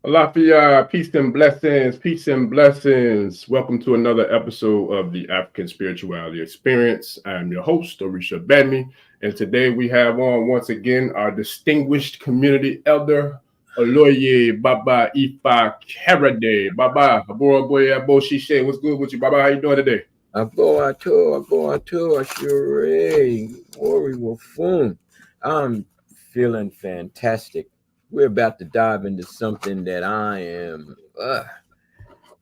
Alafia, peace and blessings, peace and blessings. Welcome to another episode of the African Spirituality Experience. I'm your host, Orisha Bedmi, and today we have on once again our distinguished community elder, Oloye Baba Ifa Karade. Baba, Abora Boy Abo Shishe, what's good with you, Baba? How you doing today? Abo Ashure, Wari Wafun. I'm feeling fantastic. We're about to dive into something that I am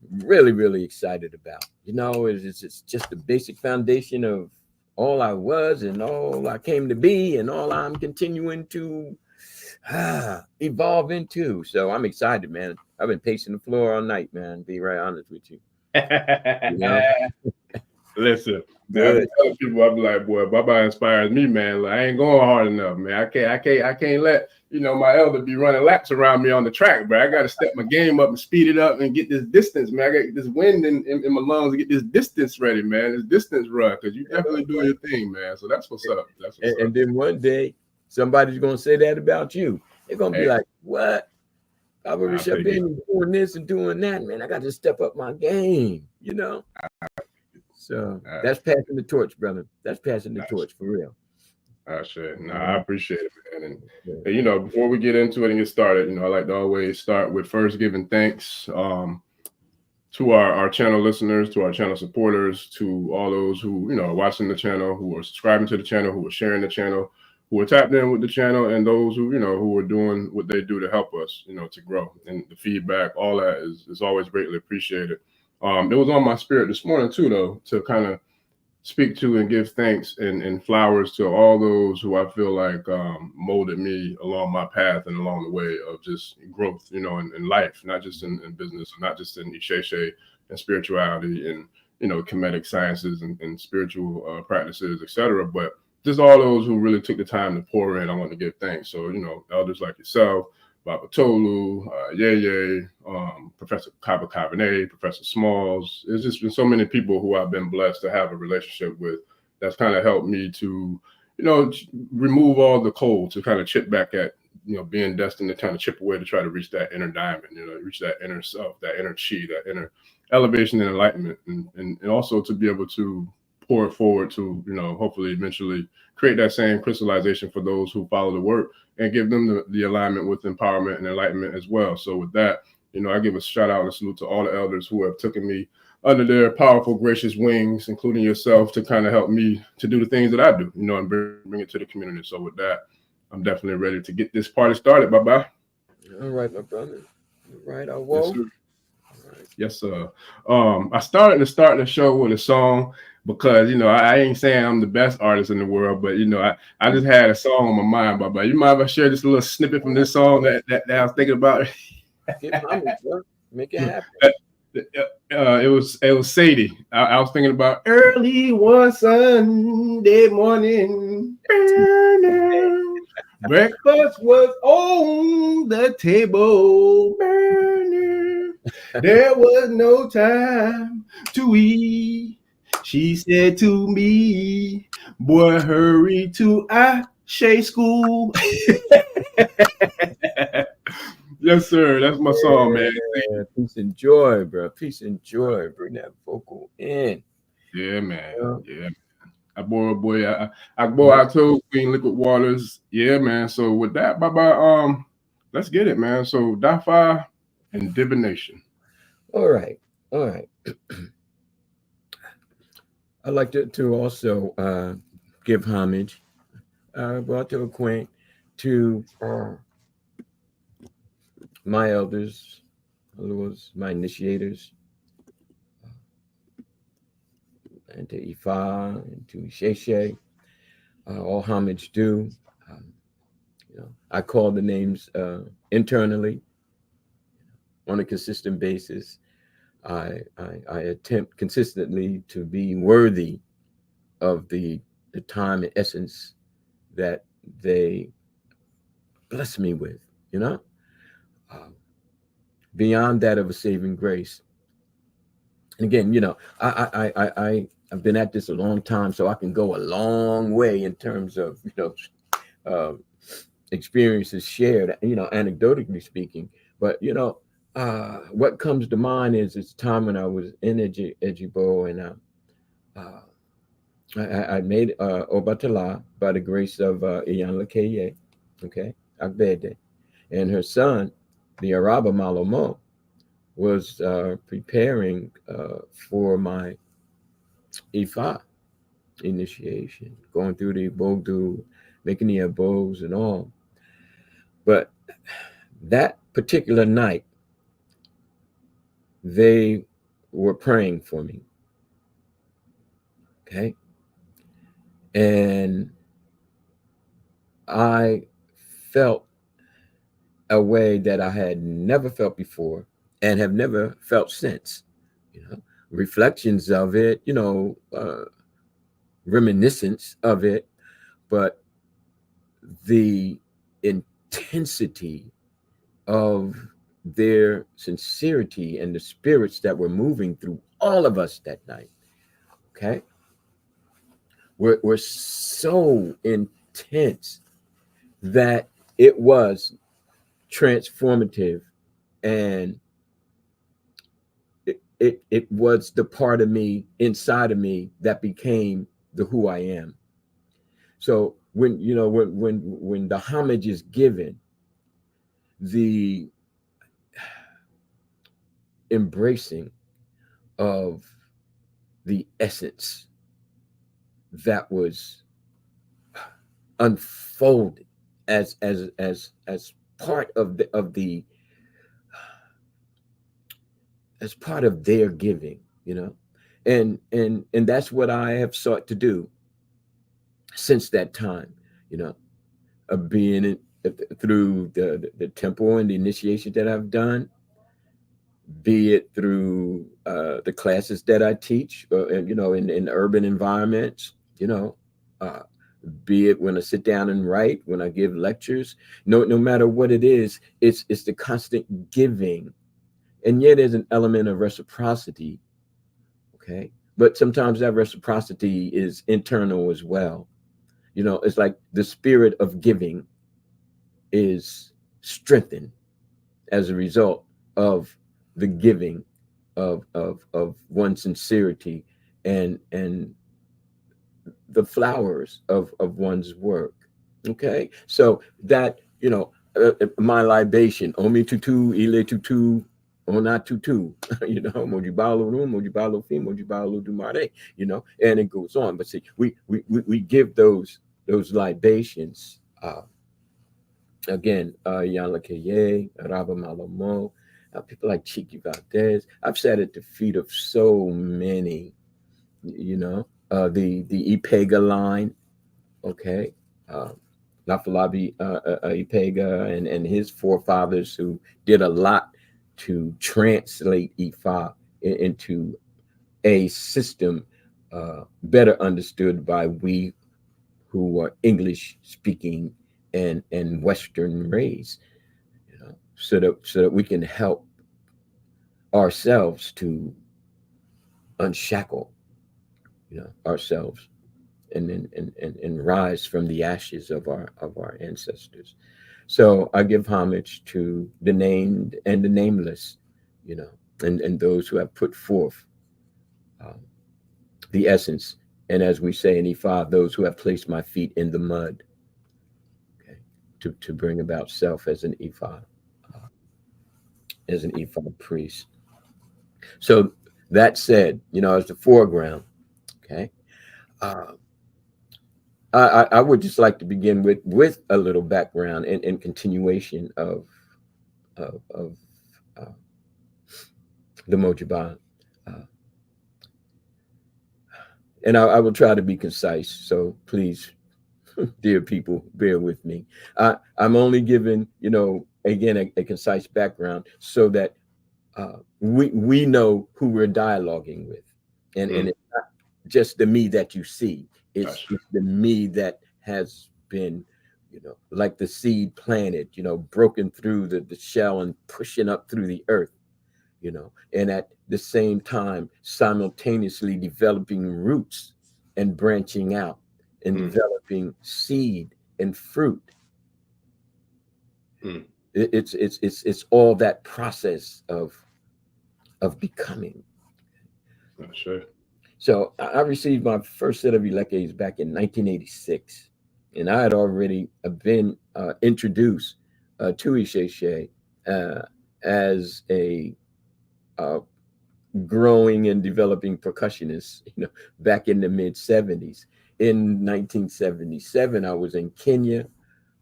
really excited about. It's just the basic foundation of all I was and all I came to be and all I'm continuing to evolve into. So I'm excited, man. I've been pacing the floor all night, man. Be right honest with you. You know, Listen, man, I be good. telling people, I be like, boy, Baba inspires me, man. Like, I ain't going hard enough, man. I can't let my elder be running laps around me on the track, bro. I got to step my game up and speed it up and get this distance, man. I got to get this wind in my lungs and get this distance ready, man. This distance run, because you definitely doing your thing, man. So that's what's up. That's what's And up. then one day somebody's gonna say that about you. They're gonna be Hey, like, "What? I've I'll already take it. been doing this and doing that, man. I got to step up my game." So Uh, that's passing the torch, brother. That's passing the torch for real. I should. No, I Uh, appreciate it, man. And before we get into it and get started, I like to always start with first giving thanks to our channel listeners, to our channel supporters, to all those who are watching the channel, who are subscribing to the channel, who are sharing the channel, who are tapped in with the channel, and those who are doing what they do to help us, to grow. And the feedback, all that is always greatly appreciated. It was on my spirit this morning too, though, to kind of speak to and give thanks and flowers to all those who I feel like molded me along my path and along the way of just growth, in life, not just in business, not just in Isese and spirituality and, comedic sciences and spiritual practices, etc. But just all those who really took the time to pour in, I want to give thanks. So, elders like yourself, Baba Tolu, Yeye, Professor Kaba Kabane, Professor Smalls. There's just been so many people who I've been blessed to have a relationship with that's kind of helped me to, remove all the coal to kind of chip back at, being destined to kind of chip away to try to reach that inner diamond, reach that inner self, that inner chi, that inner elevation and enlightenment. And also to be able to pour it forward to, hopefully eventually create that same crystallization for those who follow the work and give them the alignment with empowerment and enlightenment as well. So with that, I give a shout out and salute to all the elders who have taken me under their powerful, gracious wings, including yourself, to kind of help me to do the things that I do, and bring it to the community. So with that, I'm definitely ready to get this party started. Bye-bye. all right, my brother. All right, I Yes, will. sir. Yes, sir. I started to start the show with a song because I ain't saying I'm the best artist in the world, but I just had a song on my mind, Baba. You mind if I share just a little snippet from this song that I was thinking about? Get homage, bro. Make it happen. It was Sadie. I was thinking about early one Sunday morning. Breakfast was on the table. There was no time to eat. She said to me, "Boy, hurry to Isese school." Yes, sir. That's my song, man. Yeah, peace and joy, bro. Peace and joy. Bring that vocal in. Yeah, man. Yeah. Yeah. I told Queen Liquid Waters. Yeah, man. So with that, bye. Let's get it, man. So Dafa and Divination. All right. All right. I'd like to also give homage, brought to acquaint to my elders, my initiators, and to Ifa and to Isese. All homage due. Um, I call the names internally on a consistent basis. I attempt consistently to be worthy of the time and essence that they bless me with, uh, beyond that of a saving grace. And again, I've been at this a long time, so I can go a long way in terms of uh, experiences shared, anecdotally speaking. But what comes to mind is this time when I was in Ejibo, and I made Obatala by the grace of Iyan Lakeye, okay, Agbede, and her son, the Araba Malomo, was preparing for my Ifa initiation, going through the Bodu, making the abos and all. But that particular night, they were praying for me, okay? And I felt a way that I had never felt before and have never felt since. You know, reflections of it, reminiscence of it, but the intensity of their sincerity and the spirits that were moving through all of us that night, okay, were so intense that it was transformative, and it was the part of me inside of me that became the who I am. So when the homage is given, the embracing of the essence that was unfolded as part of the as part of their giving, and that's what I have sought to do since that time, you know, of being in, through the temple and the initiation that I've done, be it through the classes that I teach, and in urban environments, uh, be it when I sit down and write, when I give lectures. No matter what it is, it's the constant giving, and yet there's an element of reciprocity. Okay, but sometimes that reciprocity is internal as well. It's like the spirit of giving is strengthened as a result of the giving of one's sincerity and the flowers of one's work. Okay, so that my libation, omi tutu ile tutu ona tutu, mojibalo room, mojibalo fi, mojibalo dumare, and it goes on. But see, we give those libations, again, Yanlakeye, Rabba Malomo, people like Chiki Valdez. I've sat at the feet of so many, the Ipega line, okay, uh, Lafalabi Ipega and his forefathers who did a lot to translate Ifa into a system better understood by we who are English speaking and Western raised, so that we can help ourselves to unshackle, ourselves, and rise from the ashes of our ancestors. So I give homage to the named and the nameless, and those who have put forth um, the essence, and as we say in Ifa, those who have placed my feet in the mud, okay, to bring about self as an Ifa priest. So that said, as the foreground, okay, uh, I would just like to begin with a little background and continuation of uh, the Mojiba, uh, and I will try to be concise. So please, dear people, bear with me. I'm only giving, again, a concise background so that we know who we're dialoguing with, and it's not just the me that you see. It's the me that has been, like the seed planted, broken through the shell and pushing up through the earth, and at the same time simultaneously developing roots and branching out and developing seed and fruit. It's all that process of becoming. Sure. So I received my first set of Ilekes back in 1986, and I had already been introduced to Isese as a uh, growing and developing percussionist, back in the mid 70s. In 1977, I was in Kenya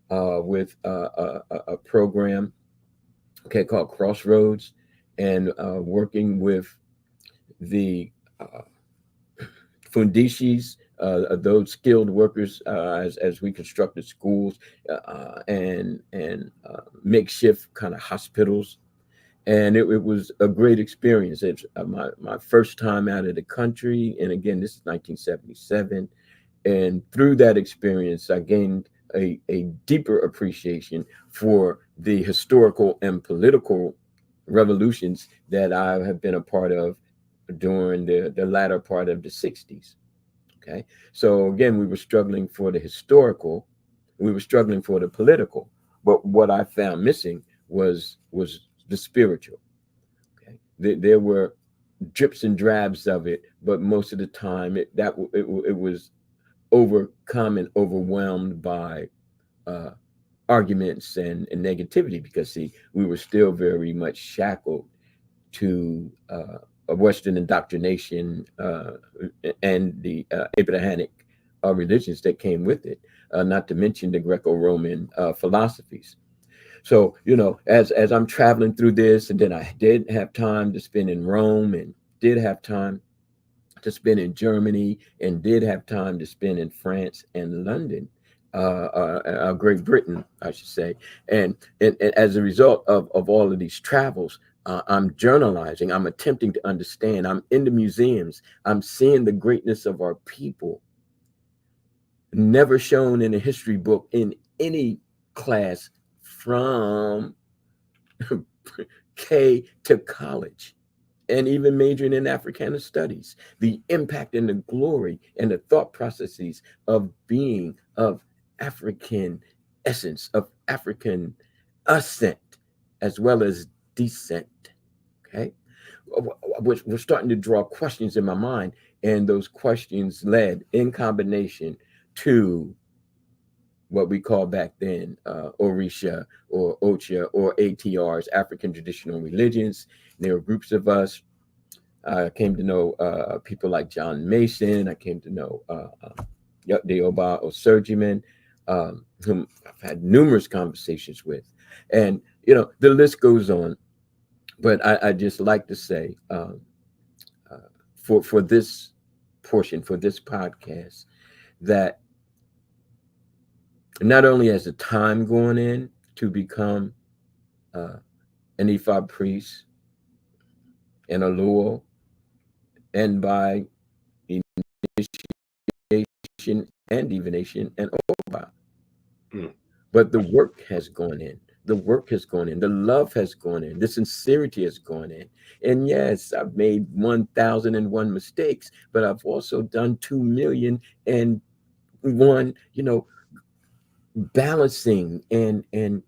with a program, called Crossroads, and working with the Fundishis, those skilled workers, as we constructed schools and makeshift kind of hospitals. And it was a great experience. It's my first time out of the country. And again, this is 1977. And through that experience, I gained a deeper appreciation for the historical and political revolutions that I have been a part of during the latter part of the 60s. Okay. So again, we were struggling for the historical, we were struggling for the political, but what I found missing was the spiritual. Okay. There were drips and drabs of it, but most of the time it was overcome and overwhelmed by arguments and negativity, because see, we were still very much shackled to a Western indoctrination and the Abrahamic religions that came with it, not to mention the Greco-Roman philosophies. So, as I'm traveling through this, and then I did have time to spend in Rome, and did have time to spend in Germany, and did have time to spend in France and London, Great Britain, I should say. And as a result of all of these travels, I'm journalizing, I'm attempting to understand, I'm in the museums, I'm seeing the greatness of our people, never shown in a history book in any class from K to college, and even majoring in Africana studies. The impact and the glory and the thought processes of being of African essence, of African ascent, as well as descent. Okay. We're starting to draw questions in my mind, and those questions led in combination to what we call back then Orisha or Ocha or ATRs, African traditional religions. There were groups of us. I came to know people like John Mason. I came to know the Oba Osurgiman, whom I've had numerous conversations with. And, the list goes on. But I just like to say, for this portion, for this podcast, that not only has the time gone in to become an Ifa priest and a Luo, and by initiation and divination and Oba, but the work has gone in. The work has gone in. The love has gone in. The sincerity has gone in. And yes, I've made 1,001 mistakes, but I've also done 2,000,001, balancing and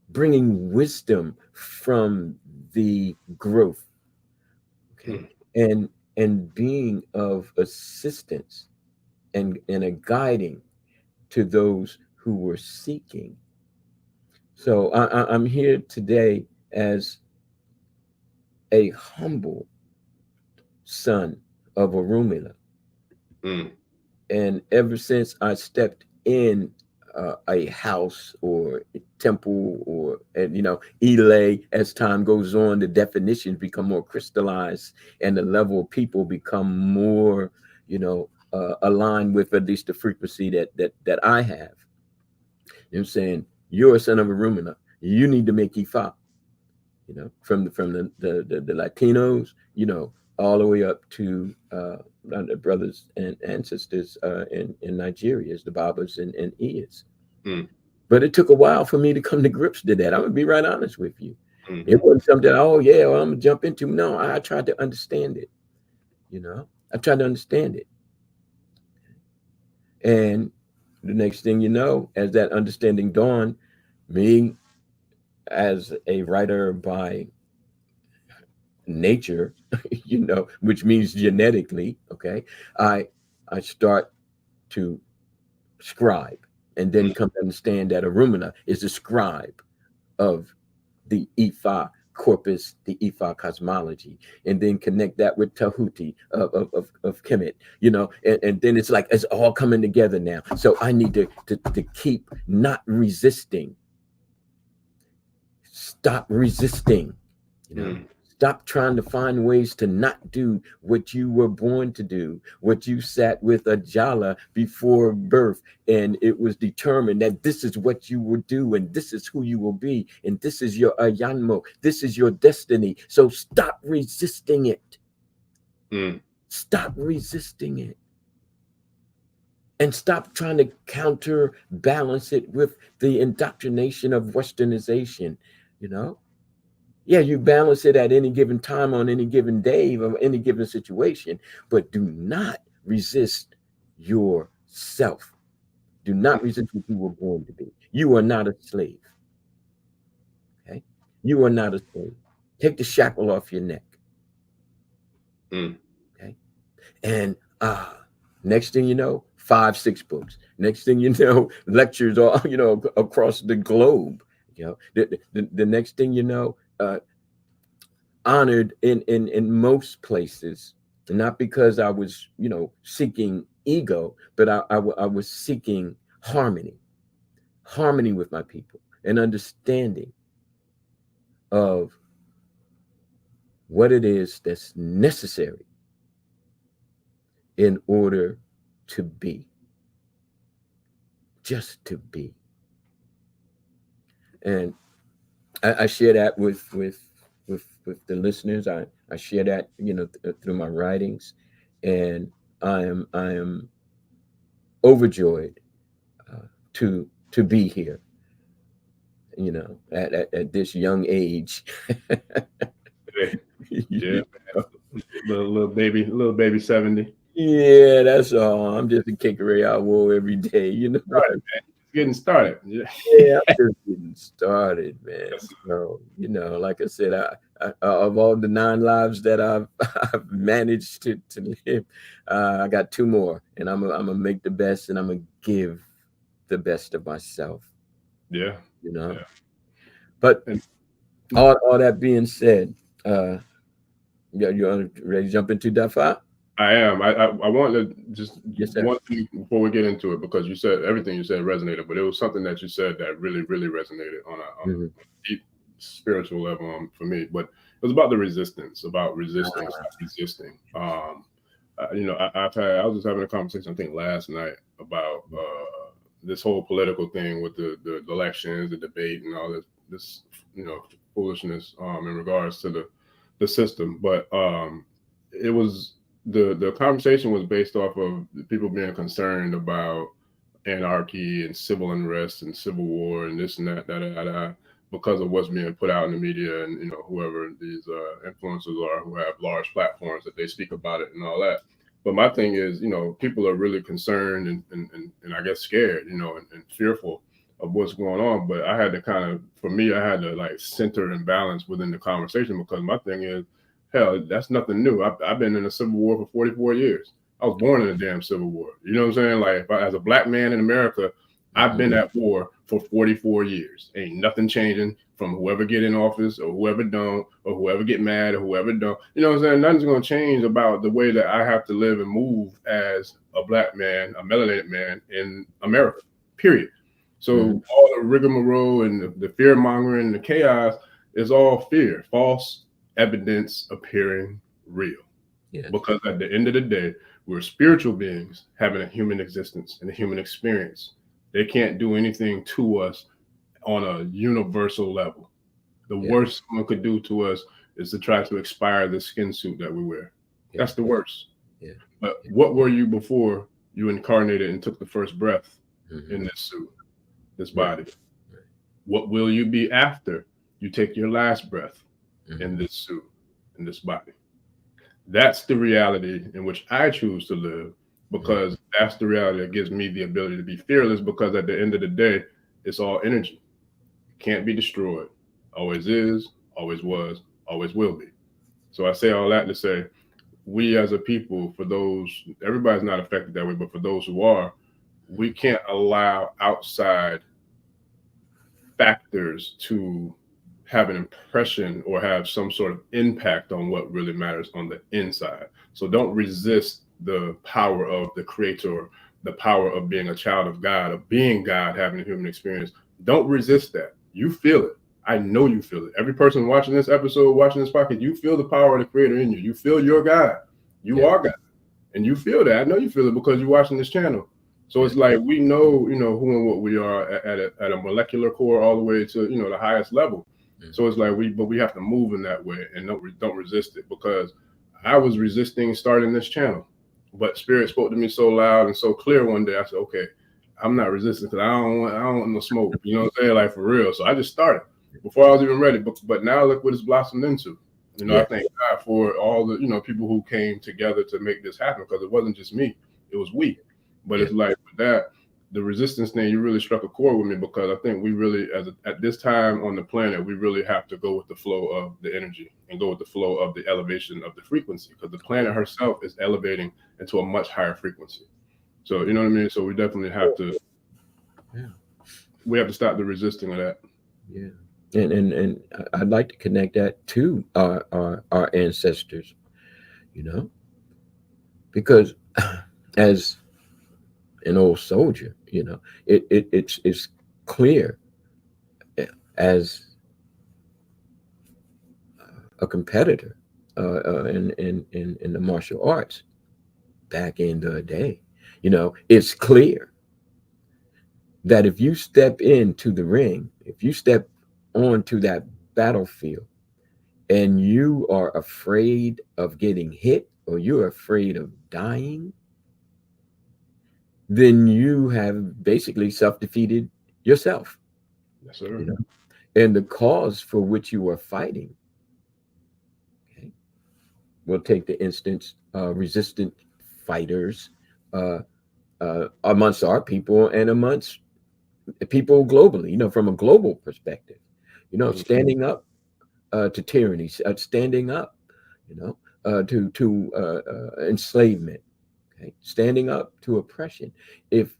bringing wisdom from the growth, okay, and being of assistance and a guiding to those who were seeking. So I'm here today as a humble son of Orunmila. And ever since I stepped in a house or a temple, or Ile, as time goes on, the definitions become more crystallized, and the level of people become more, aligned with at least the frequency that I have. I'm saying, you're a son of Orunmila. You need to make Ifa. From the Latinos, all the way up to the brothers and sisters in Nigeria, as the Babas and Iyas. But it took a while for me to come to grips to that. I'm gonna be right honest with you. It wasn't something, I'm gonna jump into. No, I tried to understand it. I tried to understand it. And the next thing you know, as that understanding dawned, me as a writer by nature, which means genetically, okay, I I start to scribe, and then come to understand that Orunmila is a scribe of the Ifa corpus, the Ifa cosmology, and then connect that with Tahuti of Kemet, and then it's like it's all coming together now. So I need to keep not resisting. Stop resisting, Stop trying to find ways to not do what you were born to do, what you sat with a Jala before birth, and it was determined that this is what you will do, and this is who you will be, and this is your Ayanmo, this is your destiny. So stop resisting it. Stop resisting it. And stop trying to counterbalance it with the indoctrination of westernization, Yeah, you balance it at any given time on any given day or any given situation, but do not resist yourself. Do not resist what you were born to be. You are not a slave. Okay? You are not a slave. Take the shackle off your neck. Okay? And next thing you know, 5, 6 books. Next thing you know, lectures all across the globe. The next thing you know, honored in most places, not because I was seeking ego, but I was seeking harmony with my people, and understanding of what it is that's necessary in order to be, just to be. And I share that with the listeners. I share that through my writings, and I am overjoyed to be here. At this young age. Yeah, little baby 70. Yeah, that's all. I'm just a kickery I wore every day. Getting started. Yeah, I'm just getting started, man. So, like I said, I of all the 9 lives that I've managed to live, I got 2 more, and I'm gonna make the best, and I'm gonna give the best of myself. Yeah. But all that being said, you ready to jump into Dafa? I am. I want to just Yes, one thing before we get into it, because you said everything you said resonated, but it was something that you said that really, really resonated on a deep spiritual level for me. But it was about the resistance, about resisting, resisting. I was just having a conversation, I think last night, about this whole political thing with the elections, the debate, and all this foolishness in regards to the system. But it was the conversation was based off of people being concerned about anarchy and civil unrest and civil war and this and that, because of what's being put out in the media, and whoever these influencers are who have large platforms that they speak about it and all that. But my thing is, people are really concerned and I guess scared, and fearful of what's going on. But I had to I had to like center and balance within the conversation, because my thing is, hell, that's nothing new. I've been in the Civil War for 44 years. I was born in a damn Civil War. You know what I'm saying? Like, as a black man in America, I've been at war for 44 years. Ain't nothing changing from whoever get in office or whoever don't, or whoever get mad or whoever don't. You know what I'm saying? Nothing's going to change about the way that I have to live and move as a black man, a melanated man in America, period. So all the rigmarole and the fear mongering and the chaos is all fear, false evidence appearing real. Yeah. Because at the end of the day, we're spiritual beings having a human existence and a human experience. They can't do anything to us on a universal level. The worst someone could do to us is to try to expire the skin suit that we wear. That's the worst. But what were you before you incarnated and took the first breath in this suit, this body? What will you be after you take your last breath in this suit, in this body? That's the reality in which I choose to live, because that's the reality that gives me the ability to be fearless, because at the end of the day, it's all energy. Can't be destroyed. Always is, always was, always will be. So I say all that to say, we as a people, for those, everybody's not affected that way, but for those who are, we can't allow outside factors to have an impression or have some sort of impact on what really matters on the inside. So don't resist the power of the creator, the power of being a child of God, of being God, having a human experience. Don't resist that. You feel it. I know you feel it. Every person watching this episode, watching this podcast, you feel the power of the creator in you. You feel your God. You are God. And you feel that. I know you feel it because you're watching this channel. So it's like we know, who and what we are at a molecular core all the way to, the highest level. So it's like but we have to move in that way and don't resist it, because I was resisting starting this channel, but Spirit spoke to me so loud and so clear one day. I said, okay, I'm not resisting because I don't want no smoke. You know what I'm saying? Like, for real. So I just started before I was even ready. But now look what it's blossomed into. I thank God for all the people who came together to make this happen, because it wasn't just me, it was we. But it's like with that, the resistance thing, you really struck a chord with me, because I think we really, at this time on the planet, we really have to go with the flow of the energy and go with the flow of the elevation of the frequency, because the planet herself is elevating into a much higher frequency. So you know what I mean? So we definitely have to, we have to stop the resisting of that. Yeah. And I'd like to connect that to our ancestors, because as an old soldier, it's clear as a competitor in the martial arts back in the day. It's clear that if you step into the ring, if you step onto that battlefield and you are afraid of getting hit or you're afraid of dying, then you have basically self-defeated yourself. Yes, sir. And the cause for which you are fighting, okay, we'll take the instance resistant fighters amongst our people and amongst people globally, from a global perspective, standing up to tyranny, standing up, to enslavement, okay, standing up to oppression. If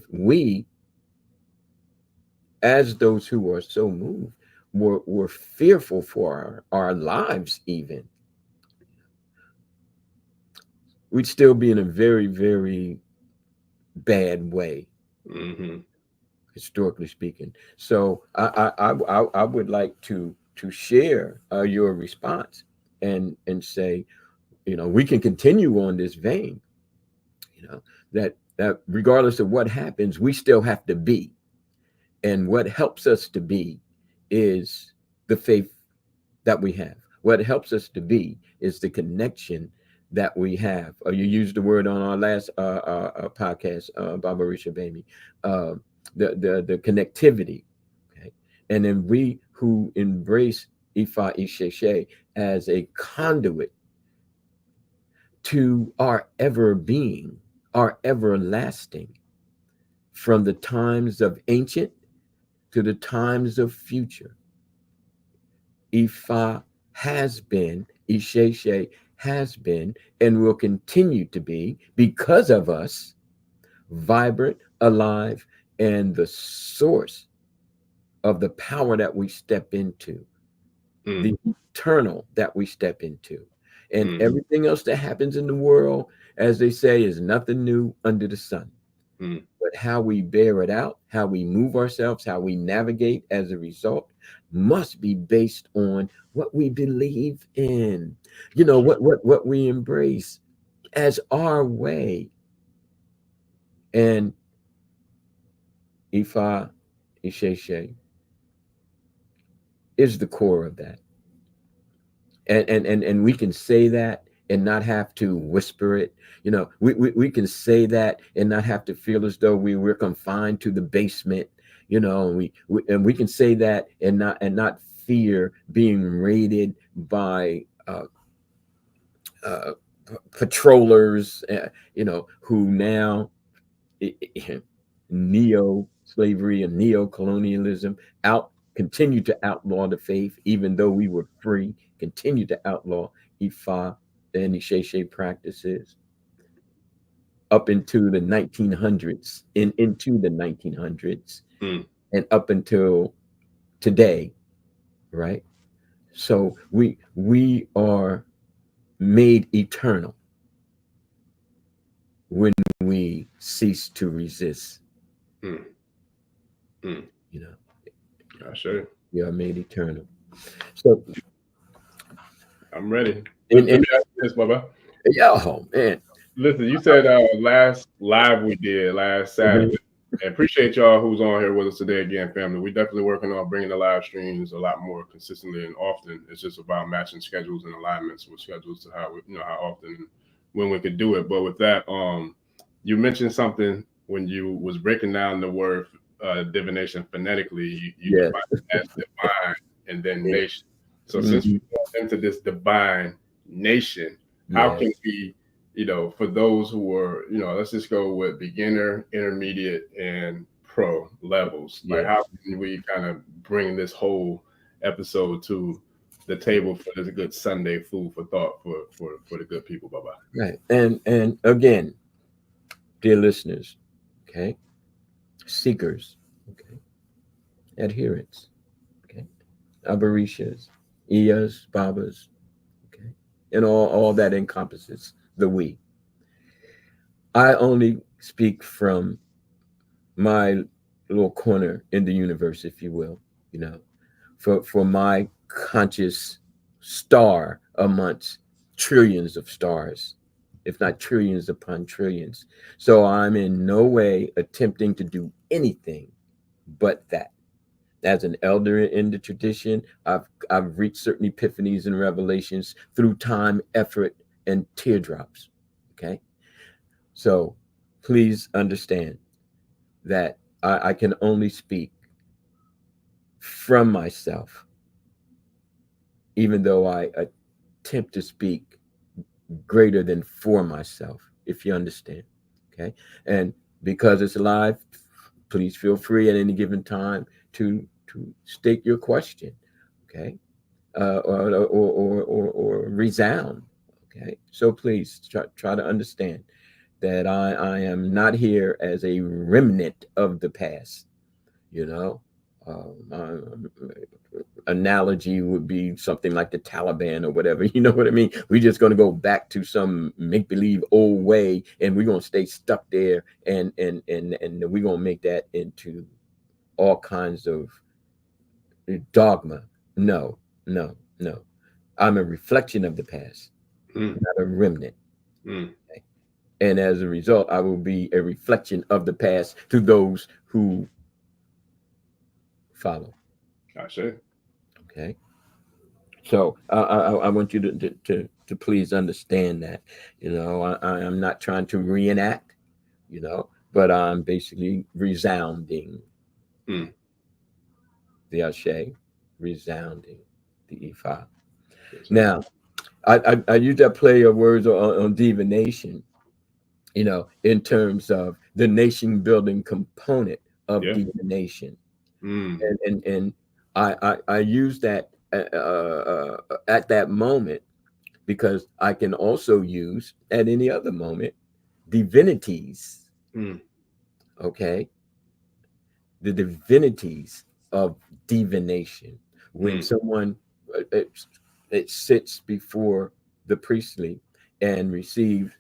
we, as those who are so moved, were fearful for our lives, even, we'd still be in a very, very bad way, historically speaking. So I would like to share your response and say, we can continue on this vein, that regardless of what happens, we still have to be. And what helps us to be is the faith that we have. What helps us to be is the connection that we have. You used the word on our last podcast, Baba Risha Baby, the connectivity. Okay? And then we who embrace Ifa Isese as a conduit to our ever being, our everlasting, from the times of ancient to the times of future. Ifa has been, Isese has been, and will continue to be, because of us, vibrant, alive, and the source of the power that we step into, the eternal that we step into. And everything else that happens in the world, as they say, is nothing new under the sun. But how we bear it out, how we move ourselves, how we navigate as a result, must be based on what we believe in, what we embrace as our way. And Ifa Isese is the core of that. And we can say that and not have to whisper it. We can say that and not have to feel as though we're confined to the basement. And we can say that and not fear being raided by patrollers, who now neo-slavery and neo-colonialism continue to outlaw the faith, even though we were free, continue to outlaw Ifa and Isese practices up into the 1900s, into the 1900s, and up until today, right? So we are made eternal when we cease to resist. You know, we are made eternal. So I'm ready. Let me ask you this, Baba. Yeah, oh man. Listen, you said last live we did last Saturday. And appreciate y'all who's on here with us today again, family. We're definitely working on bringing the live streams a lot more consistently and often. It's just about matching schedules and alignments with schedules to how how often when we could do it. But with that, you mentioned something when you was breaking down the word divination phonetically. You defined it as divine and then nation. So since we go into this divine nation, how can we, for those who are, let's just go with beginner, intermediate, and pro levels. Like, how can we kind of bring this whole episode to the table for this good Sunday food for thought for the good people, Baba? Right. And again, dear listeners, okay, seekers, okay, adherents, okay, avaricias, Iyas, Babas, okay, and all that encompasses the we. I only speak from my little corner in the universe, if you will, for my conscious star amongst trillions of stars, if not trillions upon trillions. So I'm in no way attempting to do anything but that. As an elder in the tradition, I've reached certain epiphanies and revelations through time, effort, and teardrops. Okay. So please understand that I can only speak from myself, even though I attempt to speak greater than for myself, if you understand. Okay. And because it's live, please feel free at any given time to state your question. Okay. Or resound. Okay. So please try to understand that I am not here as a remnant of the past. Analogy would be something like the Taliban or whatever. You know what I mean? We're just going to go back to some make believe old way, and we're going to stay stuck there, and we're going to make that into all kinds of dogma. No. I'm a reflection of the past, not a remnant. Okay? And as a result, I will be a reflection of the past to those who follow. Gotcha. Okay. So I want you to please understand that, I am not trying to reenact, but I'm basically resounding the Ashe, resounding the Ifa. Now, I use that play of words on divination, in terms of the nation building component of divination. And I use that at that moment because I can also use at any other moment divinities. Okay. The divinities of divination. When someone it sits before the priestly and receives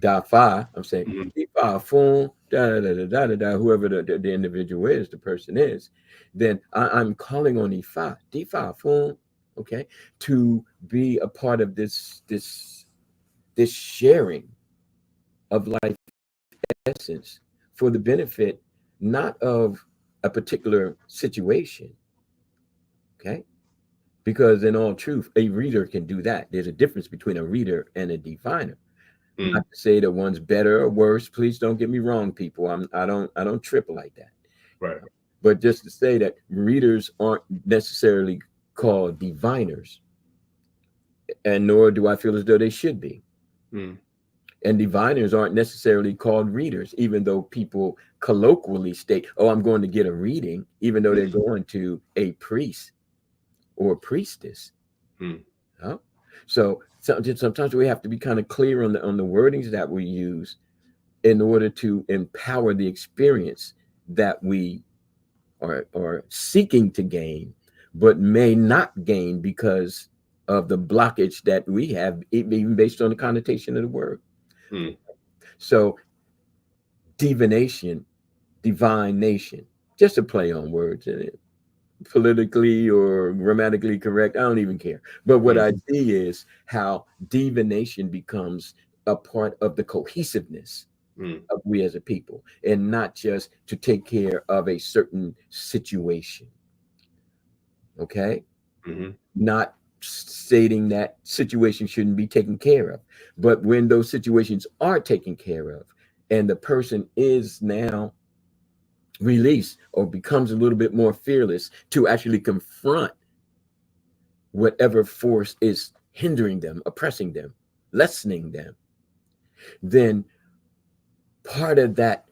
Dafa, I'm saying Dafa Fun, whoever the individual is, the person is, then I'm calling on Ifa, Dafa Fun, okay, to be a part of this sharing of life essence for the benefit not of a particular situation, okay? Because in all truth, a reader can do that. There's a difference between a reader and a diviner. Not to say that one's better or worse. Please don't get me wrong, people. I don't trip like that. Right. But just to say that readers aren't necessarily called diviners. and nor do I feel as though they should be. Mm. And diviners aren't necessarily called readers, even though people colloquially state, oh, I'm going to get a reading, even though they're going to a priest or a priestess. Mm. So sometimes we have to be kind of clear on the wordings that we use in order to empower the experience that we are seeking to gain, but may not gain because of the blockage that we have, even based on the connotation of the word. Mm. So divination, divine nation, just a play on words, politically or grammatically correct, I don't even care. But what I see is how divination becomes a part of the cohesiveness of we as a people, and not just to take care of a certain situation. Okay. Mm-hmm. Not stating that situation shouldn't be taken care of, but when those situations are taken care of and the person is now released or becomes a little bit more fearless to actually confront whatever force is hindering them, oppressing them, lessening them, then part of that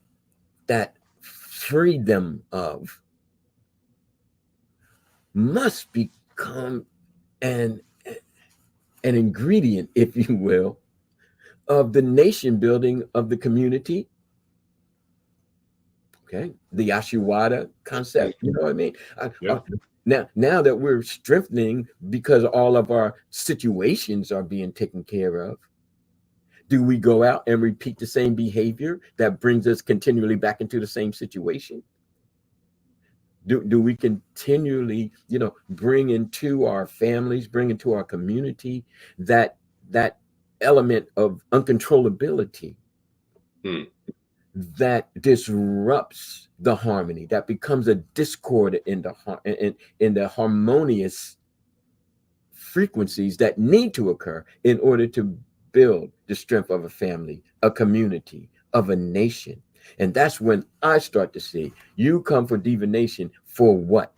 freedom of must become an ingredient, if you will, of the nation building of the community. Okay, the Ashiwada concept, you know what I mean? Now that we're strengthening because all of our situations are being taken care of, do we go out and repeat the same behavior that brings us continually back into the same situation? Do we continually, bring into our families, bring into our community that element of uncontrollability that disrupts the harmony, that becomes a discord in the harmonious frequencies that need to occur in order to build the strength of a family, a community, of a nation? And that's when I start to see you come for divination for what?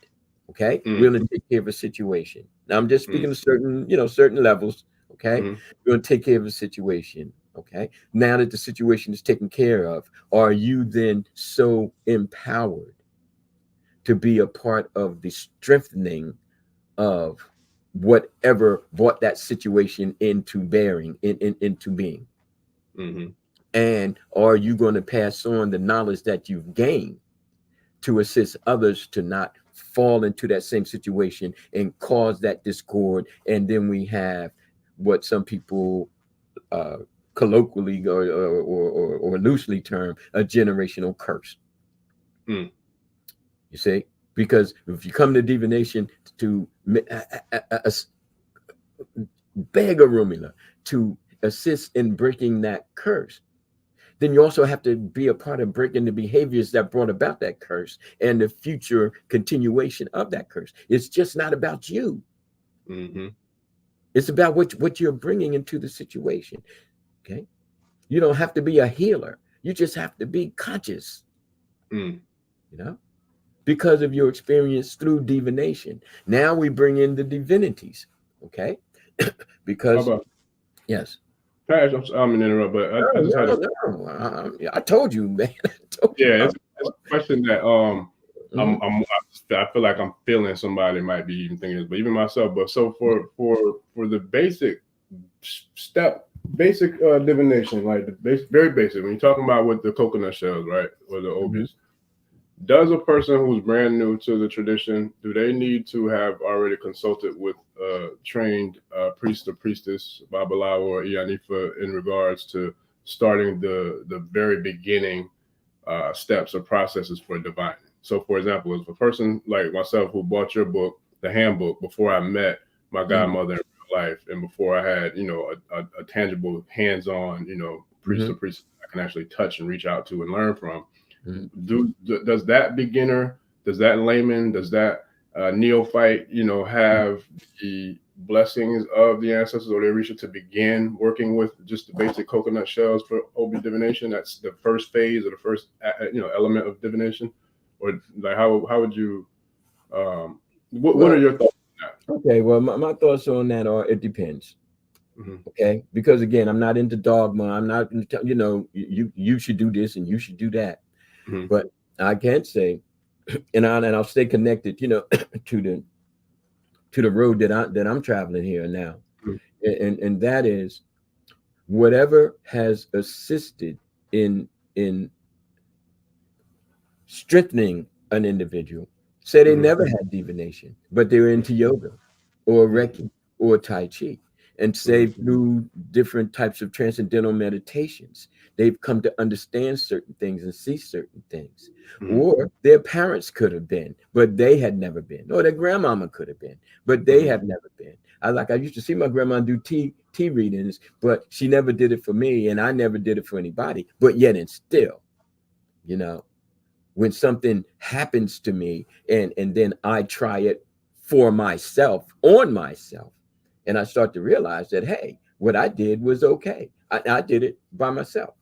Okay, we're going to take care of a situation. Now I'm just speaking to certain levels. Okay, we're going to take care of a situation. Okay, now that the situation is taken care of, are you then so empowered to be a part of the strengthening of whatever brought that situation into bearing, into being? And are you going to pass on the knowledge that you've gained to assist others to not fall into that same situation and cause that discord? And then we have what some people colloquially or loosely term a generational curse. You see, because if you come to divination to beg Orunmila to assist in breaking that curse, then you also have to be a part of breaking the behaviors that brought about that curse and the future continuation of that curse. It's just not about you. It's about what you're bringing into the situation. Okay, you don't have to be a healer. You just have to be conscious. Because of your experience through divination. Now we bring in the divinities. Okay, because yes. I'm going to interrupt, but I just had I told you, man. It's a question that I feel like I'm feeling somebody might be even thinking this, but even myself. But so for the basic divination, like the very basic, when you're talking about with the coconut shells, right, or the obies, does a person who's brand new to the tradition, do they need to have already consulted with trained priest or priestess, Babalawo or Iyanifa, in regards to starting the very beginning steps or processes for divining? So, for example, if a person like myself who bought your book, the handbook, before I met my godmother in real life, and before I had, a tangible, hands-on, priest or priestess I can actually touch and reach out to and learn from, does that beginner, does that layman, does that neophyte, have the blessings of the ancestors, or they reach it to begin working with just the basic coconut shells for obi divination? That's the first phase or the first element of divination? Or like how would you what are your thoughts on that? Okay, well, my thoughts on that are, it depends. Okay, because again, I'm not into dogma. I'm not, you know, you should do this and you should do that. But I can say, and I'll stay connected, you know, to the road that I'm traveling here now, and that is whatever has assisted in strengthening an individual. Say they never had divination, but they were into yoga or Reiki or Tai Chi. And say through different types of transcendental meditations, they've come to understand certain things and see certain things. Or their parents could have been, but they had never been. Or their grandmama could have been, but they have never been. I used to see my grandma do tea readings, but she never did it for me, and I never did it for anybody. But yet and still, you know, when something happens to me and then I try it for myself, on myself, and I start to realize that, hey, what I did was okay. I did it by myself.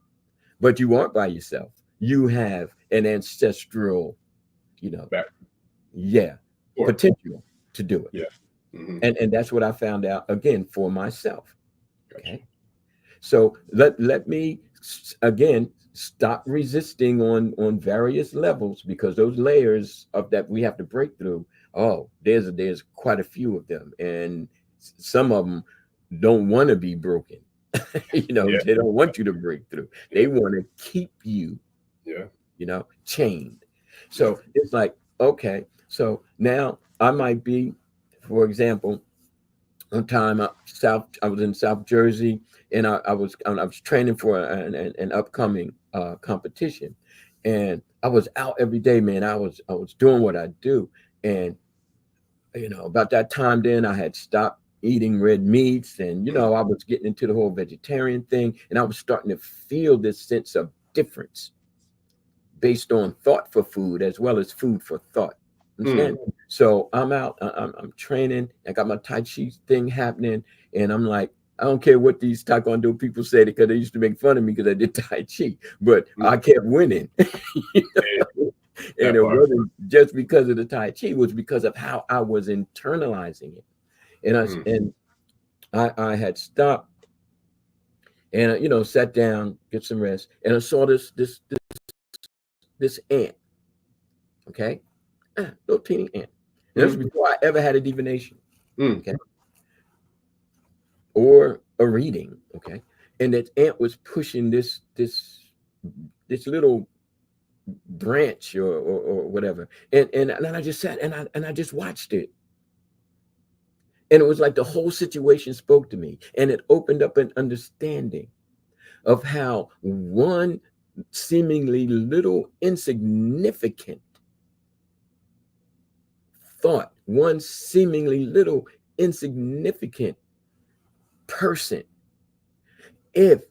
But you aren't by yourself. You have an ancestral, you know, potential to do it. And that's what I found out, again, for myself. Okay. So let me again stop resisting on various levels, because those layers of that we have to break through. Oh, there's quite a few of them, and some of them don't want to be broken. You know, they don't want you to break through. They want to keep you, you know, chained. So it's like, okay, so now I might be, for example, one time I was in South Jersey, and I was training for an upcoming competition, and I was out every day, man. I was doing what I do, and you know, about that time then I had stopped eating red meats, and you know, I was getting into the whole vegetarian thing, and I was starting to feel this sense of difference based on thought for food as well as food for thought. Understand? So I'm out, I'm training, I got my Tai Chi thing happening, and I'm like, I don't care what these Taekwondo people say, because they used to make fun of me because I did Tai Chi, but I kept winning. You know? And it wasn't just because of the Tai Chi, it was because of how I was internalizing it. And I had stopped, and you know, sat down, get some rest, and I saw this ant. Okay, little teeny ant. And this was before I ever had a divination, okay, or a reading, okay. And that ant was pushing this little branch or whatever, and I just sat and I just watched it, and it was like the whole situation spoke to me, and it opened up an understanding of how one seemingly little insignificant thought, one seemingly little insignificant person, if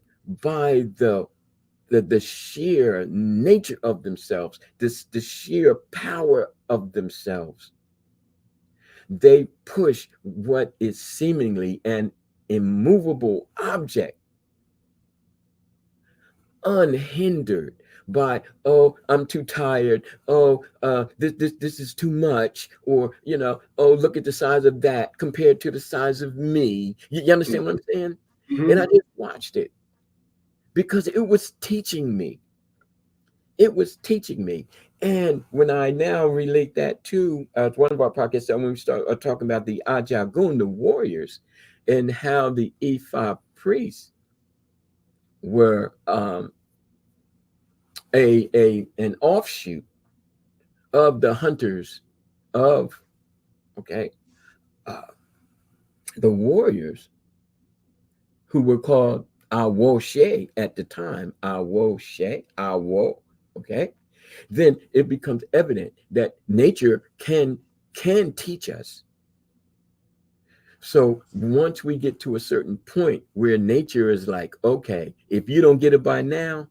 by the sheer nature of themselves, the sheer power of themselves, they push what is seemingly an immovable object unhindered by, oh, I'm too tired, oh, this is too much, or you know, oh, look at the size of that compared to the size of me. You understand what I'm saying? And I just watched it because it was teaching me. It was teaching me. And when I now relate that to one of our podcasts, when we start talking about the Ajagun, the warriors, and how the Ifa priests were an offshoot of the hunters of, okay, the warriors who were called Awoshe at the time, Awoshe, Awo, okay, then it becomes evident that nature can teach us. So once we get to a certain point where nature is like, okay, if you don't get it by now,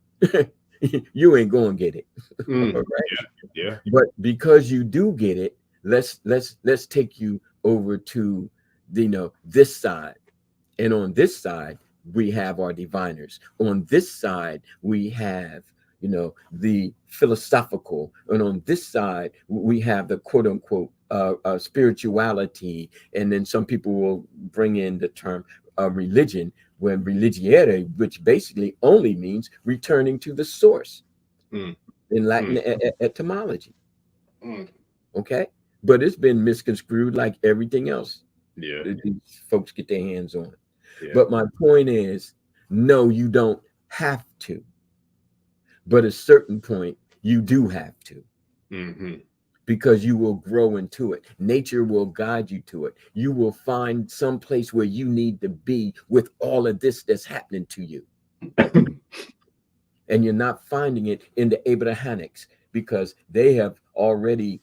you ain't gonna get it. All right. But because you do get it, let's take you over to the, you know, this side. And on this side, we have our diviners. On this side, we have, you know, the philosophical. And on this side, we have the quote unquote spirituality. And then some people will bring in the term a religion, when religiere, which basically only means returning to the source in Latin etymology. Okay, but it's been misconstrued like everything else. Yeah, that these folks get their hands on. yeah. But my point is, no, you don't have to. But at a certain point, you do have to. Because you will grow into it. Nature will guide you to it. You will find some place where you need to be with all of this that's happening to you. And you're not finding it in the Abrahamics, because they have already,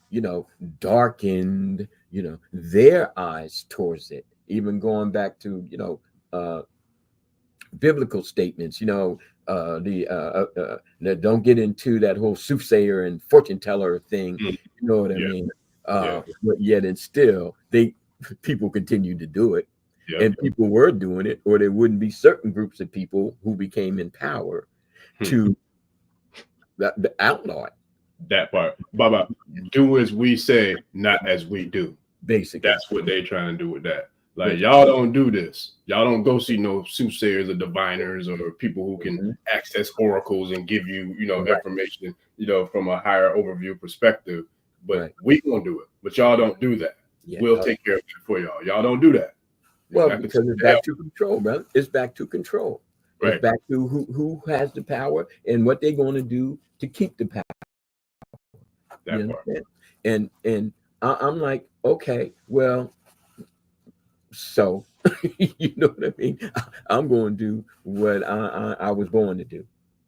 darkened, their eyes towards it. Even going back to, biblical statements, that don't get into that whole soothsayer and fortune teller thing. You know what I mean? But yet and still, people continue to do it. And people were doing it, or there wouldn't be certain groups of people who became in power to the outlaw it. That part. Baba, do as we say, not as we do. Basically. That's what they're trying to do with that. Like, y'all don't do this. Y'all don't go see no soothsayers or diviners or people who can access oracles and give you, information, from a higher overview perspective. But we gonna do it. But y'all don't do that. We'll take care of it for y'all. Y'all don't do that. Well, because it's back to control, brother. It's back to control. Right. It's back to who has the power and what they're going to do to keep the power. That part. And I'm like, okay, well, so you know what I mean? I'm going to do what I was born to do.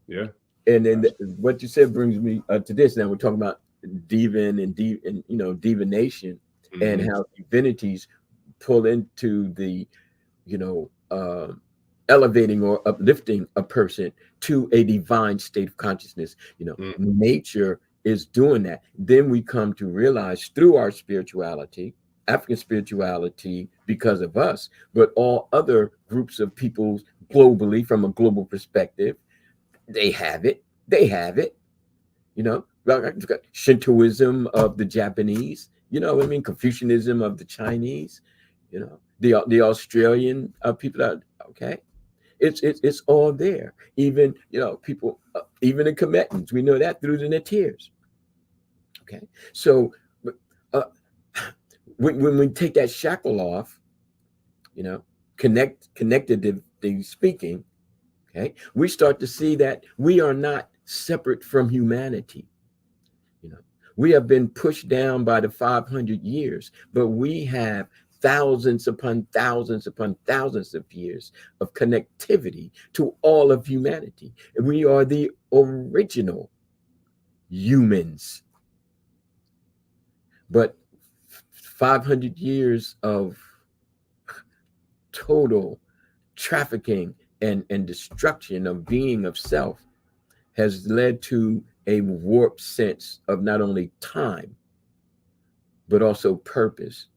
Yeah. And then what you said brings me to this. Now we're talking about Divan and divination, and how divinities pull into the, elevating or uplifting a person to a divine state of consciousness. Nature is doing that. Then we come to realize through our spirituality, African spirituality, because of us, but all other groups of people globally, from a global perspective, they have it. Shintoism of the Japanese, Confucianism of the Chinese, the Australian people that, okay. It's all there. Even, people, even the Commetans, we know that through the Natirs. Okay. So when we take that shackle off, connected speaking, okay, we start to see that we are not separate from humanity. We have been pushed down by the 500 years, but we have thousands upon thousands upon thousands of years of connectivity to all of humanity. And we are the original humans. But 500 years of total trafficking and destruction of being of self has led to a warped sense of not only time, but also purpose.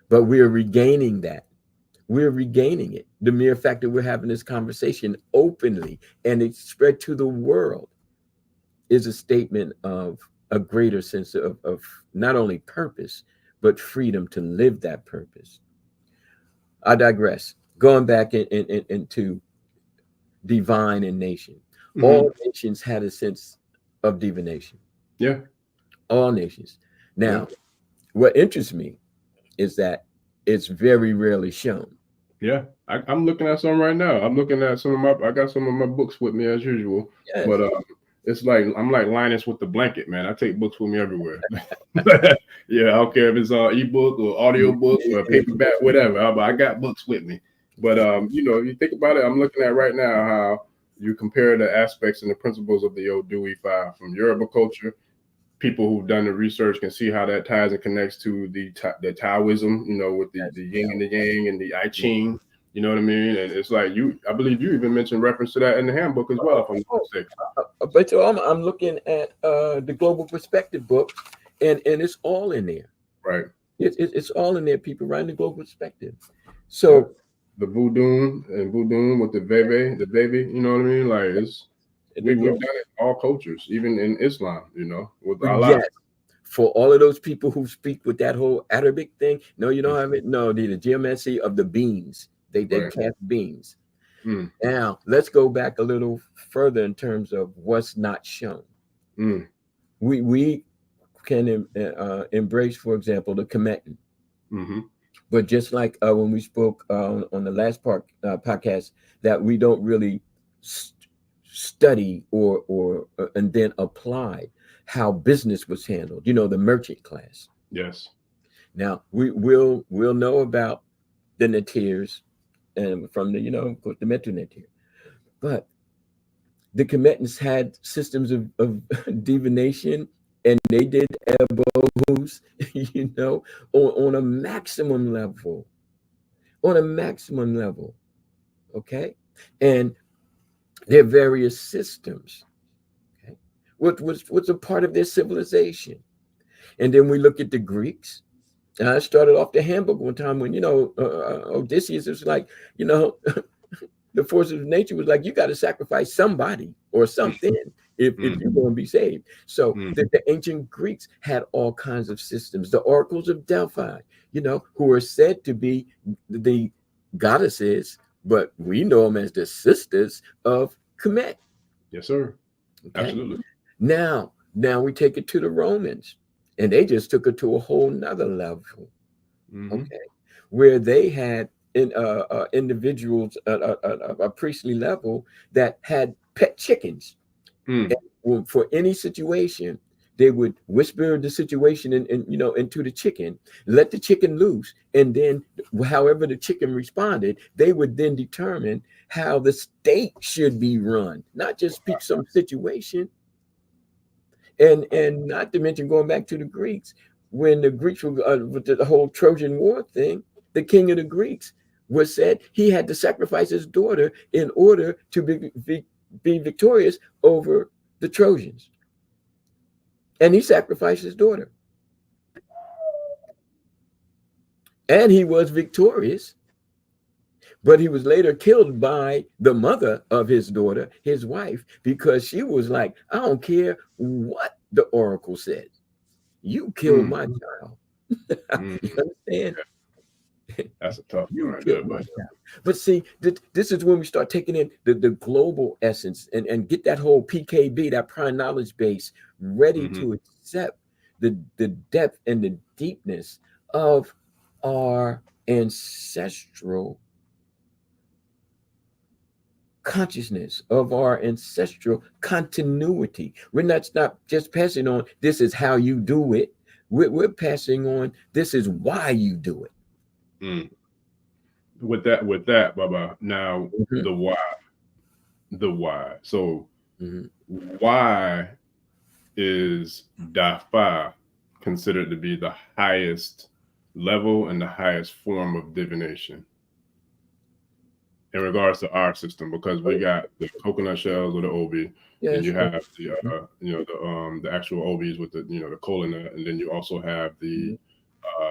But we are regaining that. We're regaining it. The mere fact that we're having this conversation openly and it's spread to the world is a statement of a greater sense of not only purpose, but freedom to live that purpose. I digress. Going back into divine and nation. All nations had a sense of divination. Yeah. All nations. Now, what interests me is that it's very rarely shown. Yeah, I'm looking at some right now. I'm looking at I got some of my books with me as usual. Yes. But it's like I'm like Linus with the blanket, man. I take books with me everywhere. Yeah, I don't care if it's ebook or audio book or paperback, whatever. I got books with me. But you think about it. I'm looking at right now how you compare the aspects and the principles of the Odu Ifa from Yoruba culture. People who've done the research can see how that ties and connects to the Taoism, with the yin and the yang and the I Ching, you know what I mean? And it's like I believe you even mentioned reference to that in the handbook as well. If I'm not mistaken. But so I'm looking at the Global Perspective book, and it's all in there. Right. It's all in there, people, right in the Global Perspective. So the voodoo with the baby, you know what I mean? Like we've done it in all cultures, even in Islam, with Allah. Yes. For all of those people who speak with that whole Arabic thing, no, you don't have it. No, the geomancy of the beings, They Right. cast beams. Mm. Now let's go back a little further in terms of what's not shown. Mm. We can embrace, for example, the Kemetan. Mm-hmm. But just like when we spoke on the last podcast, that we don't really study or and then apply how business was handled. You know, the merchant class. Yes. Now we'll know about the Natirs and from the of course the Metro Natir, but the Kemetans had systems of divination, and they did elbows, on a maximum level. On a maximum level. Okay. And their various systems. Okay. What's a part of their civilization. And then we look at the Greeks. And I started off the handbook one time when, Odysseus was like, the forces of nature was like, you got to sacrifice somebody or something if you're going to be saved. So the ancient Greeks had all kinds of systems. The oracles of Delphi, who are said to be the goddesses, but we know them as the sisters of Kemet. Yes, sir. Okay. Absolutely. Now we take it to the Romans, and they just took it to a whole nother level. Okay. Where they had individuals at a priestly level that had pet chickens. And for any situation, they would whisper the situation into the chicken, let the chicken loose, and then however the chicken responded, they would then determine how the state should be run, not just speak some situation. And not to mention, going back to the Greeks, when the Greeks were with the whole Trojan War thing, the king of the Greeks was said he had to sacrifice his daughter in order to be victorious over the Trojans. And he sacrificed his daughter. And he was victorious, but he was later killed by the mother of his daughter, his wife, because she was like, I don't care what the oracle said. You killed my child. You understand? That's a tough one right Killed there, my but child. But see, this is when we start taking in the global essence and get that whole PKB, that prime knowledge base, ready to accept the depth and the deepness of our ancestral consciousness, of our ancestral continuity. We're not just passing on, this is how you do it. We're passing on, this is why you do it. With that, Baba, now the why. So why is Dafa considered to be the highest level and the highest form of divination in regards to our system? Because we got the coconut shells or the obi, and you have the the actual obis with the the colon, and then you also have the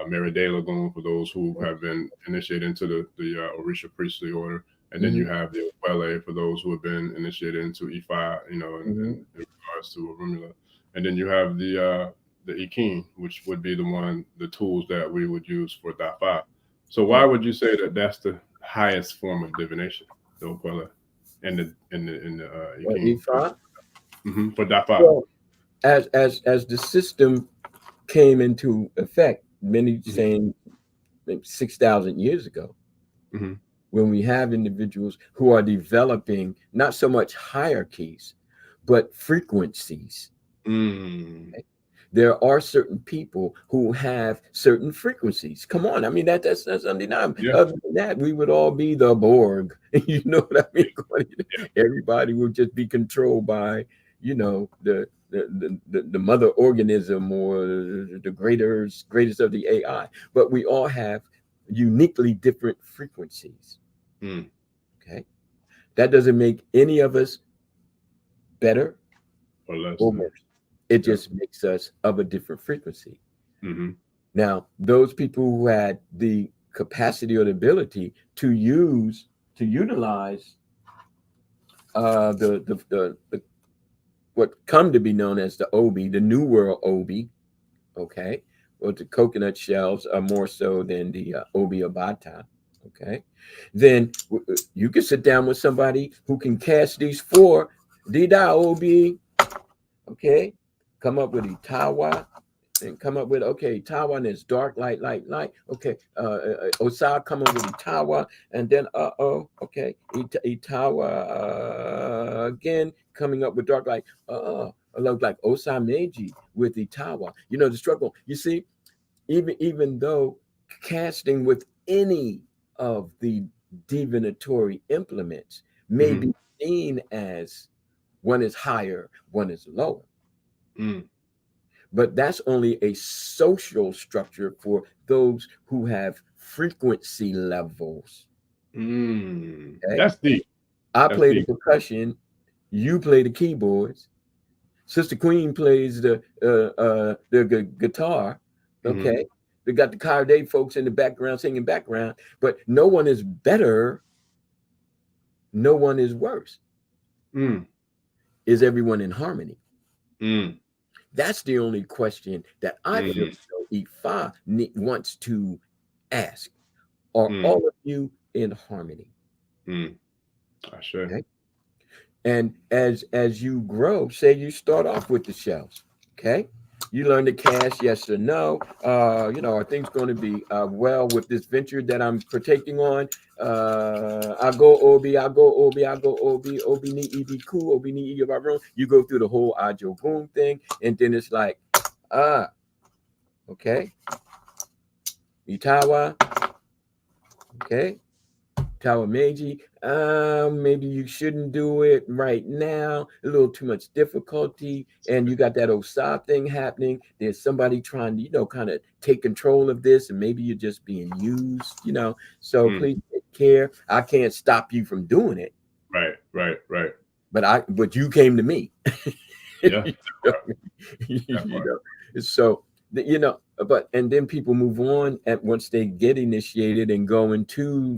Meridea Lagoon for those who have been initiated into the Orisha priestly order, and then you have the Oloye for those who have been initiated into Ifa, in regards to Orunmila, and then you have the Ikin, which would be the tools that we would use for Dafa. So why would you say that that's the highest form of divination, the Oloye and the Ikin Ifa? For Dafa? Well, as the system came into effect, many saying 6,000 years ago, when we have individuals who are developing not so much hierarchies, but frequencies. Okay? There are certain people who have certain frequencies. Come on, I mean that's undeniable. Yeah. Other than that, we would all be the Borg. You know what I mean? Everybody would just be controlled by the mother organism or the greatest of the AI. But we all have uniquely different frequencies. Okay, that doesn't make any of us better or less or worse. It just makes us of a different frequency. Now, those people who had the capacity or the ability to utilize the what come to be known as the Obi, the New World Obi, okay, or the coconut shells are more so than the Obi Abata, Okay, then you can sit down with somebody who can cast these 4 Dida. Okay, come up with Itawa, and come up with, okay, Itawa is dark, light, light, light. Okay, Osai come up with Itawa, and then okay, Itawa again coming up with dark light. Like Osai Meiji with Itawa. You know the struggle. You see, even though casting with any of the divinatory implements may be seen as one is higher, one is lower. But that's only a social structure for those who have frequency levels. Okay? That's deep. I play the percussion, you play the keyboards, Sister Queen plays the guitar. Okay, they got the Karade folks in the background singing background, but no one is better, no one is worse. Is everyone in harmony? That's the only question that I feel Ifa wants to ask. Are all of you in harmony? Okay. And as you grow, say you start off with the shells, okay? You learn to cast yes or no. Are things going to be well with this venture that I'm partaking on? I go Obi, Obi ni Ibiku, Obi ni Iyabaron. You go through the whole Ajogun thing, and then it's like, okay, Itawa, okay, Tawa Meiji, maybe you shouldn't do it right now. A little too much difficulty, and you got that Osai thing happening. There's somebody trying to, kind of take control of this, and maybe you're just being used, So please take care. I can't stop you from doing it. Right. But you came to me. Yeah. So but and then people move on once they get initiated and go into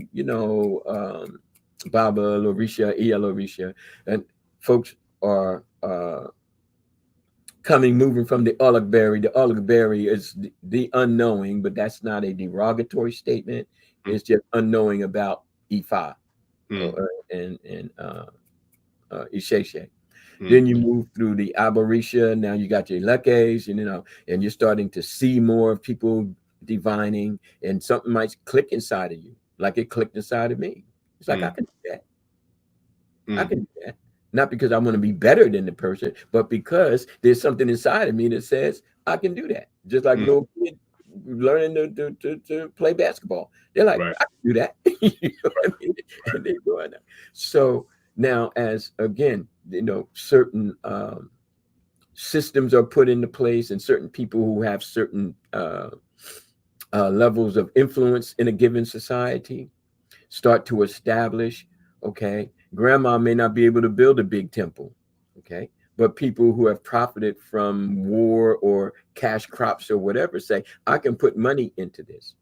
Baba Lorisha, Lorisha, and folks are moving from the Oloye Berry. The Oloye Berry is the unknowing, but that's not a derogatory statement. It's just unknowing about Ifa and Isese. Then you move through the Aborisha. Now you got your Lekes, and you're starting to see more of people divining, and something might click inside of you, like it clicked inside of me. It's like, I can do that. I can do that. Not because I want to be better than the person, but because there's something inside of me that says I can do that. Just like little kids learning to play basketball. They're like, I can do that. And they go on. So now, as again, certain systems are put into place, and certain people who have certain levels of influence in a given society start to establish, okay, grandma may not be able to build a big temple, okay, but people who have profited from war or cash crops or whatever say, I can put money into this.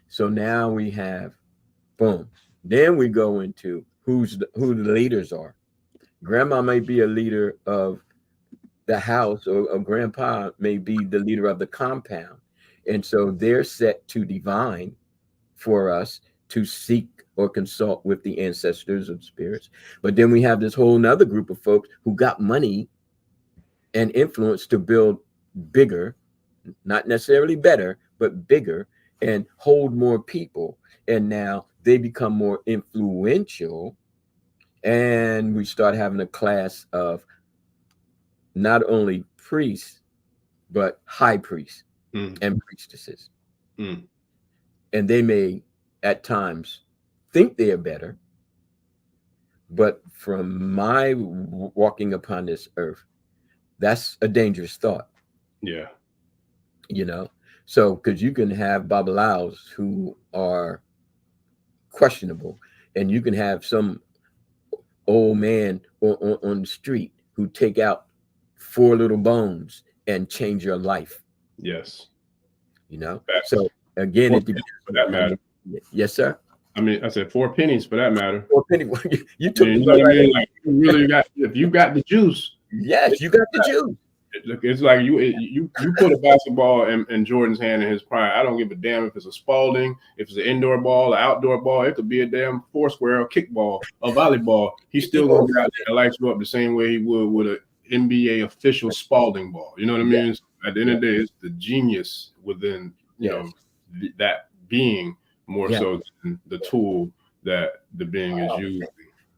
So now we have, boom. Then we go into who the leaders are. Grandma may be a leader of the house, or grandpa may be the leader of the compound. And so they're set to divine for us to seek or consult with the ancestors of spirits. But then we have this whole nother group of folks who got money and influence to build bigger, not necessarily better, but bigger, and hold more people. And now they become more influential. And we start having a class of not only priests, but high priests and priestesses. And they may at times think they are better, but from my walking upon this earth, that's a dangerous thought. Yeah. So because you can have babalaos who are questionable, and you can have some old man on the street who take out 4 little bones and change your life. Yes. Facts. So again, it depends for that matter. Yes, sir. I mean, I said 4 pennies for that matter. 4 pennies. You took you know what I mean? Like, you really got, if you got the juice. Yes, you got the juice. It's like you put a basketball in Jordan's hand in his prime. I don't give a damn if it's a Spalding, if it's an indoor ball, an outdoor ball. It could be a damn foursquare, a kickball, a volleyball. He's still gonna get out there and light you up the same way he would with an NBA official Spalding ball. You know what I mean? So at the end of the day, it's the genius within that being more so than the tool that the being is using.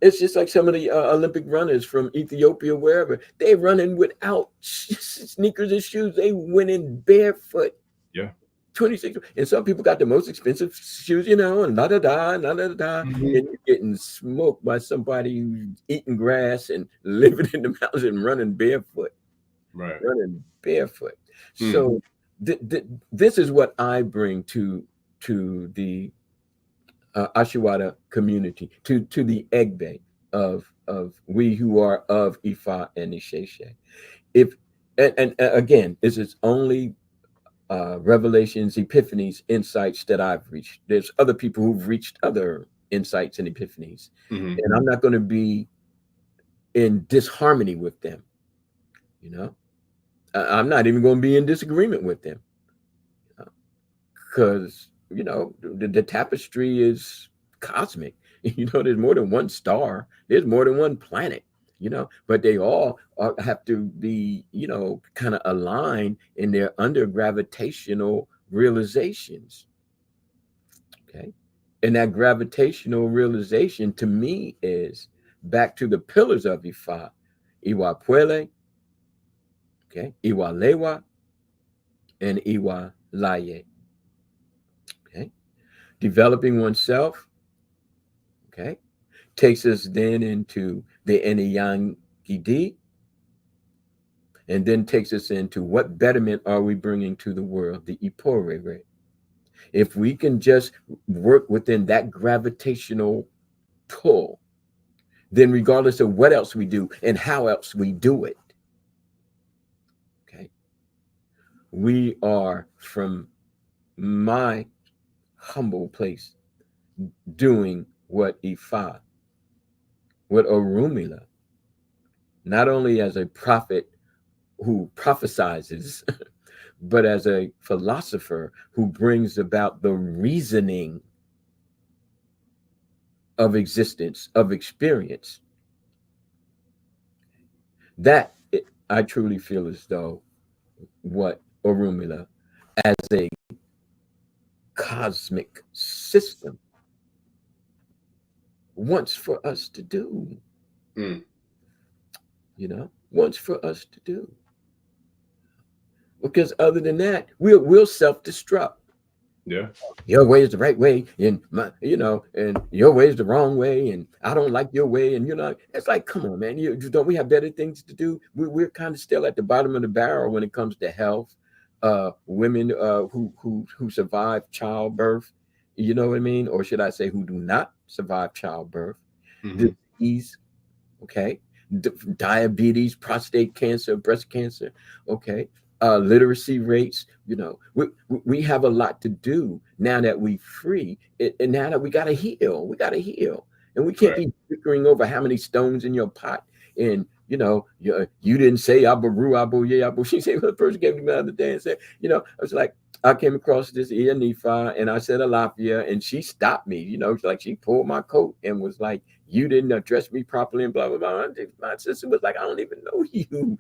It's just like some of the Olympic runners from Ethiopia, wherever, they running without sneakers and shoes. They went in barefoot. Yeah. 26. And some people got the most expensive shoes, and and you're getting smoked by somebody who's eating grass and living in the mountains and running barefoot. Right. Running barefoot. So this is what I bring to the Ashiwada community, to the Egbe of we who are of Ifa and Isese. And again, this is only revelations, epiphanies, insights that I've reached. There's other people who've reached other insights and epiphanies, and I'm not going to be in disharmony with them. I'm not even going to be in disagreement with them, because the tapestry is cosmic. There's more than one star, there's more than one planet, but they all have to be kind of aligned in their under gravitational realizations. Okay. And that gravitational realization to me is back to the pillars of Ifa: Iwa Puele, okay, Iwa Lewa, and Iwa Laye. Developing oneself, okay, takes us then into the Eniyangidi, and then takes us into what betterment are we bringing to the world, the Iporere. If we can just work within that gravitational pull, then regardless of what else we do and how else we do it, okay, we are, from my humble place, doing what Ifa, what Orunmila, not only as a prophet who prophesizes, but as a philosopher who brings about the reasoning of existence, of experience. That I truly feel as though what Orunmila, as a cosmic system, wants for us to do. Wants for us to do. Because other than that, we'll self-destruct. Yeah. Your way is the right way, and and your way is the wrong way, and I don't like your way, and it's like, come on, man, don't we have better things to do? We're kind of still at the bottom of the barrel when it comes to health. Women who survive childbirth, you know what I mean, or should I say, who do not survive childbirth, disease, okay, diabetes, prostate cancer, breast cancer, okay. Literacy rates, we have a lot to do now that we free, and now that we got to heal, and we can't be bickering over how many stones in your pot. And you didn't say Abaru, Abu, yeah, Abu. She said, well, the person gave me the other day and said, I was like, I came across this Nifa, and I said Alafia, and she stopped me, like she pulled my coat and was like, you didn't address me properly, and blah blah blah. My sister was like, I don't even know you.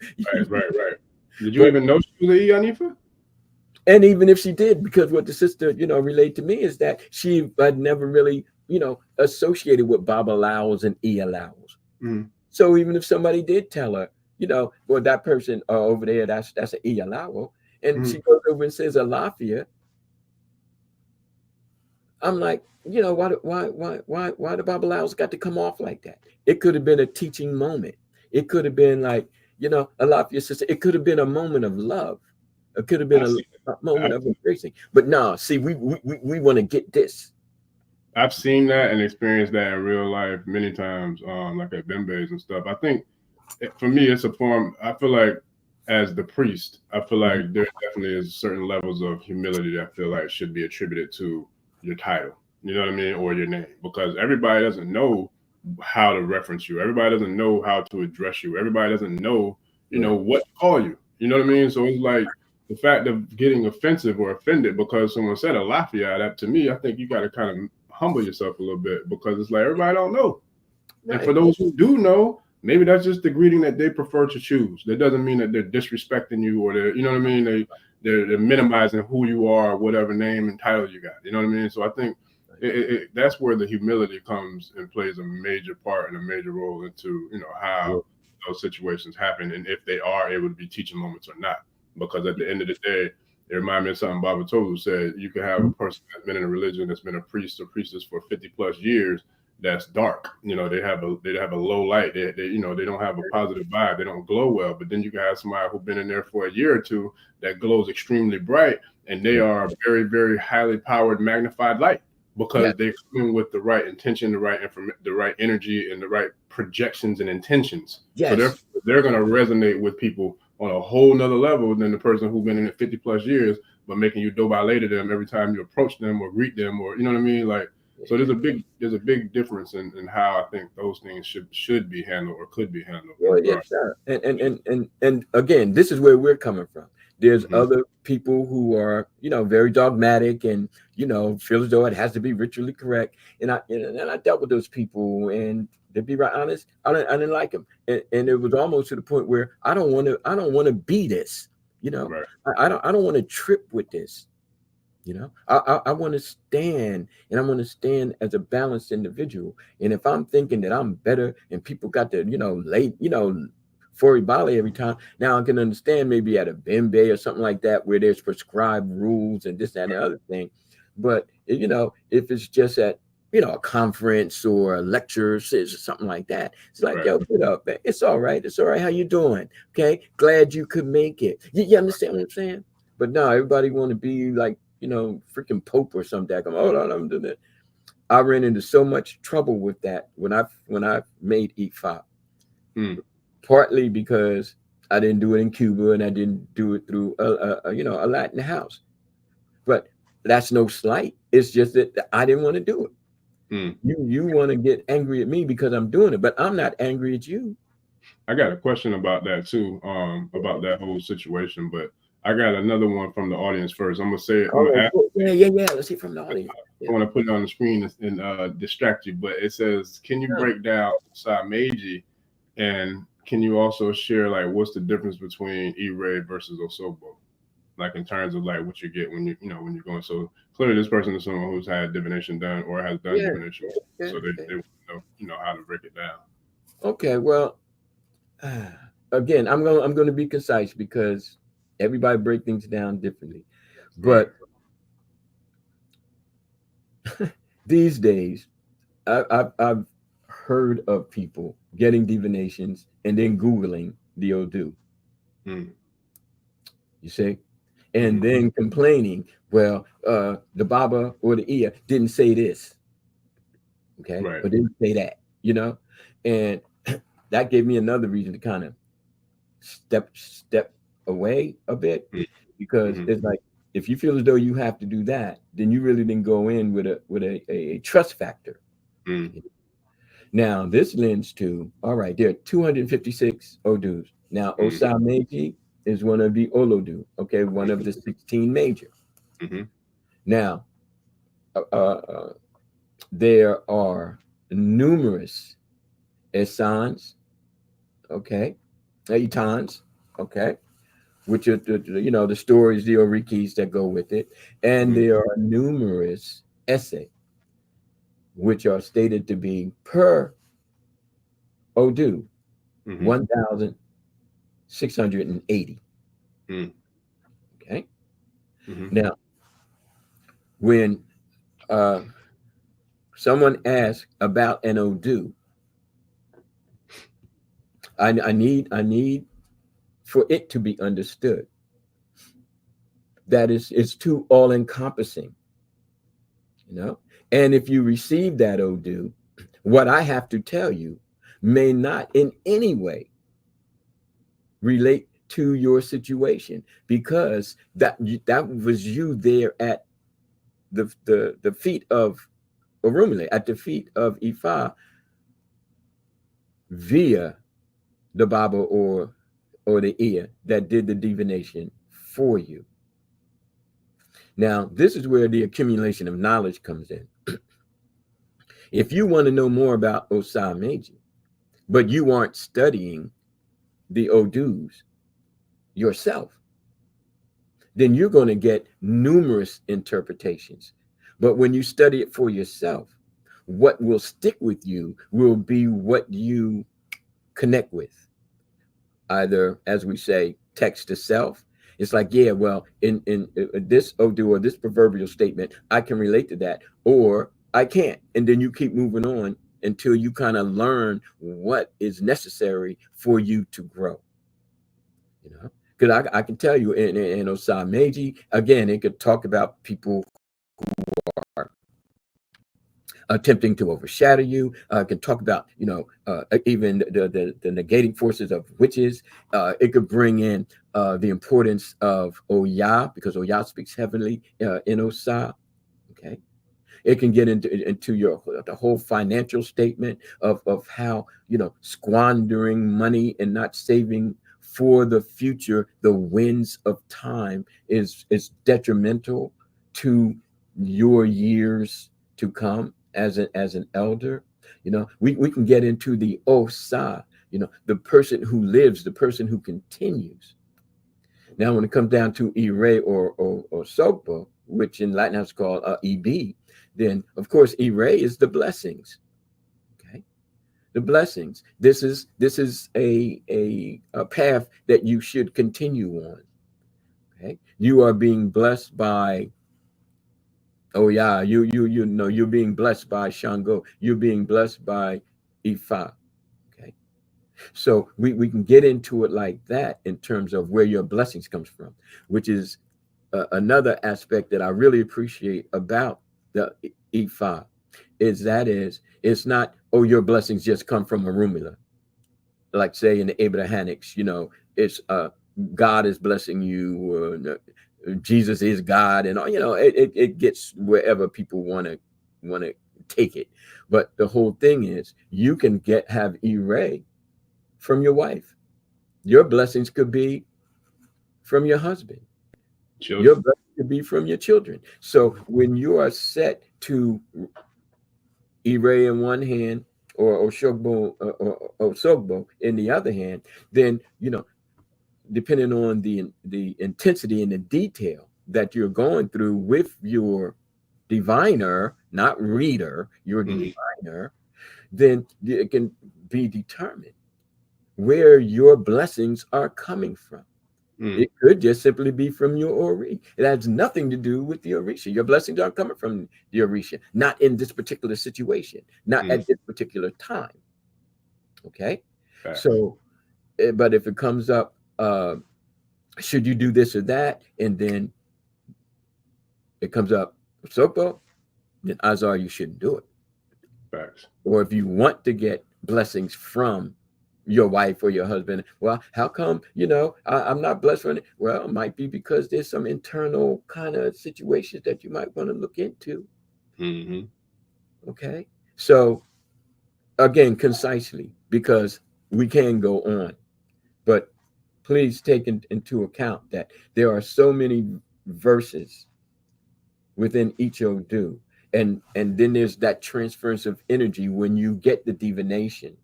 Right. Did you even know she was a Yanifa? And even if she did, because what the sister, relayed to me is that she had never really, associated with Baba Laos and Laos. So even if somebody did tell her, well, that person over there, that's an Lao, and she goes over and says Alafia, I'm like, why the Baba Laos got to come off like that? It could have been a teaching moment. It could have been like, Alafia sister. It could have been a moment of love. It could have been a moment of embracing. But no, see, we want to get this. I've seen that and experienced that in real life many times, like at Bembes and stuff. I think for me, it's a form. I feel like as the priest, I feel like there definitely is certain levels of humility that I feel like should be attributed to your title. You know what I mean, or your name, because everybody doesn't know how to reference you. Everybody doesn't know how to address you. Everybody doesn't know, what to call you. You know what I mean? So it's like the fact of getting offensive or offended because someone said a lafia, that to me, I think you got to kind of humble yourself a little bit, because it's like everybody don't know. Right. And for those who do know, maybe that's just the greeting that they prefer to choose. That doesn't mean that they're disrespecting you, or they're, you know what I mean? They're minimizing who you are, whatever name and title you got. You know what I mean? So I think that's where the humility comes and plays a major part and a major role into, you know, how those situations happen, and if they are able to be teaching moments or not. Because at the end of the day, it reminded me of something Baba Tolu said. You can have a person that's been in a religion, that's been a priest or priestess for 50 plus years, that's dark. You know, they have a low light. They you know, they don't have a positive vibe. They don't glow well. But then you can have somebody who's been in there for a year or two that glows extremely bright, and they are very, very highly powered, magnified light, because they come in with the right intention, the right energy, and the right projections and intentions. So they're going to resonate with people on a whole nother level than the person who's been in it 50 plus years, but making you do ballet to them every time you approach them or greet them, or, you know what I mean? Like, so there's a big difference in how I think those things should be handled or could be handled. Well, yes, sir. And again, this is where we're coming from. There's other people who are, you know, very dogmatic and, you know, feel as though it has to be ritually correct. And I dealt with those people, and to be right honest, I didn't like them. And it was almost to the point where I don't want to be this, you know. Right. I don't want to trip with this. You know, I want to stand, and I want to stand as a balanced individual. And if I'm thinking that I'm better and people got to, you know, late, you know, for Ibali every time, now I can understand maybe at a Bembe or something like that, where there's prescribed rules and this, that, and the other thing. But, you know, if it's just at, you know, a conference or a lecture or something like that, it's like, yo, get up, man. It's all right. It's all right. How you doing? Okay. Glad you could make it. You understand what I'm saying? But no, everybody want to be like, you know, freaking Pope or something. Hold on, I'm doing that. I ran into so much trouble with that when I made Ifa. Partly because I didn't do it in Cuba, and I didn't do it through you know, a Latin house. But that's no slight. It's just that I didn't want to do it. You want to get angry at me because I'm doing it, but I'm not angry at you. I got a question about that too, about that whole situation, but I got another one from the audience first. I'm gonna say it. Yeah. Let's see from the audience. I want to put it on the screen and distract you, but it says, "Can you break down Homage, and can you also share like what's the difference between E-Ray versus Osobo, like in terms of like what you get when you know when you're going?" So clearly, this person is someone who's had divination done or has done divination, so they know, you know, how to break it down. Okay, well, again, I'm going to be concise because everybody break things down differently. But these days, I've heard of people getting divinations and then Googling the Odu. You see? And then complaining, well, the Baba or the Iya didn't say this. Okay. But didn't say that, you know? And that gave me another reason to kind of step away a bit, because it's like, if you feel as though you have to do that, then you really didn't go in with a trust factor. Now this lends to, all right, there are 256 Odus. Now Osameji is one of the Olodu, okay, one of the 16 major. Now there are numerous Esans, okay, Itans, okay, which are you know, the stories, the Orikis that go with it, and there are numerous Isese, which are stated to be per Odu 1,680. Okay. Now, when someone asks about an Odu, I need for it to be understood that it's too all encompassing, you know. And if you receive that Odu, what I have to tell you may not in any way relate to your situation, because that was you there at the feet of Orunmila, at the feet of Ifa, via the Baba or or the ear that did the divination for you. Now, this is where the accumulation of knowledge comes in. If you want to know more about Homage, but you aren't studying the Odus yourself, then you're going to get numerous interpretations. But when you study it for yourself, what will stick with you will be what you connect with. Either, as we say, text to self. It's like, yeah, well, in this Odu or this proverbial statement, I can relate to that, or I can't. And then you keep moving on until you kind of learn what is necessary for you to grow. You know, because I can tell you in Homage, again, it could talk about people attempting to overshadow you. Can talk about, even the negating forces of witches. It could bring in the importance of Oya, because Oya speaks heavenly in Osa. Okay. It can get into the whole financial statement of how, squandering money and not saving for the future, the winds of time is detrimental to your years to come as an elder. We can get into the Osa, the person who lives, the person who continues. Now, when it comes down to Ire or Sogbo, which in Latin is called EB, then of course Ire is the blessings. Okay, the blessings. This is a path that you should continue on. Okay, you are being blessed by. Oh yeah, you're being blessed by Shango. You're being blessed by Ifa. Okay, so we can get into it like that in terms of where your blessings comes from, which is another aspect that I really appreciate about the Ifa is it's not, oh, your blessings just come from Orunmila, like say in the Abrahamics, it's God is blessing you, Jesus is God, and all, it gets wherever people want to take it. But the whole thing is you can have Ire from your wife. Your blessings could be from your husband. Children. Your blessing could be from your children. So when you are set to Ire in one hand or Shogbo or Sogbo in the other hand, then depending on the intensity and the detail that you're going through with your diviner, not reader, your diviner, then it can be determined where your blessings are coming from. It could just simply be from your Ori. It has nothing to do with the Orisha. Your blessings aren't coming from the Orisha, not in this particular situation, not at this particular time. Okay. Right. So, but if it comes up, should you do this or that, and then it comes up Sokpo, then odds are you shouldn't do it. Facts. Or if you want to get blessings from your wife or your husband, well, how come, I'm not blessed from it? Well, it might be because there's some internal kind of situations that you might want to look into. Okay. So again, concisely, because we can go on, but please take into account that there are so many verses within each Odu. And then there's that transference of energy when you get the divination,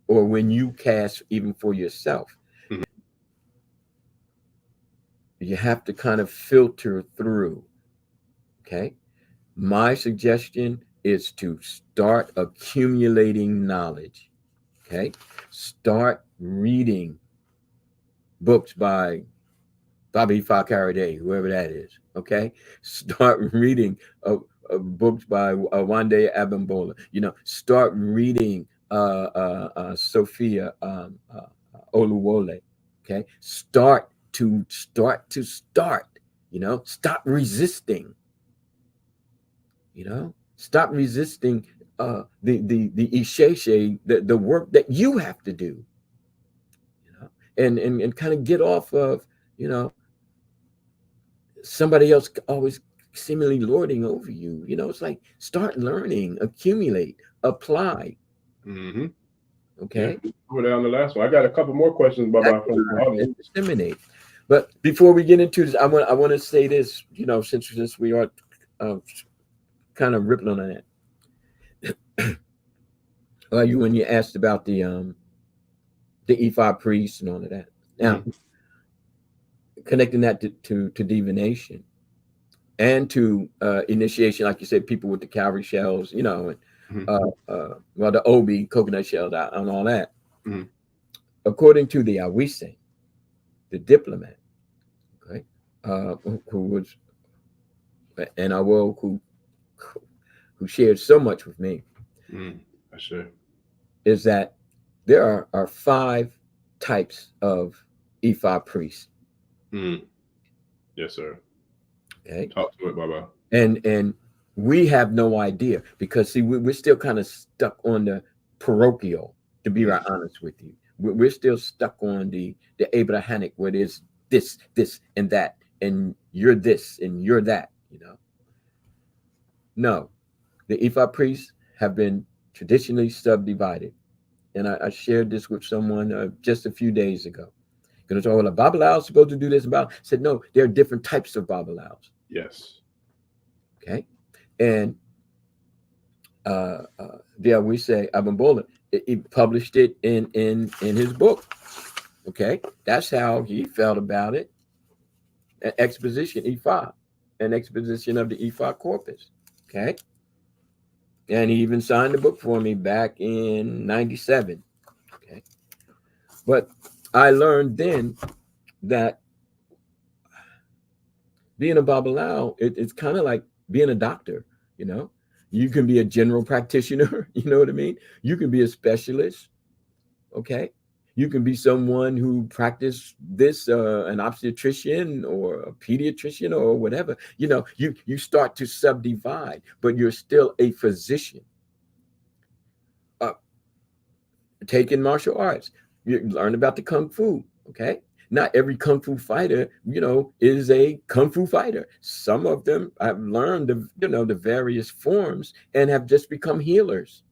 or when you cast even for yourself. You have to kind of filter through. Okay. My suggestion is to start accumulating knowledge. Okay. Start reading books by Baba Ifa Karade, whoever that is. Okay. Start reading books by Wande Abimbola. Start reading Sophia Oluwole. Okay. Start. Stop resisting. Stop resisting the Isese, the work that you have to do. And kind of get off of, somebody else always seemingly lording over you. It's like, start learning, accumulate, apply. Okay. Yeah, we're down the last one. I got a couple more questions, Baba, from the audience. Disseminate. But before we get into this, I want to say this, since we are kind of rippling on that. When you asked about the Ifa priests and all of that. Now, connecting that to divination and to initiation, like you said, people with the cowrie shells, and the obi coconut shells out and all that. According to the Isese, the diplomat, okay, who was, and I will who shared so much with me, I sure. is that there are 5 types of Ifa priests. Yes, sir. Okay. Talk to it, Baba. And we have no idea because see, we're still kind of stuck on the parochial, to be right honest with you. We're still stuck on the Abrahamic, where there's this, and that, and you're this and you're that, No, the Ifa priests have been traditionally subdivided. And I shared this with someone just a few days ago. Because it's all like Babalaos supposed to do this about. I said, no, there are different types of Babalaos. Yes. Okay. And we say Abimbola, he published it in his book. Okay. That's how he felt about it. An exposition Ifa, an exposition of the Ifa corpus. Okay. And he even signed the book for me back in 97. Okay. But I learned then that being a Babalao, it's kind of like being a doctor, You can be a general practitioner, you know what I mean? You can be a specialist, okay? You can be someone who practiced this, an obstetrician or a pediatrician or whatever. You start to subdivide, but you're still a physician. Taking martial arts, you learn about the Kung Fu, okay? Not every Kung Fu fighter, is a Kung Fu fighter. Some of them have learned, the various forms and have just become healers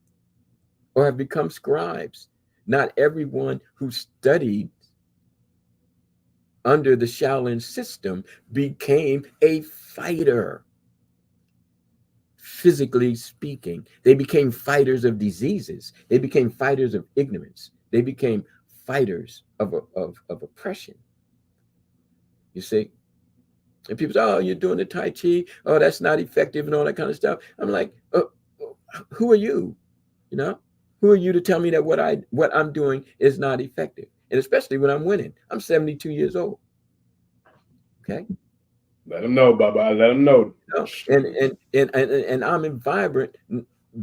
or have become scribes. Not everyone who studied under the Shaolin system became a fighter. Physically speaking, they became fighters of diseases. They became fighters of ignorance. They became fighters of oppression. You see? And people say, oh, you're doing the Tai Chi. Oh, that's not effective and all that kind of stuff. I'm like, who are you? Who are you to tell me that what I'm doing is not effective? And especially when I'm winning. I'm 72 years old. Okay. Let them know, Baba. Let them know. And I'm vibrant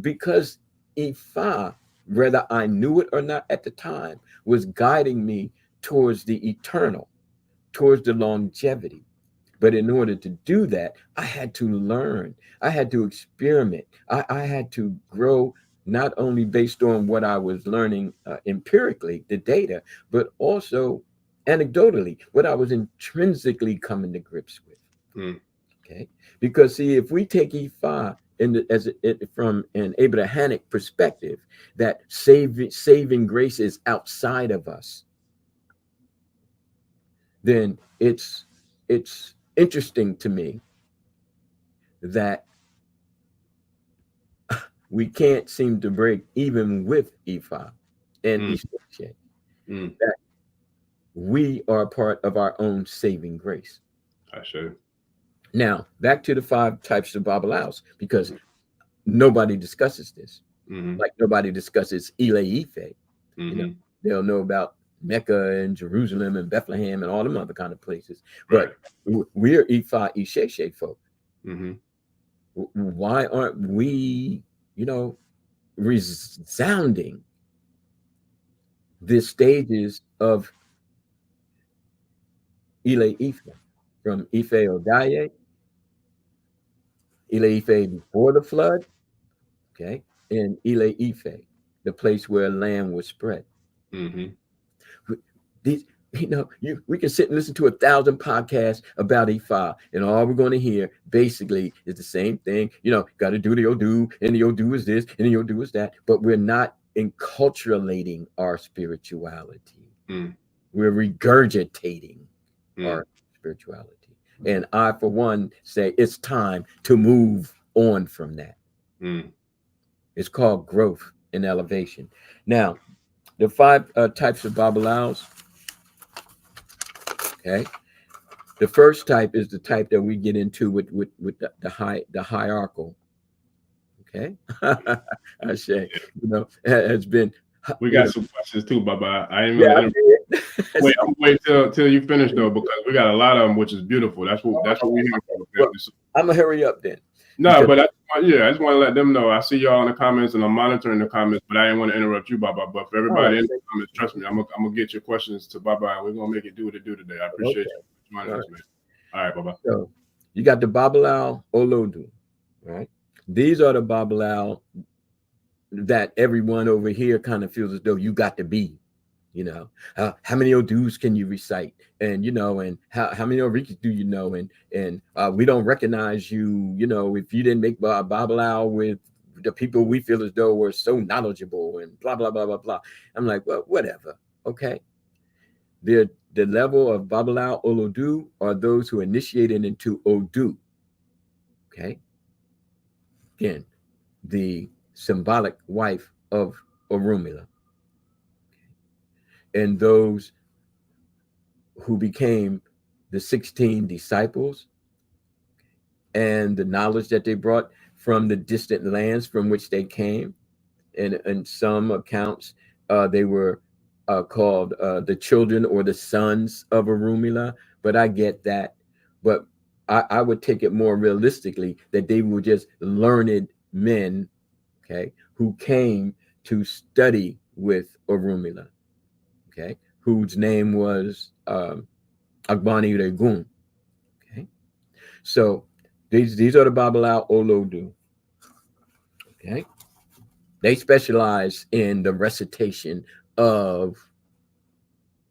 because Ifa, whether I knew it or not at the time, was guiding me towards the eternal, towards the longevity. But in order to do that, I had to learn. I had to experiment. I had to grow, not only based on what I was learning empirically, the data, but also anecdotally, what I was intrinsically coming to grips with. Okay, because see, if we take Ifa from an Abrahamic perspective, that saving grace is outside of us, then it's interesting to me that we can't seem to break even with Ifa and Isese, that we are part of our own saving grace. I should. Now, back to the 5 types of Babalaos, because nobody discusses this. Like nobody discusses Oloye Ife. They'll know about Mecca and Jerusalem and Bethlehem and all them other kind of places. But we're Ifa Isese folk. Why aren't we, resounding the stages of Oloye Ife, from Ife Odaye, Oloye Ife before the flood, okay, and Oloye Ife, the place where land was spread. These, we can sit and listen to 1,000 podcasts about Ifa, and all we're going to hear basically is the same thing. Got to do the Odu, and the Odu is this, and the Odu is that. But we're not enculturating our spirituality. Mm. We're regurgitating our spirituality. And I, for one, say it's time to move on from that. It's called growth and elevation. Now, the 5 types of Babalawos. Okay. The first type is the type that we get into with the hierarchical. Okay. I say, has been. We got some questions too, Baba. I ain't Yeah, wait. I'm wait till you finish though, because we got a lot of them, which is beautiful. That's what we hear from. Well, I'm gonna hurry up then. No, but I just want to let them know. I see y'all in the comments, and I'm monitoring the comments, but I didn't want to interrupt you, Baba. But for everybody in the comments, trust me, I'm gonna get your questions to Baba, and we're gonna make it do what it do today. I appreciate you joining us, man. All right, Baba. So you got the Babalawo Olodu, right? These are the Babalawo that everyone over here kind of feels as though you got to be. How many Odus can you recite, and and how many Orikis do you know, and we don't recognize you, if you didn't make Babalawo with the people we feel as though were so knowledgeable, and blah blah blah blah blah. I'm like, well, whatever. Okay. The level of Babalawo Olodu are those who initiated into Odu. Okay. Again, the symbolic wife of Orunmila. And those who became the 16 disciples, and the knowledge that they brought from the distant lands from which they came. And in some accounts, they were called the children or the sons of Orunmila, but I get that. But I would take it more realistically that they were just learned men, okay, who came to study with Orunmila. Okay, whose name was Agbani Regun. Okay, so these are the Babalawo Olodu. Okay, they specialize in the recitation of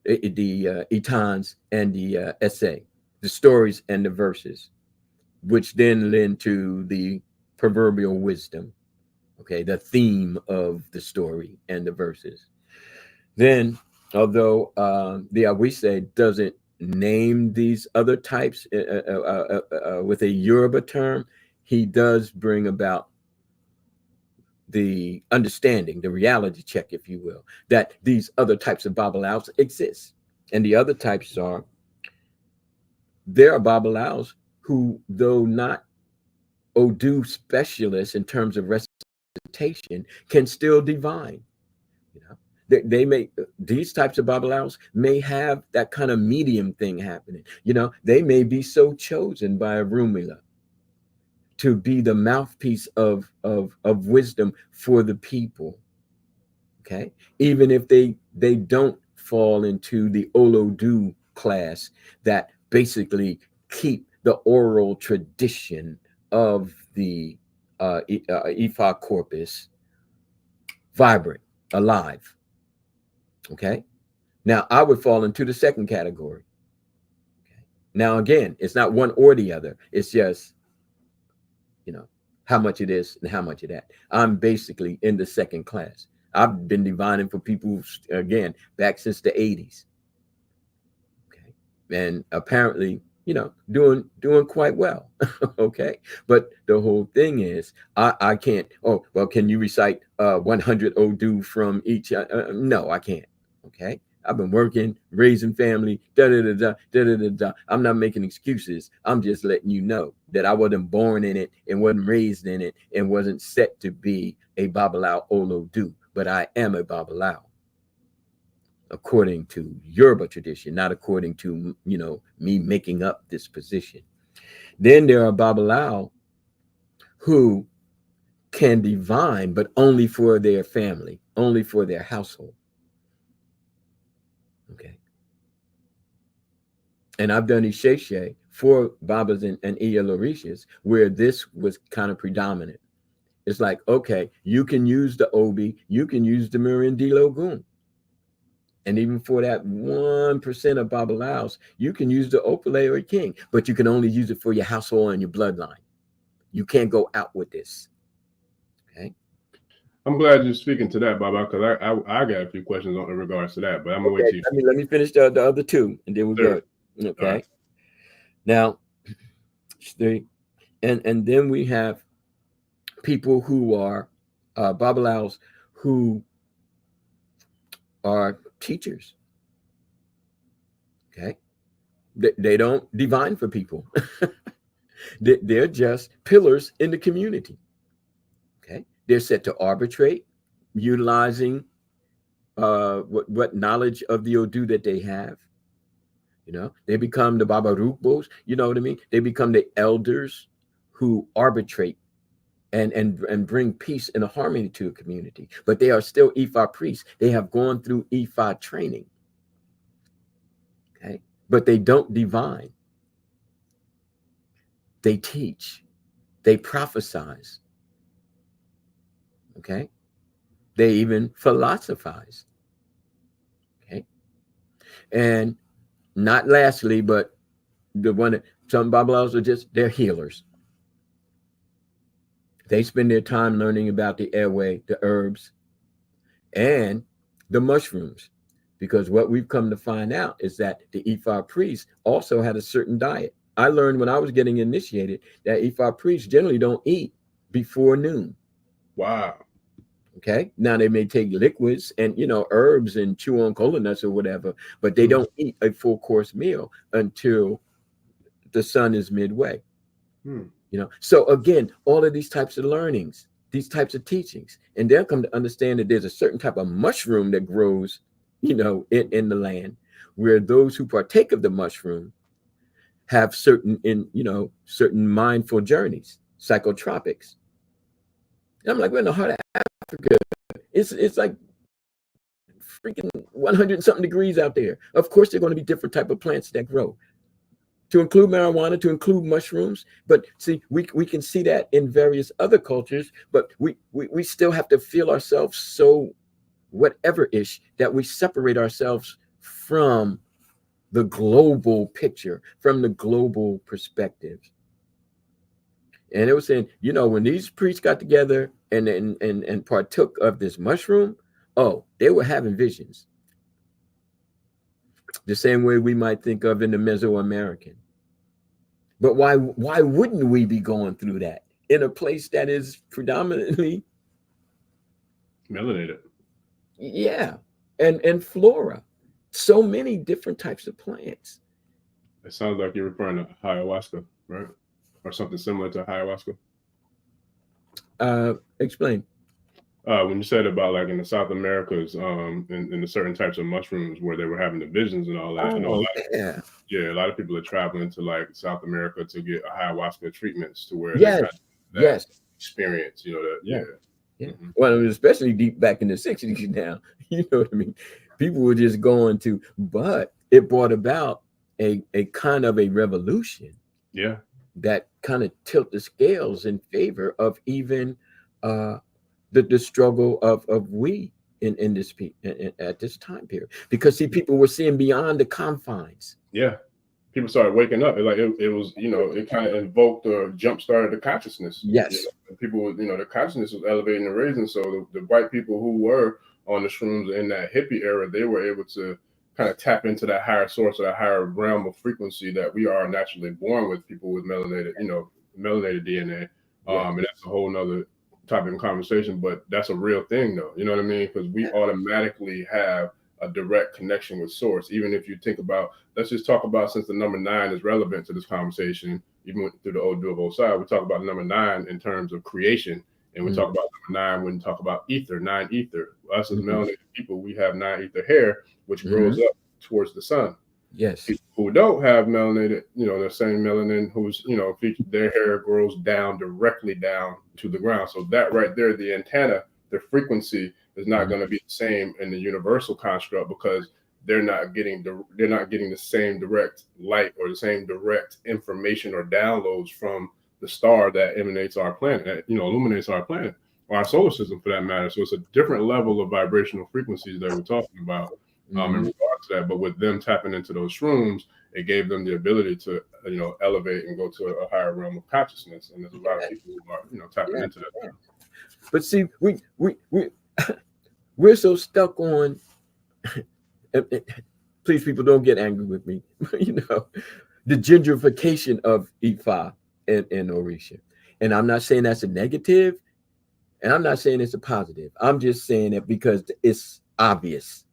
the Itans and the Isese, the stories and the verses, which then lend to the proverbial wisdom. Okay, the theme of the story and the verses. Then, although the Isese doesn't name these other types with a Yoruba term, he does bring about the understanding, the reality check, if you will, that these other types of Babalawos exist. And the other types are, there are Babalawos who, though not Odu specialists in terms of recitation, can still divine. They may, these types of Babalawos may have that kind of medium thing happening. They may be so chosen by Orunmila to be the mouthpiece of wisdom for the people. Okay, even if they don't fall into the Olodu class that basically keep the oral tradition of the Ifa corpus vibrant, alive. Okay, now I would fall into the second category. Okay. Now again, it's not one or the other. It's just, how much it is and how much of that. I'm basically in the second class. I've been divining for people, again, back since the 80s. Okay, and apparently, doing quite well. Okay, but the whole thing is, I can't. Oh well, can you recite 100 Odu from each? No, I can't. Okay, I've been working, raising family, da da da da da da da. I'm not making excuses. I'm just letting you know that I wasn't born in it and wasn't raised in it and wasn't set to be a Babalawo Olodu, but I am a Babalawo, according to Yoruba tradition, not according to me making up this position. Then there are Babalawo who can divine, but only for their family, only for their household. Okay. And I've done Isese for Babas and Iyalorishas where this was kind of predominant. It's like, okay, you can use the Obi, you can use the Mirindi Logun. And even for that 1% of Babalawos, you can use the Opale or King, but you can only use it for your household and your bloodline. You can't go out with this. Okay. I'm glad you're speaking to that, Baba, because I got a few questions in regards to that, but I'm gonna wait till you. Let me finish the other two, and then we'll go. Okay. Right. Now, and then we have people who are Babalawos who are teachers. Okay, they don't divine for people. They're just pillars in the community. Okay, they're set to arbitrate, utilizing what knowledge of the Odu that they have. You know, they become the Babarukbos. You know what I mean? They become the elders who arbitrate and bring peace and harmony to a community. But they are still Ifa priests. They have gone through Ifa training. Okay, but they don't divine. They teach. They prophesize. Okay, they even philosophize. Okay, and not lastly, but the one that some Babalawos are just, they're healers. They spend their time learning about the airway, the herbs, and the mushrooms. Because what we've come to find out is that the Ifa priests also had a certain diet. I learned when I was getting initiated that Ifa priests generally don't eat before noon. Wow. Okay. Now they may take liquids and, you know, herbs and chew on cola nuts or whatever, but they don't eat a full course meal until the sun is midway. You know, so again, all of these types of learnings, these types of teachings, and they'll come to understand that there's a certain type of mushroom that grows, you know, in the land, where those who partake of the mushroom have certain mindful journeys, psychotropics. And I'm like, we're in the heart of Africa. It's like freaking 100 something degrees out there. Of course, there are going to be different type of plants that grow. To include marijuana, to include mushrooms. But see, we can see that in various other cultures, but we still have to feel ourselves so whatever-ish that we separate ourselves from the global picture, from the global perspective. And it was saying, you know, when these priests got together and partook of this mushroom, oh, they were having visions. The same way we might think of in the Mesoamerican. But why wouldn't we be going through that in a place that is predominantly melanated? Yeah, and flora. So many different types of plants. It sounds like you're referring to ayahuasca, right? Or something similar to ayahuasca. Explain. When you said about like in the South Americas, in the certain types of mushrooms where they were having the visions and all that. A lot of people are traveling to like South America to get ayahuasca treatments to where they kind of that experience, you know, that Well, especially deep back in the 60s now, you know what I mean? People were just going to, but it brought about a kind of a revolution. Yeah. That kind of tilt the scales in favor of even the struggle of we in this at this time period, because see, people were seeing beyond the confines. Yeah, people started waking up. It was, you know, it kind of invoked or jump started the consciousness. Yes, you know, people, you know, the consciousness was elevating and raising. So the white people who were on the shrooms in that hippie era, they were able to kind of tap into that higher source or that higher realm of frequency that we are naturally born with. People with melanated DNA, and that's a whole nother topic of conversation, but that's a real thing though, you know what I mean? Because we automatically have a direct connection with source. Even if you think about, let's just talk about, since the number 9 is relevant to this conversation, even through the old dual side, we talk about number 9 in terms of creation, and we talk about number 9 when we talk about ether, 9 ether. Us as melanated people, we have 9 ether hair, which grows up towards the sun. Yes. People who don't have melanated, you know, the same melanin, who's, you know, their hair grows down directly down to the ground. So that right there, the antenna, the frequency is not going to be the same in the universal construct, because they're not getting the same direct light or the same direct information or downloads from the star that emanates our planet, you know, illuminates our planet, or our solar system for that matter. So it's a different level of vibrational frequencies that we're talking about. In regards to that, but with them tapping into those shrooms, it gave them the ability to, you know, elevate and go to a higher realm of consciousness. And there's a lot of people who are, you know, tapping into that. But see, we're so stuck on. Please, people, don't get angry with me. The gentrification of Ifa and Orisha. And I'm not saying that's a negative, and I'm not saying it's a positive. I'm just saying it because it's obvious.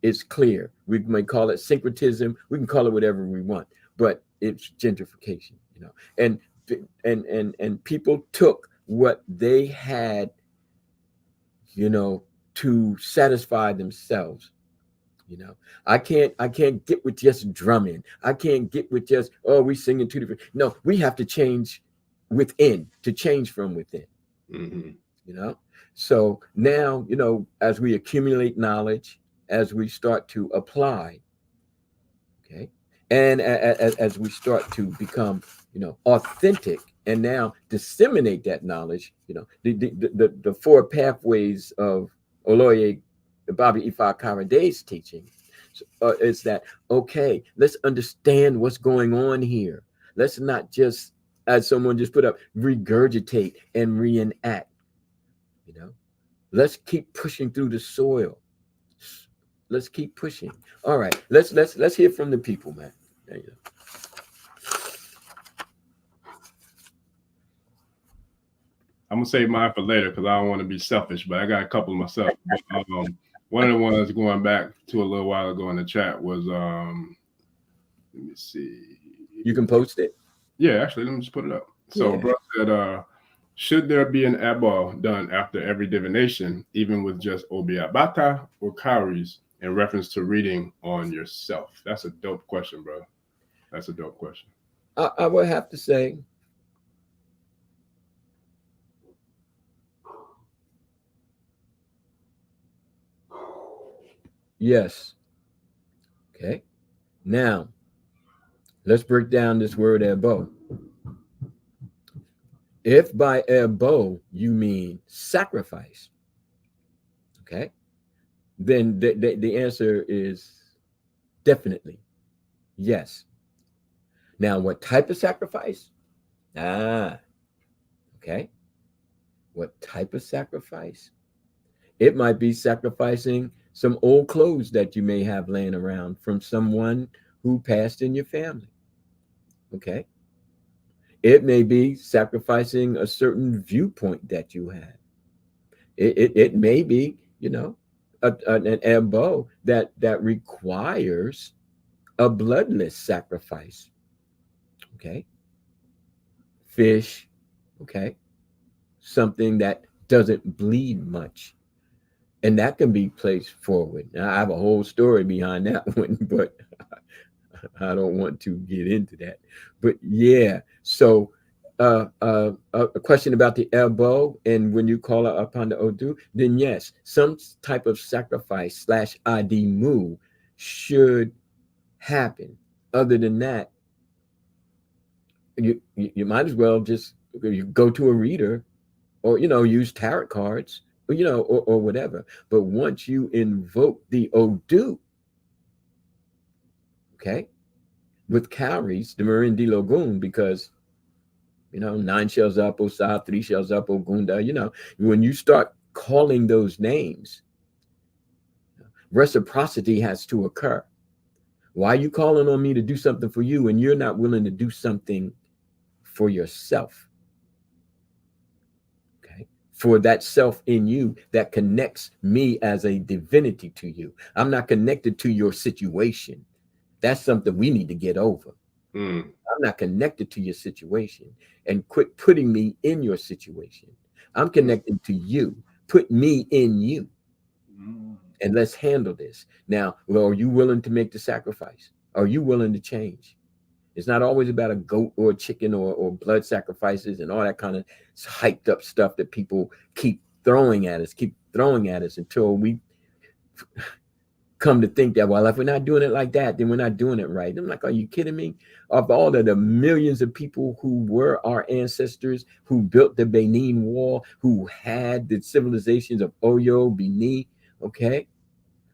It's clear. We may call it syncretism. We can call it whatever we want, but it's gentrification. And people took what they had, to satisfy themselves. I can't get with just drumming. I can't get with just, oh, we singing two different. No, we have to change within, to change from within. So now, as we accumulate knowledge, as we start to apply, okay, and as we start to become, authentic, and now disseminate that knowledge, the four pathways of Oloye Baba Ifa Karade's teaching is that, okay, let's understand what's going on here. Let's not just, as someone just put up, regurgitate and reenact. Let's keep pushing through the soil. Let's keep pushing. All right, let's hear from the people, man. There you go. I'm gonna save mine for later because I don't want to be selfish, but I got a couple myself. One of the ones going back to a little while ago in the chat was let me see. You can post it. Yeah, actually, let me just put it up. So, bro said, should there be an ebo done after every divination, even with just obiabata or cowries, in reference to reading on yourself? That's a dope question, bro. That's a dope question. I would have to say, yes. Okay. Now, let's break down this word ebo. If by ebo you mean sacrifice, okay, then the answer is definitely yes. Now, what type of sacrifice? Okay. What type of sacrifice? It might be sacrificing some old clothes that you may have laying around from someone who passed in your family. Okay. It may be sacrificing a certain viewpoint that you have. It may be, an ebo that requires a bloodless sacrifice. Okay. Fish. Okay. Something that doesn't bleed much. And that can be placed forward. Now, I have a whole story behind that one, but I don't want to get into that. But yeah, so a question about the ebo, and when you call upon the Odu, then yes, some type of sacrifice / adimu should happen. Other than that, you might as well just you go to a reader, or use tarot cards, or whatever. But once you invoke the Odu, okay, with cowries, the Marin de Logun, because 9 shells up, Osa, 3 shells up, Ogunda, when you start calling those names, reciprocity has to occur. Why are you calling on me to do something for you and you're not willing to do something for yourself? Okay. For that self in you that connects me as a divinity to you. I'm not connected to your situation. That's something we need to get over. I'm not connected to your situation, and quit putting me in your situation. I'm connected to you. Put me in you. And let's handle this. Now, well, are you willing to make the sacrifice? Are you willing to change? It's not always about a goat or a chicken or blood sacrifices and all that kind of hyped up stuff that people keep throwing at us until we come to think that, well, if we're not doing it like that, then we're not doing it right. I'm like, are you kidding me? Of all of the millions of people who were our ancestors, who built the Benin Wall, who had the civilizations of Oyo, Benin, okay?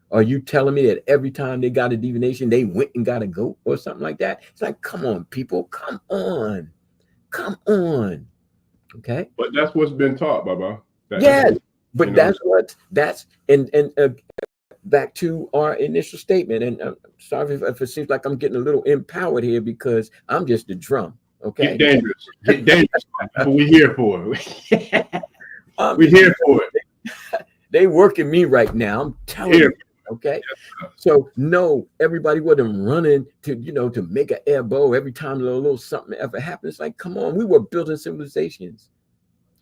Are you telling me that every time they got a divination, they went and got a goat or something like that? It's like, come on, people, come on. Okay. But that's what's been taught, Baba. Yes, but you know, that's back to our initial statement. And sorry if it seems like I'm getting a little empowered here because I'm just a drum. get Okay. dangerous. Get dangerous. That's what we here for. We Just, here for it. they working me right now. I'm telling Here. you. Okay. Yes, So no, everybody wasn't running to make an air bow every time a little something ever happens. It's like, come on, we were building civilizations.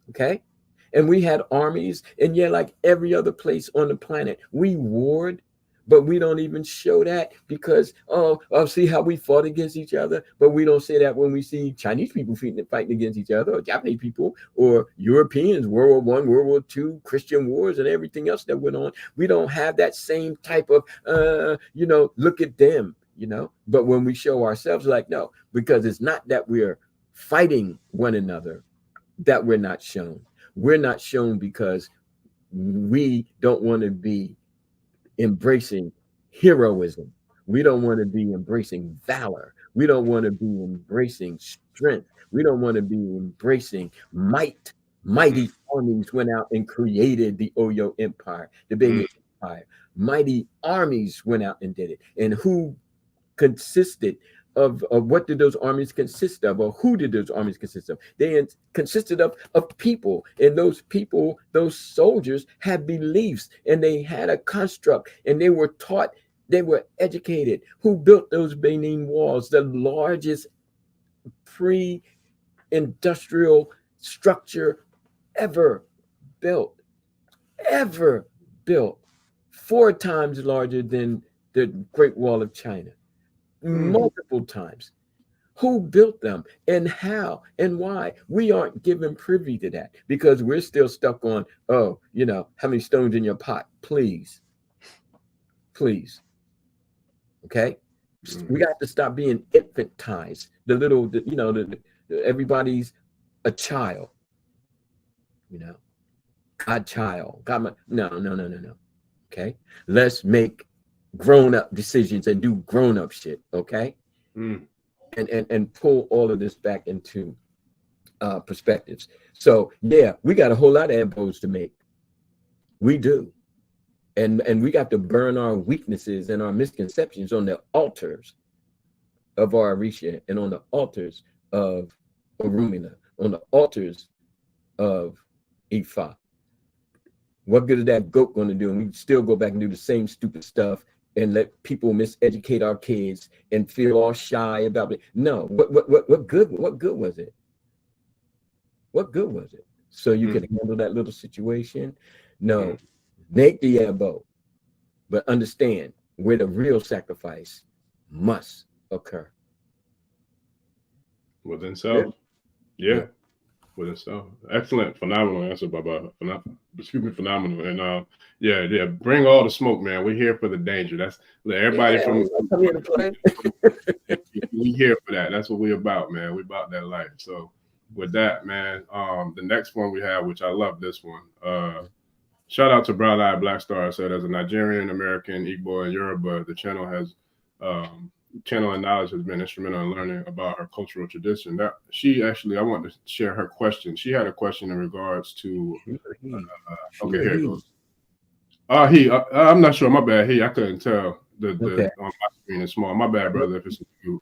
Okay. And we had armies, and yeah, like every other place on the planet, we warred, but we don't even show that because see how we fought against each other, but we don't say that when we see Chinese people fighting against each other, or Japanese people, or Europeans, World War I, World War II, Christian wars, and everything else that went on. We don't have that same type of look at them, But when we show ourselves, like, no, because it's not that we're fighting one another that we're not shown. We're not shown because we don't want to be embracing heroism. We don't want to be embracing valor. We don't want to be embracing strength. We don't want to be embracing might. Mighty armies went out and created the Oyo Empire, the Benin Empire. Mighty armies went out and did it. And who consisted of what did those armies consist of, or who did those armies consist of? They consisted of people, and those people, those soldiers, had beliefs, and they had a construct, and they were taught, they were educated. Who built those Benin walls, the largest pre-industrial structure ever built, 4 times larger than the Great Wall of China. Multiple times. Who built them and how and why? We aren't given privy to that because we're still stuck on, how many stones in your pot? Please. Okay. We got to stop being infantized. Everybody's a child, Godchild. No. Okay. Let's make grown-up decisions and do grown-up shit. Okay. And pull all of this back into perspectives. So yeah, we got a whole lot of elbows to make. We do. And we got to burn our weaknesses and our misconceptions on the altars of our Orisha and on the altars of Orunmila, on the altars of Ifa. What good is that goat going to do? And we still go back and do the same stupid stuff and let people miseducate our kids and feel all shy about it. No, what good was it? What good was it? So you can handle that little situation? No, make the elbow, but understand where the real sacrifice must occur. Within self. Yeah. Within self. Excellent. Phenomenal answer, Baba. Phenomenal. And bring all the smoke, man. We're here for the danger. That's everybody from we here for that. That's what we're about, man. We're about that life. So with that, man, the next one we have, which I love this one. Shout out to Brown Eye Black Star. Said as a Nigerian, American, Igbo, and Yoruba, the channel has channel and knowledge has been instrumental in learning about her cultural tradition. That I want to share her question. She had a question in regards to okay, here it goes. I'm not sure. My bad. I couldn't tell the on my screen is small. My bad, brother, if it's you.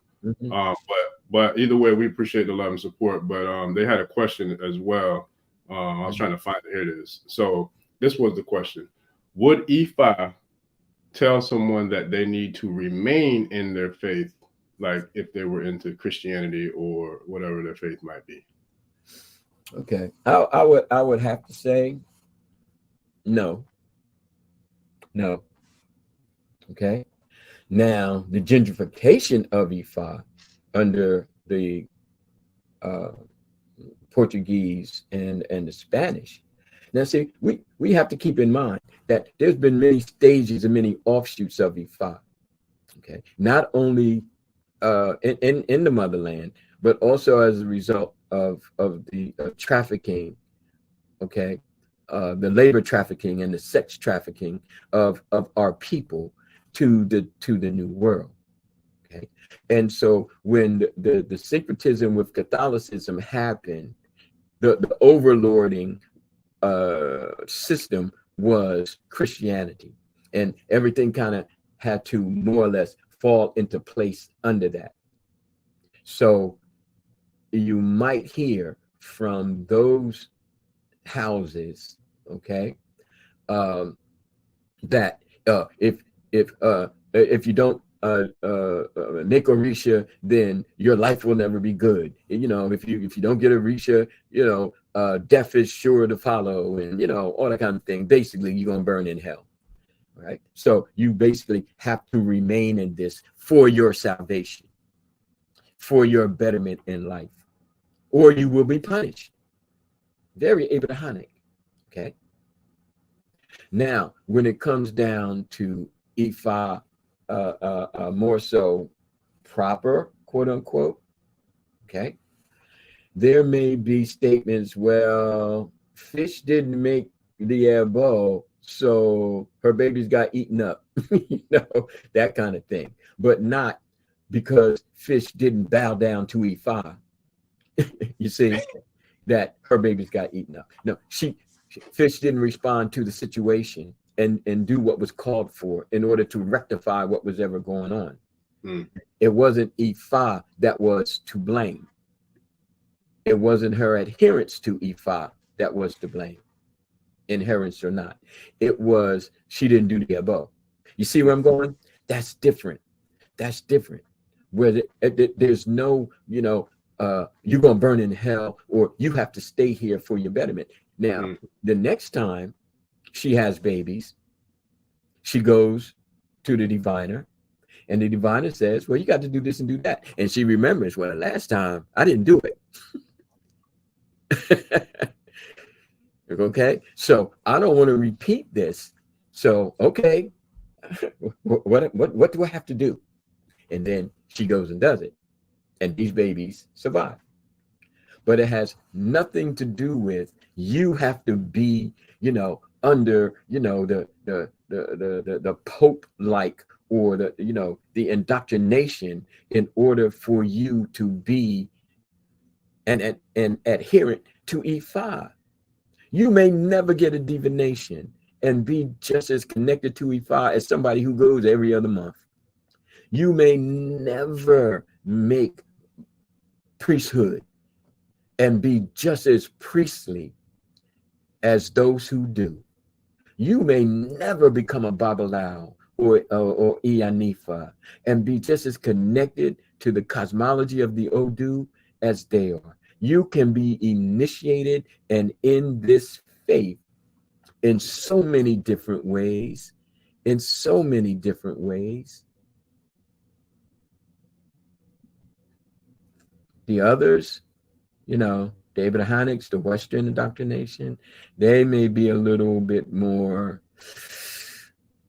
But either way, we appreciate the love and support. But they had a question as well. I was trying to find it. Here it is. So this was the question: would Ifa tell someone that they need to remain in their faith, like if they were into Christianity or whatever their faith might be? Okay, I would have to say no. Okay, now the gentrification of Ifa under the Portuguese and the Spanish. Now, see, we have to keep in mind that there's been many stages and many offshoots of Ifa. Okay, not only in the motherland, but also as a result of the trafficking. Okay, the labor trafficking and the sex trafficking of our people to the New World. Okay, and so when the syncretism with Catholicism happened, the overlording system was Christianity, and everything kind of had to more or less fall into place under that. So you might hear from those houses, okay, that if you don't make Orisha, then your life will never be good. You know, if you don't get Orisha, you know, death is sure to follow, and you know, all that kind of thing. Basically, you're gonna burn in hell. Right? So you basically have to remain in this for your salvation, for your betterment in life, or you will be punished. Very Abrahamic. Okay. Now, when it comes down to Ifa, more so proper, quote unquote, okay, there may be statements, well, fish didn't make the ebo, so her babies got eaten up, you know, that kind of thing, but not because fish didn't bow down to Ifa. You see, that her babies got eaten up. No, fish didn't respond to the situation and do what was called for in order to rectify what was ever going on. It wasn't Ifa that was to blame. It wasn't her adherence to Ifa that was to blame, inherence or not. It was she didn't do the above. You see where I'm going? That's different. That's different. Where there's no, you know, you're gonna burn in hell, or you have to stay here for your betterment. Now, the next time she has babies, she goes to the diviner, and the diviner says, well, you got to do this and do that. And she remembers, well, last time I didn't do it. Okay, so I don't want to repeat this. So, okay, what do I have to do? And then she goes and does it. And these babies survive. But it has nothing to do with you have to be, you know, under, you know, the Pope like, or the, you know, the indoctrination in order for you to be an adherent to Ifa. You may never get a divination and be just as connected to Ifa as somebody who goes every other month. You may never make priesthood and be just as priestly as those who do. You may never become a Babalao or Ianifa and be just as connected to the cosmology of the Odu as they are. You can be initiated and in this faith in so many different ways, in so many different ways. The others, you know, the Abrahamics, the Western indoctrination, they may be a little bit more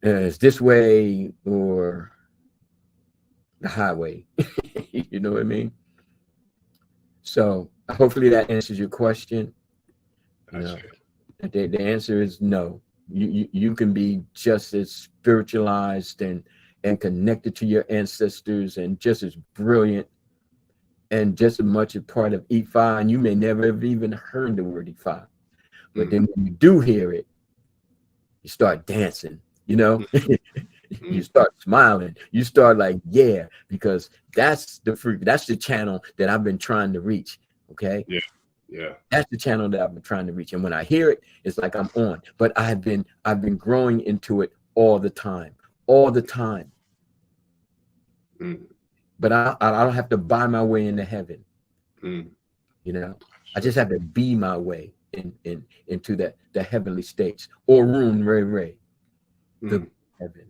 it's this way or the highway. You know what I mean? So hopefully that answers your question. You know, the answer is no. You can be just as spiritualized and connected to your ancestors and just as brilliant and just as much a part of Ifa, and you may never have even heard the word Ifa. But then when you do hear it, you start dancing, you know, you start smiling, you start like, yeah, because that's the channel that I've been trying to reach. Okay. Yeah. That's the channel that I've been trying to reach. And when I hear it, it's like I'm on. But I've been growing into it all the time. But I don't have to buy my way into heaven. You know, I just have to be my way into the heavenly states. Orun Ray. The heaven.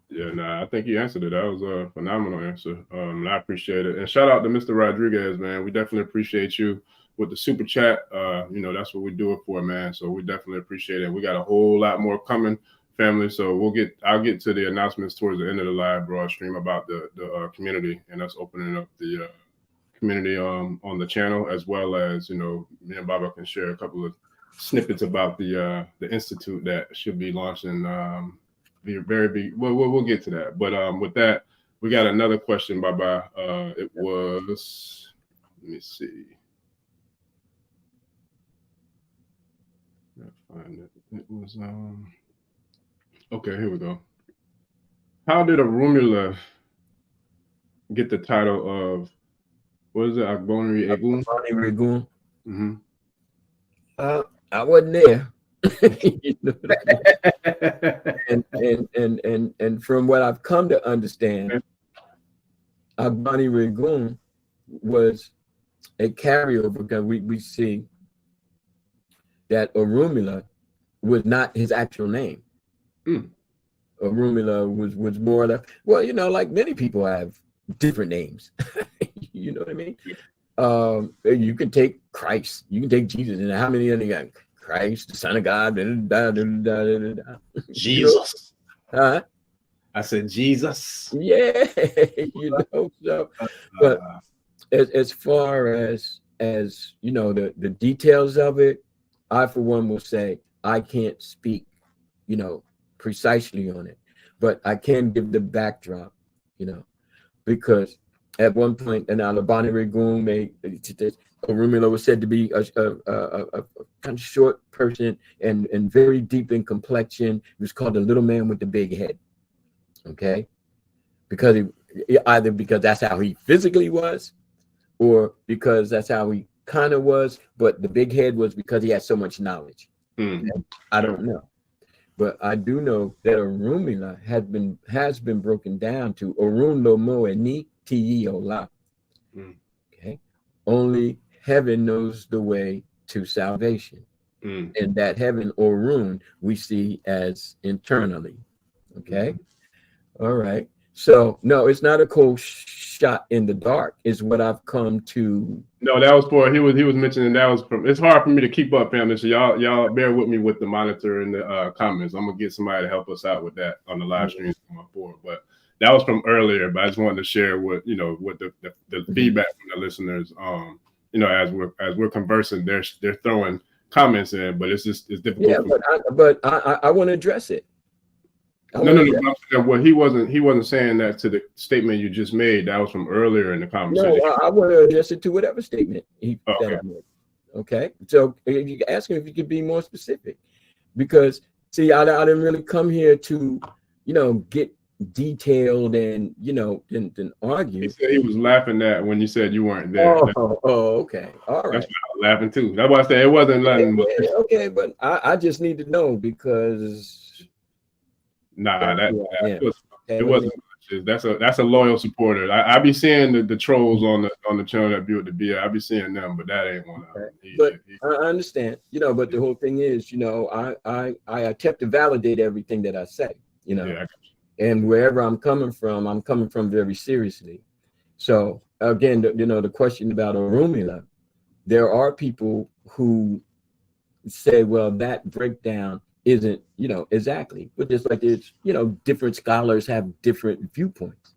Yeah, nah, I think you answered it. That was a phenomenal answer. And I appreciate it. And shout out to Mr. Rodriguez, man. We definitely appreciate you with the super chat. You know, that's what we do it for, man. So we definitely appreciate it. We got a whole lot more coming, family. So I'll get to the announcements towards the end of the live broad stream about the community and us opening up the community on the channel, as well as, you know, me and Baba can share a couple of snippets about the institute that should be launching very big. We'll get to that. But with that, we got another question, Baba. It was Let me see. I'll find it. It was okay, here we go. How did Orunmila get the title of, what is it, Agbonri Egun? Agbonri Regun. Mm-hmm. I wasn't there. You know what I mean? And from what I've come to understand, Agbonri Regun was a carryover, because we see that Orunmila was not his actual name. Orunmila was more or less, well, you know, like many people have different names. You know what I mean? You can take Christ, you can take Jesus, and how many of them got Christ, the Son of God, Jesus. You know? Huh? I said Jesus. Yeah, you know. So, but as far as you know, the details of it, I for one will say I can't speak, you know, precisely on it, but I can give the backdrop, you know, because at one point, and Agbonri Regun, Orunmila was said to be a kind of short person and very deep in complexion. He was called the little man with the big head. Okay, because either because that's how he physically was, or because that's how he kind of was, but the big head was because he had so much knowledge. I don't know, but I do know that Orunmila has been broken down to Orun lo mo ni ti ola. Okay, only heaven knows the way to salvation, and that heaven, Orun, we see as internally. Okay, all right. So no, it's not a cold shot in the dark, is what I've come to. No, that was for, he was mentioning that was from, it's hard for me to keep up, family. So y'all bear with me with the monitor and the comments. I'm gonna get somebody to help us out with that on the live stream going forward. But that was from earlier, but I just wanted to share what, you know, what the feedback from the listeners. You know, as we're conversing, they're throwing comments in, but it's difficult. Yeah, but I want to address it. No. Well, he wasn't saying that to the statement you just made. That was from earlier in the conversation. No, I want to address it to whatever statement he said. Okay, so you ask him if you could be more specific, because see, I didn't really come here to, you know, get detailed and, you know, and argue. He said he was laughing at when you said you weren't there. Okay, all right. That's why I was laughing too. That's why I said it wasn't nothing. Yeah, okay, but I just need to know, because. Nah, it wasn't. That's a loyal supporter. I be seeing the trolls on the channel that built the beer. I be seeing them, but that ain't one of them. But I understand, you know. But the whole thing is, you know, I attempt to validate everything that I say, you know, and wherever I'm coming from very seriously. So again, you know, the question about Orunmila, there are people who say, well, that breakdown isn't, you know, exactly, but just like it's, you know, different scholars have different viewpoints.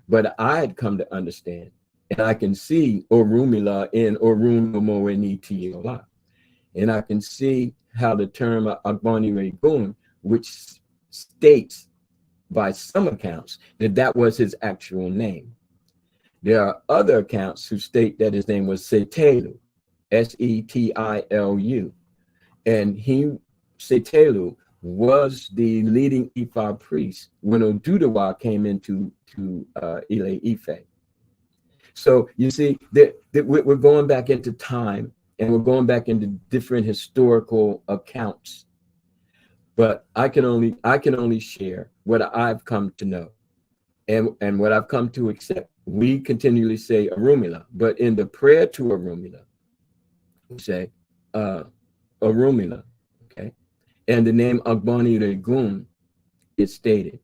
But I had come to understand, and I can see Orunmila in Orun lo mo ni ti ola, and I can see how the term Agbonri Regun, which states by some accounts that was his actual name. There are other accounts who state that his name was Setilu, Setilu, and Setilu was the leading Ifa priest when Oduduwa came into Ile Ife. So you see that we're going back into time, and we're going back into different historical accounts. But I can only share what I've come to know, and what I've come to accept. We continually say Orunmila, but in the prayer to Orunmila, we say Orunmila, okay? And the name Agbonri Regun is stated.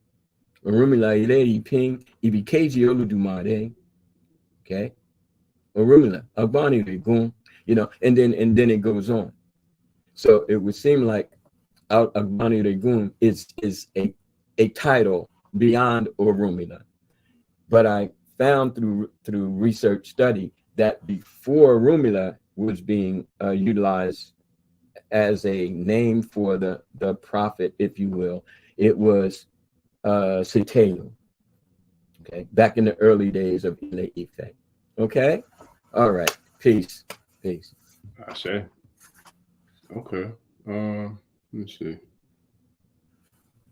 Orunmila ile ipin ibikeji oludumare, okay? Orunmila Agbonri Regun, you know, and then it goes on. So it would seem like Agbonri Regun is a title beyond Orunmila. But I found through research study that before Orunmila was being utilized as a name for the prophet, if you will, it was Setilu. Okay, back in the early days of Ile Ife. Okay, all right. Peace. Peace. I say. Okay. Let me see.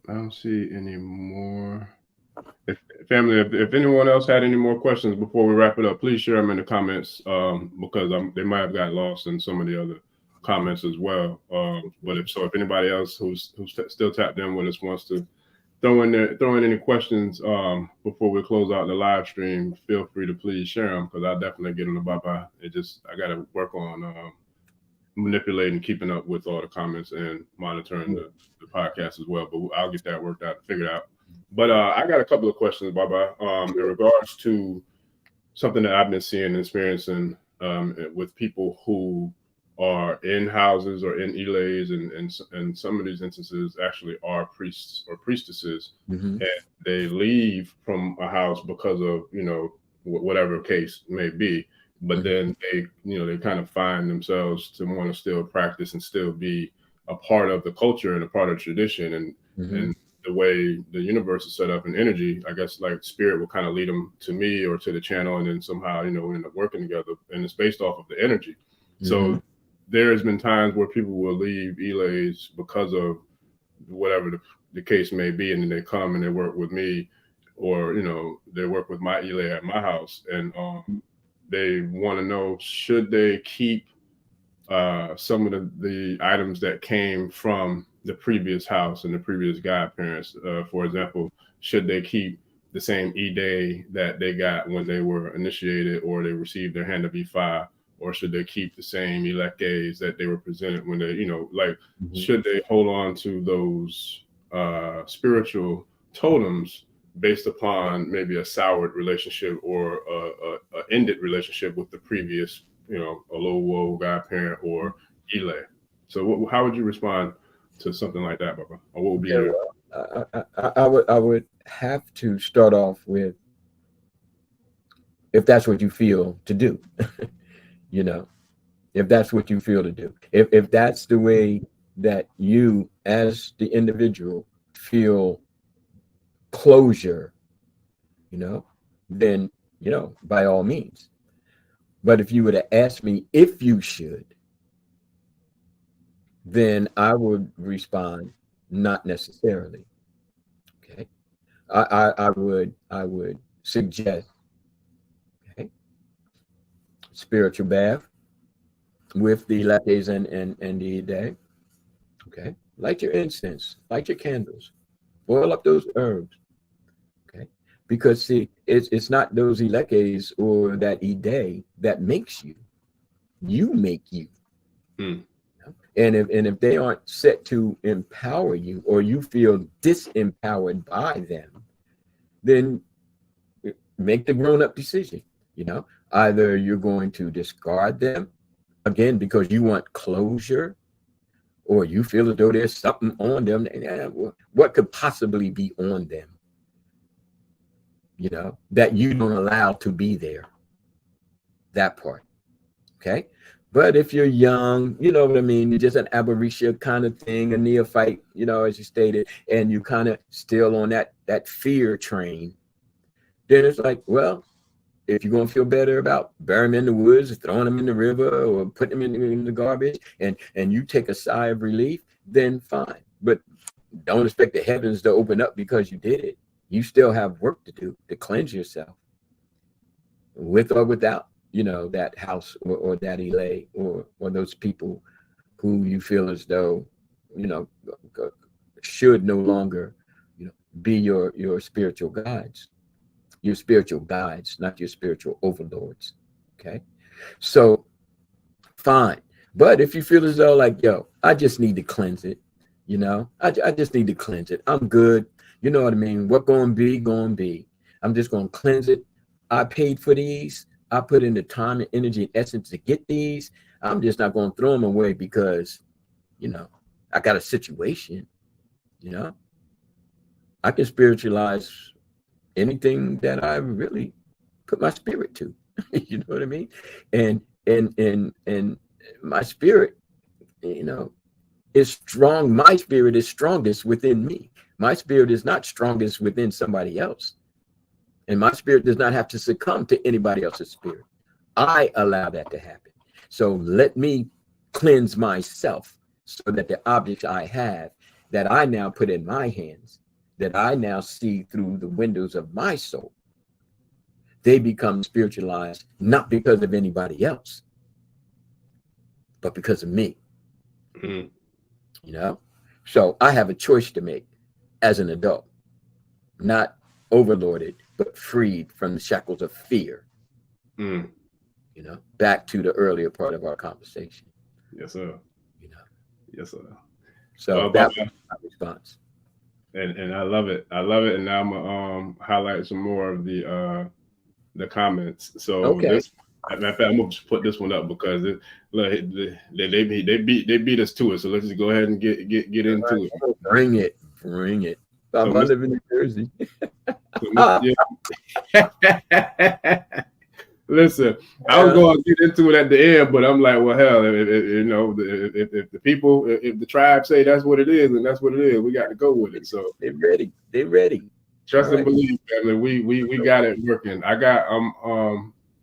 I don't see any more. Family, if anyone else had any more questions before we wrap it up, please share them in the comments, because they might have got lost in some of the other comments as well. But if anybody else who's still tapped in with us wants to throw in any questions before we close out the live stream, feel free to please share them, because I definitely get on the bye-bye. I got to work on manipulating, keeping up with all the comments and monitoring the podcast as well. But I'll get that worked out, figured out. But I got a couple of questions, Baba, in regards to something that I've been seeing and experiencing with people who are in houses or in ilays, and some of these instances actually are priests or priestesses, and they leave from a house because of, whatever case may be. But then they kind of find themselves to want to still practice and still be a part of the culture and a part of tradition, and the way the universe is set up in energy, I guess like spirit will kind of lead them to me or to the channel, and then somehow, we end up working together, and it's based off of the energy. So there's been times where people will leave Elays because of whatever the case may be, and then they come and they work with me, or, they work with my Elay at my house, and they want to know, should they keep some of the items that came from the previous house and the previous godparents. For example, should they keep the same E-Day that they got when they were initiated or they received their hand of Ifa, or should they keep the same Ilekes that they were presented when they, should they hold on to those spiritual totems based upon maybe a soured relationship or a ended relationship with the previous, Olowo godparent or Ile? So how would you respond to something like that, Baba? Or what would be your... I would have to start off with, if that's what you feel to do, if that's what you feel to do, if that's the way that you as the individual feel closure, then, by all means. But if you were to ask me if you should, then I would respond, not necessarily. Okay. I would suggest, okay, spiritual bath with the lattes and the day. Okay. Light your incense, light your candles, boil up those herbs. Okay. Because see, it's not those ilekes or that E-Day that makes you. You make you. And if they aren't set to empower you, or you feel disempowered by them, then make the grown-up decision. Either you're going to discard them again because you want closure, or you feel as though there's something on them. What could possibly be on them? That you don't allow to be there. That part. Okay. But if you're young, you know what I mean, you're just an aberration kind of thing, a neophyte, as you stated, and you kind of still on that fear train, then it's like, well, if you're going to feel better about burying them in the woods, throwing them in the river, or putting them in the garbage, and you take a sigh of relief, then fine. But don't expect the heavens to open up because you did it. You still have work to do to cleanse yourself, with or without, that house or that Elay or those people who you feel as though, should no longer, be your spiritual guides. Your spiritual guides, not your spiritual overlords. Okay. So fine. But if you feel as though like, I just need to cleanse it, I just need to cleanse it. I'm good. You know what I mean? What going to be. I'm just going to cleanse it. I paid for these. I put in the time and energy and essence to get these. I'm just not going to throw them away because, I got a situation, I can spiritualize anything that I really put my spirit to. You know what I mean? And my spirit, is strong. My spirit is strongest within me. My spirit is not strongest within somebody else. And my spirit does not have to succumb to anybody else's spirit. I allow that to happen. So let me cleanse myself so that the objects I have that I now put in my hands, that I now see through the windows of my soul, they become spiritualized, not because of anybody else, but because of me. Mm. You know? So I have a choice to make as an adult, not overlorded, but freed from the shackles of fear. Mm. You know, back to the earlier part of our conversation. Yes, sir. You know, Yes, sir. so that was my response. And I love it. I love it. And now I'm gonna highlight some more of the comments. So Okay. this, matter of fact, I'm gonna just put this one up because they beat us to it. So let's just go ahead and get into it. Bring it. Baba, I live in New Jersey. Listen, I was going to get into it at the end, but I'm like, well, hell, if the people, if the tribe say that's what it is, and that's what it is, we got to go with it. So they're ready. They're ready. Trust and believe, family. We got it working. I got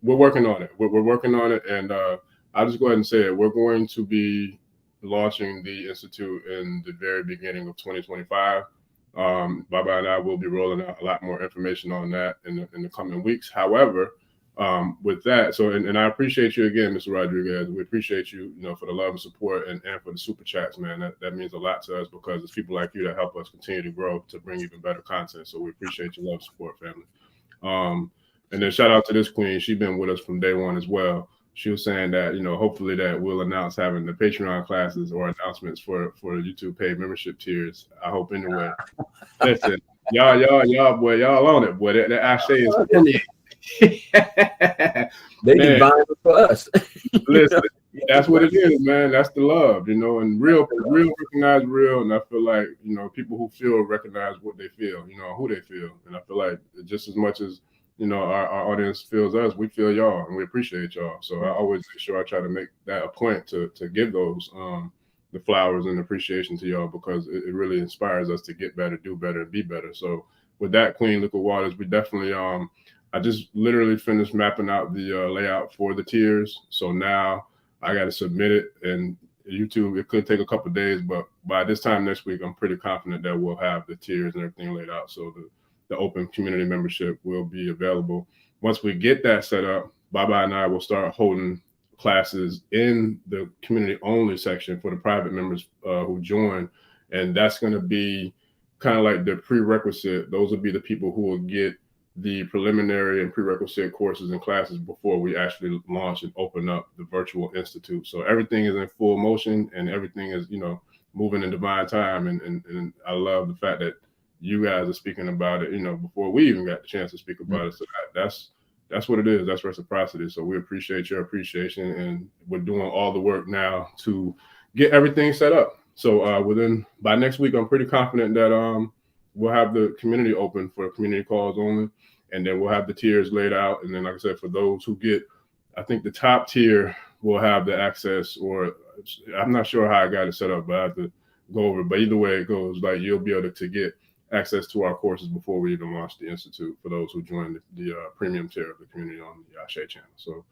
we're working on it. We're working on it, and I'll just go ahead and say it. We're going to be launching the institute in the very beginning of 2025. Baba and I will be rolling out a lot more information on that in the coming weeks. However, with that, so and I appreciate you again, Mr. Rodriguez. We appreciate you, for the love and support and for the super chats, man. That means a lot to us because it's people like you that help us continue to grow to bring even better content. So we appreciate your love and support, family. And then shout out to this queen. She's been with us from day one as well. She was saying that, hopefully that we'll announce having the Patreon classes or announcements for the YouTube paid membership tiers. I hope anyway. Listen, y'all, boy, y'all on it, boy. That Ashe is permeating. They divine for us. Listen, that's what it is, man. That's the love, and real recognize real. And I feel like, people who feel recognize what they feel, who they feel. And I feel like just as much as, our audience feels us, we feel y'all and we appreciate y'all. So I always make sure I try to make that a point to give those the flowers and appreciation to y'all because it really inspires us to get better, do better, and be better. So with that, Queen Liquid Waters, we definitely I just literally finished mapping out the layout for the tiers. So now I got to submit it and YouTube. It could take a couple of days, but by this time next week, I'm pretty confident that we'll have the tiers and everything laid out. So the open community membership will be available. Once we get that set up, Baba and I will start holding classes in the community only section for the private members who join. And that's going to be kind of like the prerequisite. Those will be the people who will get the preliminary and prerequisite courses and classes before we actually launch and open up the virtual institute. So everything is in full motion and everything is, moving in divine time. And I love the fact that you guys are speaking about it, before we even got the chance to speak about it. So that's what it is. That's reciprocity. So we appreciate your appreciation and we're doing all the work now to get everything set up. So by next week, I'm pretty confident that we'll have the community open for community calls only. And then we'll have the tiers laid out. And then, like I said, for those who get, I think the top tier will have the access, or I'm not sure how I got it set up, but I have to go over it. But either way it goes, like you'll be able to get access to our courses before we even launch the Institute for those who join the premium tier of the community on the Ashe channel. So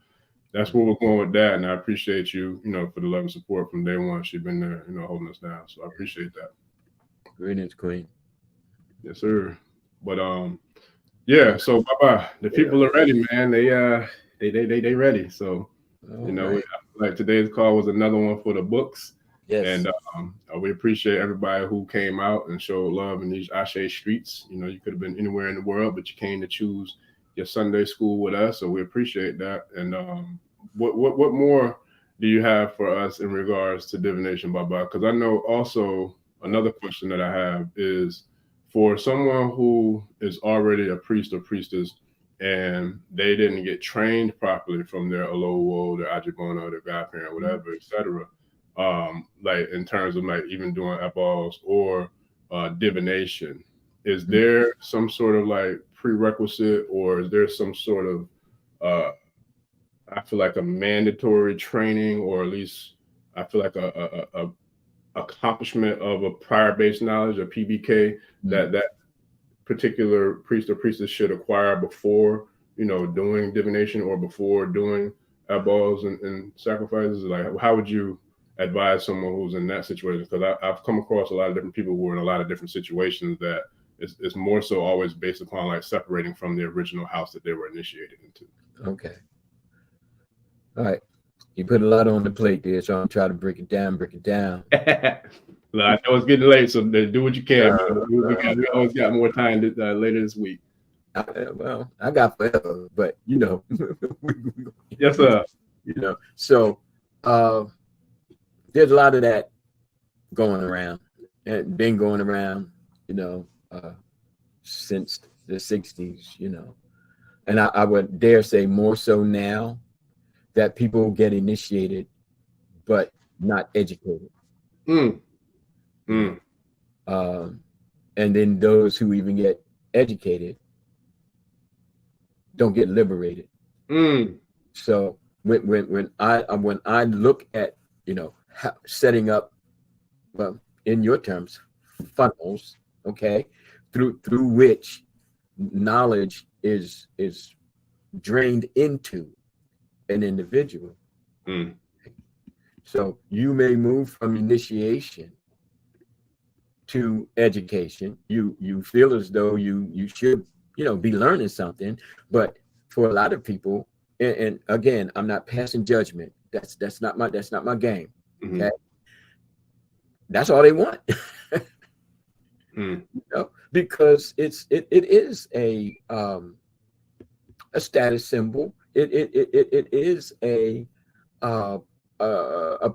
that's where we're going with that. And I appreciate you, for the love and support from day one. She's been there, holding us down. So I appreciate that. Greetings, Queen. Yes, sir. But yeah, so Baba, the people are ready, man. They ready. So right. Like today's call was another one for the books. Yes. And we appreciate everybody who came out and showed love in these Ashe streets. You could have been anywhere in the world, but you came to choose your Sunday school with us. So we appreciate that. And what more do you have for us in regards to divination, Baba? Because I know also another question that I have is for someone who is already a priest or priestess and they didn't get trained properly from their Olowo, their Ajibona, their godparent, whatever, etc. Like in terms of like even doing eyeballs or divination, is there some sort of like prerequisite or is there some sort of I feel like a mandatory training or at least I feel like a accomplishment of a prior base knowledge, a PBK, that particular priest or priestess should acquire before doing divination or before doing eyeballs and sacrifices? Like, how would you advise someone who's in that situation? Because I've come across a lot of different people who are in a lot of different situations that it's more so always based upon like separating from the original house that they were initiated into. Okay. All right. You put a lot on the plate there, so I'm trying to break it down. Well, I know it's getting late, so do what you can. We always got more time later this week. Well, I got forever, but you know. Yes, sir. You know, so there's a lot of that going around, and been going around, you know, since the 60s, you know. And I would dare say more so now that people get initiated, but not educated. And then those who even get educated don't get liberated. So when I look at, you know, setting up, well, in your terms, funnels, okay, through which knowledge is drained into an individual. So you may move from initiation to education. You feel as though you should, you know, be learning something, but for a lot of people, and again, I'm not passing judgment. That's not my game. Okay, that's all they want. You know, because it is a status symbol. It is a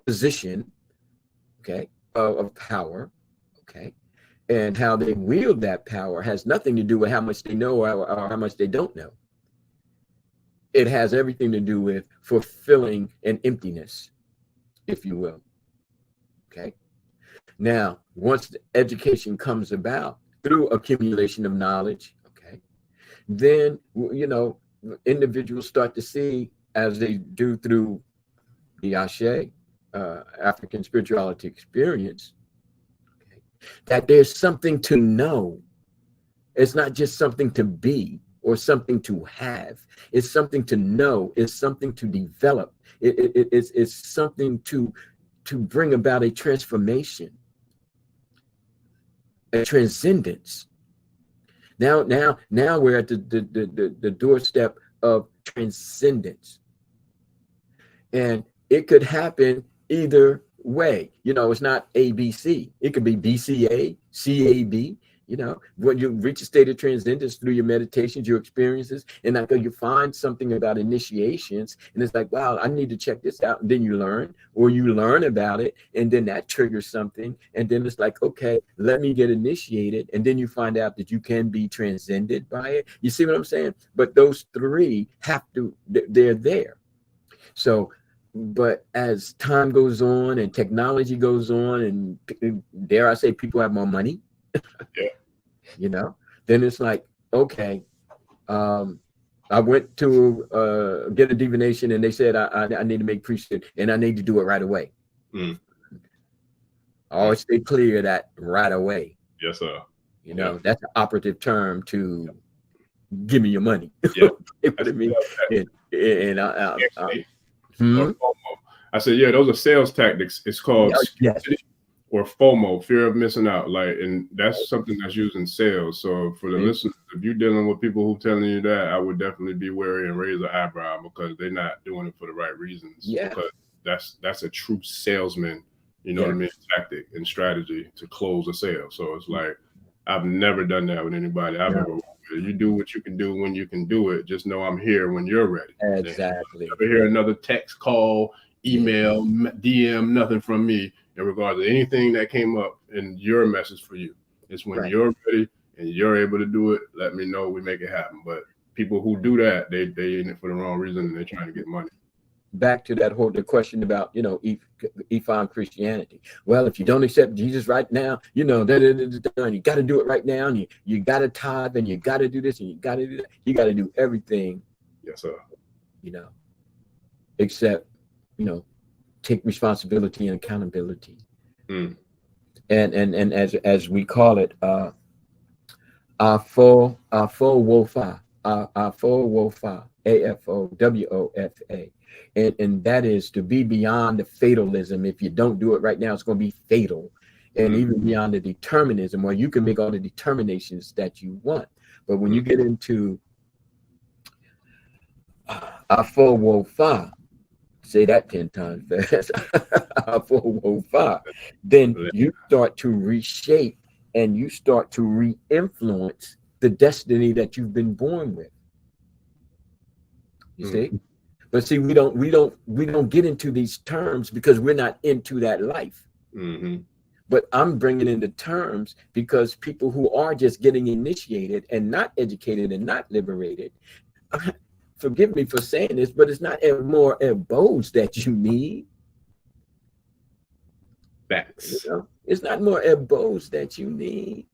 position, okay, of power, okay, and how they wield that power has nothing to do with how much they know or how much they don't know. It has everything to do with fulfilling an emptiness, if you will. Okay. Now, once the education comes about through accumulation of knowledge, okay, then, you know, individuals start to see, as they do through the Ashe, African spirituality experience, okay, that there's something to know. It's not just something to be or something to have. It's something to know. It's something to develop. It's something to bring about a transformation, a transcendence. Now we're at the doorstep of transcendence, and it could happen either way. You know, it's not ABC. It could be BCA, CAB. You know, when you reach a state of transcendence through your meditations, your experiences, and like you find something about initiations, and it's like, wow, I need to check this out. And then you learn, or you learn about it, and then that triggers something. And then it's like, okay, let me get initiated. And then you find out that you can be transcended by it. You see what I'm saying? But those three have to, they're there. So, but as time goes on and technology goes on, and dare I say, people have more money. Yeah. You know, then it's like, okay, I went to get a divination, and they said I need to make priesthood, and I need to do it right away. I always stay clear of that right away. Yes, sir. You know, that's an operative term to give me your money. Yeah. What I mean, I said, yeah, those are sales tactics. It's called or FOMO, fear of missing out. Like, and that's something that's used in sales. So for the listeners, if you're dealing with people who telling you that, I would definitely be wary and raise an eyebrow, because they're not doing it for the right reasons. Yeah. Because that's a true salesman, you know what I mean, tactic and strategy to close a sale. So it's like, I've never done that with anybody I've ever worked with. You do what you can do when you can do it. Just know I'm here when you're ready. Exactly. Never hear another text, call, email, DM, nothing from me in regards to anything that came up in your message for you. It's when you're ready and you're able to do it, let me know, we make it happen. But people who do that, they in it for the wrong reason, and they're trying to get money. Back to that the question about, you know, Ifa Christianity. Well, if you don't accept Jesus right now, you know, you got to do it right now, and you got to tithe, and you got to do this, and you got to do that. You got to do everything. Yes, sir. You know, except, you know, take responsibility and accountability. And as we call it, our full wofa, Afowofa, AFOWOFA. And that is to be beyond the fatalism. If you don't do it right now, it's going to be fatal. And even beyond the determinism, where you can make all the determinations that you want. But when you get into Afowofa, say that 10 times fast, Afowofa, then you start to reshape and you start to re-influence the destiny that you've been born with. You see? But see, we don't get into these terms because we're not into that life. But I'm bringing into terms because people who are just getting initiated and not educated and not liberated, forgive me for saying this, but it's not more abodes that you need. Facts. You know? It's not more abodes that you need.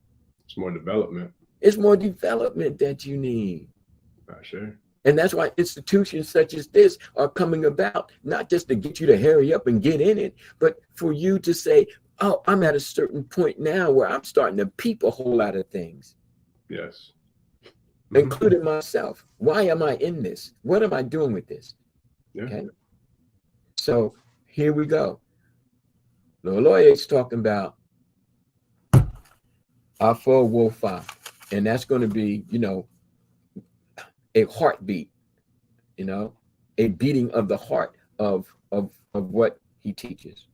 It's more development. It's more development that you need. Sure. And that's why institutions such as this are coming about, not just to get you to hurry up and get in it, but for you to say, oh, I'm at a certain point now where I'm starting to peep a whole lot of things. Yes. Including myself. Why am I in this? What am I doing with this? Yeah. Okay. So here we go. The Oloye is talking about Afowofa, and that's going to be, you know, a heartbeat, you know, a beating of the heart of what he teaches.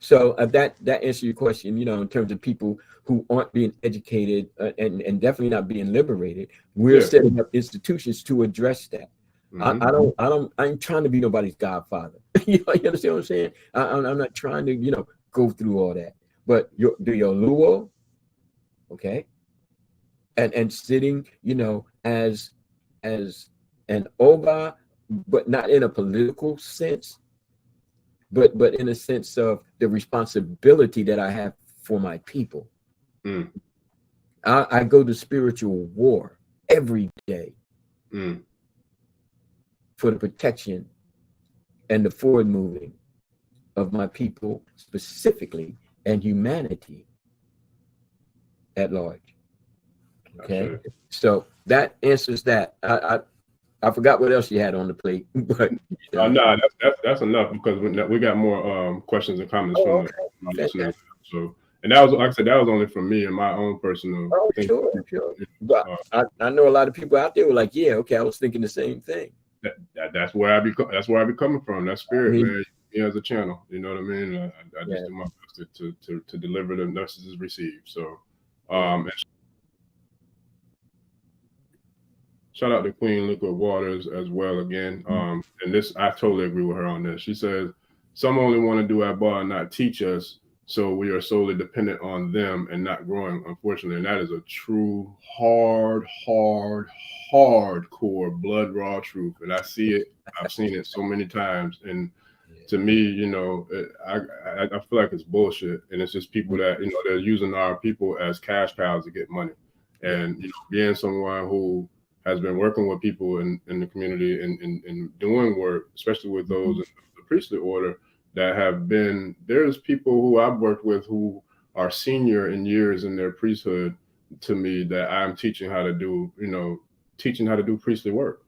So that answers your question, you know, in terms of people who aren't being educated and definitely not being liberated. We're setting up institutions to address that. I ain't trying to be nobody's godfather. You understand what I'm saying? I'm not trying to, you know, go through all that. But do your luo, okay, and sitting, you know, as an oba, but not in a political sense, but in a sense of the responsibility that I have for my people. I go to spiritual war every day for the protection and the forward moving of my people specifically, and humanity at large. Okay, so that answers that. I forgot what else you had on the plate, but no, that's enough because we got more questions and comments from my listeners. So, and that was, like I said, that was only from me and my own personal. Sure. But I know a lot of people out there were like, yeah, okay, I was thinking the same thing. That's where I be coming from. That spirit, man. Me as a channel, you know what I mean. I just do my best to deliver the messages received. So, and shout out to Queen Liquid Waters as well again. And this, I totally agree with her on this. She says some only want to do our bar and not teach us, so we are solely dependent on them and not growing, unfortunately. And that is a true hardcore blood raw truth. And I see it. I've seen it so many times. And to me, you know, I feel like it's bullshit. And it's just people that, you know, they're using our people as cash cows to get money. And, you know, being someone who has been working with people in the community and doing work, especially with those in the priestly order that have been, there's people who I've worked with who are senior in years in their priesthood to me that I'm teaching how to do, you know, teaching how to do priestly work.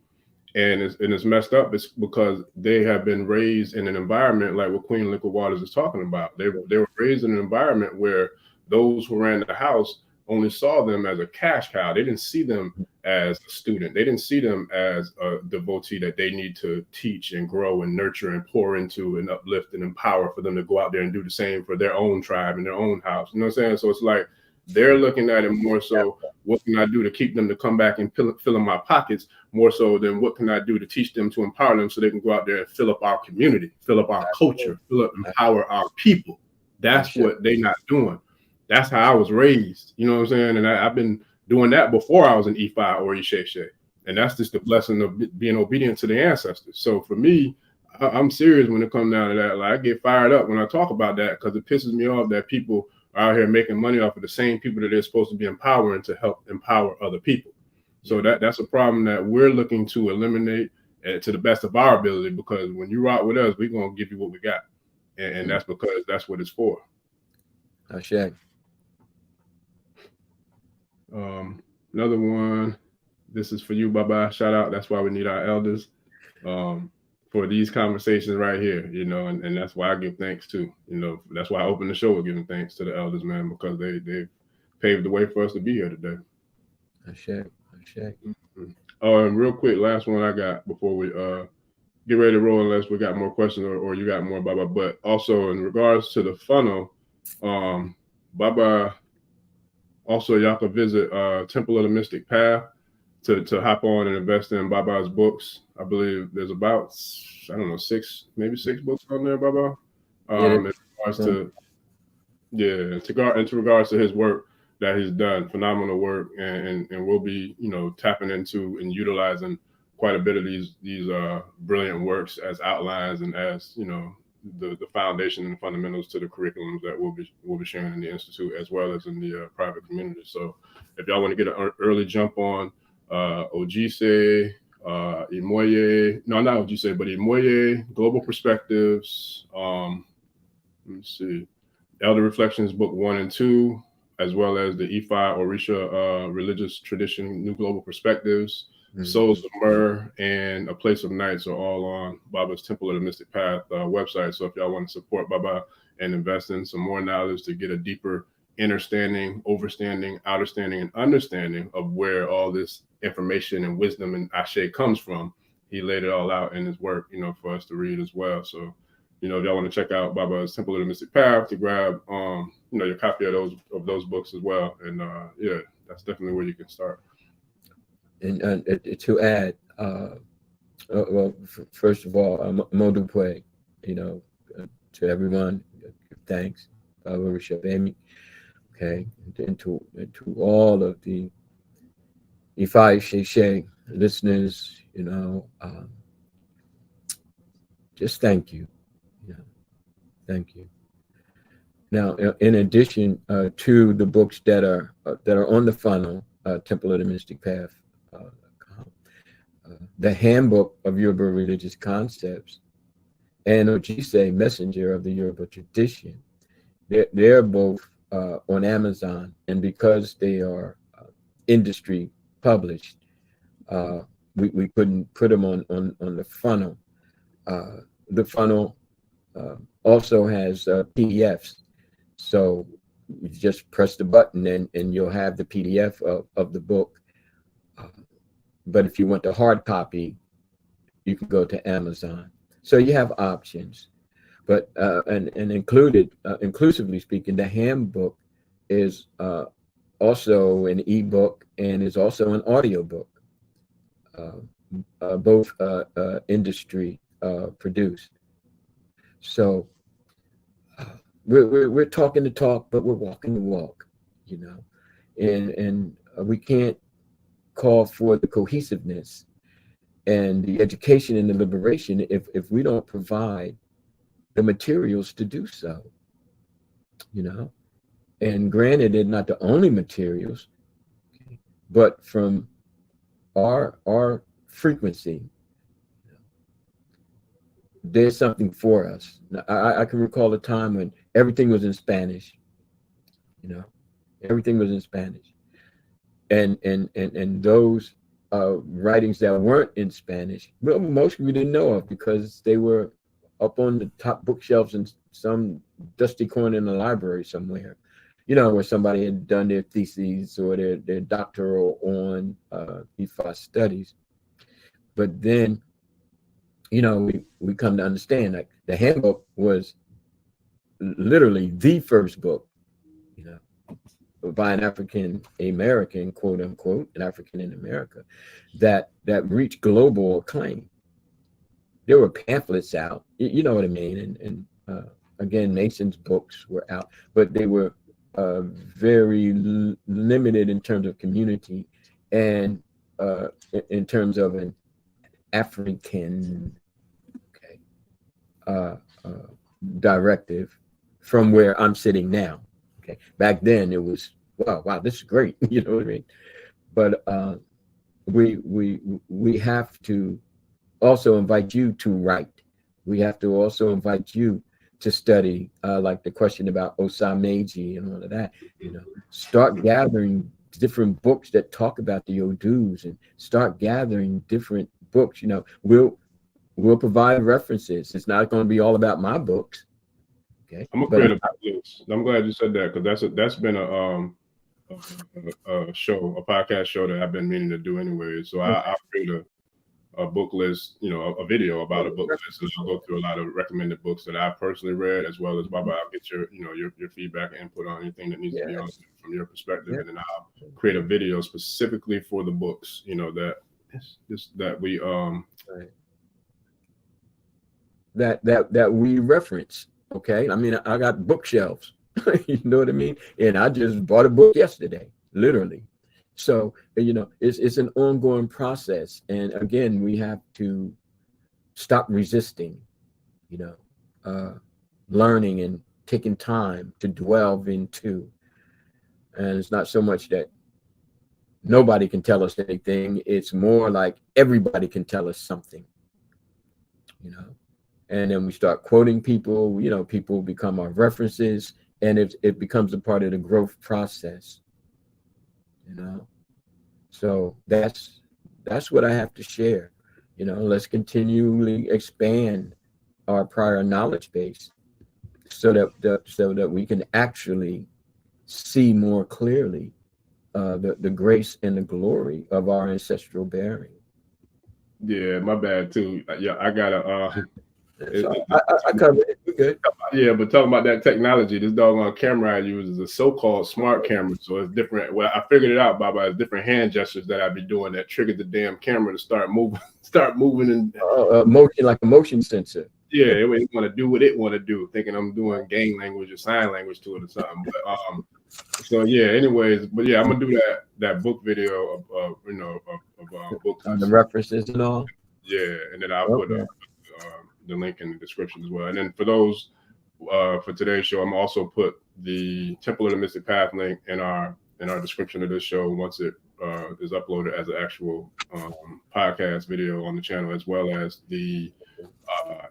And it's messed up. It's because they have been raised in an environment like what Queen Liquid Waters is talking about. They were raised in an environment where those who ran the house only saw them as a cash cow. They didn't see them as a student. They didn't see them as a devotee that they need to teach and grow and nurture and pour into and uplift and empower for them to go out there and do the same for their own tribe and their own house. You know what I'm saying? So it's like they're looking at it more so, what can I do to keep them to come back and fill in my pockets, more so than what can I do to teach them, to empower them so they can go out there and fill up our community, fill up our culture, empower our people. That's what they're not doing. That's how I was raised, you know what I'm saying? And I've been doing that before I was an Ifa or Isese. And that's just the blessing of being obedient to the ancestors. So for me, I'm serious when it comes down to that. Like, I get fired up when I talk about that because it pisses me off that people are out here making money off of the same people that they're supposed to be empowering to help empower other people. So that's a problem that we're looking to eliminate to the best of our ability, because when you rock with us, we're going to give you what we got. And that's because that's what it's for. Ashe. Another one. this is for you, Baba. Shout out. That's why we need our elders for these conversations right here, you know, and that's why I give thanks too. You know, that's why I opened the show with giving thanks to the elders, man, because they've paved the way for us to be here today. Ashe. Oh, and real quick, last one I got before we get ready to roll, unless we got more questions or you got more, Baba. But also in regards to the funnel, Baba, also y'all can visit Temple of the Mystic Path to hop on and invest in Baba's books. I believe there's about, I don't know, maybe six books on there, Baba. In regards to into regards to his work that he's done, phenomenal work, and we'll be, you know, tapping into and utilizing quite a bit of these brilliant works as outlines and as, you know, the foundation and the fundamentals to the curriculums that we'll be sharing in the institute as well as in the private community. So if y'all want to get an early jump on Isese, Imoye, no, not Isese, but Imoye, Global Perspectives, let me see, Elder Reflections Book 1 and 2, as well as the Ifa Orisha Religious Tradition, New Global Perspectives, Souls of Myrrh, and A Place of Nights are all on Baba's Temple of the Mystic Path website. So if y'all want to support Baba and invest in some more knowledge to get a deeper understanding, overstanding, outerstanding, and understanding of where all this information and wisdom and Ashe comes from, he laid it all out in his work, you know, for us to read as well. So, you know, if y'all want to check out Baba's Temple of the Mystic Path to grab, you know, your copy of those books as well. And yeah, that's definitely where you can start. And to add, well, first of all, Modupwe, you know, to everyone, thanks, Rishabemi, okay, and to all of the Ifa Sheshe listeners, you know, just thank you. Thank you. Now, in addition to the books that are on the funnel, Temple of the Mystic Path, the Handbook of Yoruba Religious Concepts, and Isese, Messenger of the Yoruba Tradition, they're both on Amazon, and because they are industry published, we couldn't put them on the funnel. The funnel also has PDFs, so you just press the button and you'll have the PDF of the book. But if you want the hard copy, you can go to Amazon. So you have options. But and inclusively speaking, the handbook is also an ebook and is also an audiobook, both industry produced. So we're talking the talk, but we're walking the walk, you know, and we can't call for the cohesiveness and the education and the liberation if we don't provide the materials to do so, you know. And granted, they're not the only materials, but from our frequency, there's something for us. Now, I can recall a time when everything was in Spanish, you know, everything was in Spanish. And those writings that weren't in Spanish, well, most we didn't know of because they were up on the top bookshelves in some dusty corner in the library somewhere, you know, where somebody had done their theses or their doctoral on Ifa studies. But then, you know, we come to understand that the handbook was literally the first book, you know, by an African American, quote unquote, an African in America, that reached global acclaim. There were pamphlets out, you know what I mean, and again, Mason's books were out, but they were very limited in terms of community and in terms of an African directive from where I'm sitting now. Okay, back then it was wow, this is great, you know what I mean. But we have to also invite you to write. We have to also invite you to study, like the question about Osameji and all of that. You know, start gathering different books that talk about the Odus, and start gathering different books. We'll provide references. It's not going to be all about my books. Okay. I'm gonna create a book list. I'm glad you said that, because that's been a podcast show that I've been meaning to do anyway. So I'll create a book list, a video about a book list, and I'll go through a lot of recommended books that I've personally read, as well as Baba, I'll get your feedback and input on anything that needs to be on from your perspective, and then I'll create a video specifically for the books, that we that we reference. Okay, I mean, I got bookshelves. You know what I mean? And I just bought a book yesterday, literally. So, it's an ongoing process. And again, we have to stop resisting, learning and taking time to dwell into. And it's not so much that nobody can tell us anything. It's more like everybody can tell us something, And then we start quoting people, people become our references, and it becomes a part of the growth process, So that's what I have to share. Let's continually expand our prior knowledge base so that we can actually see more clearly the grace and the glory of our ancestral bearing. Yeah, my bad too. Yeah, I gotta I covered it. We're good. Yeah, but talking about that technology, this doggone camera I use is a so-called smart camera, so it's different. Well, I figured it out by different hand gestures that I'd be doing that triggered the damn camera to start moving, and motion, like a motion sensor. Yeah, it want to do what it want to do, thinking I'm doing game language or sign language to it or something. But so yeah. Anyways, but yeah, I'm gonna do that book video of books, the references and all. Yeah, and then I'll put the link in the description as well. And then for those for today's show, I'm also put the Temple of the Mystic Path link in our description of this show once it is uploaded as an actual podcast video on the channel, as well as the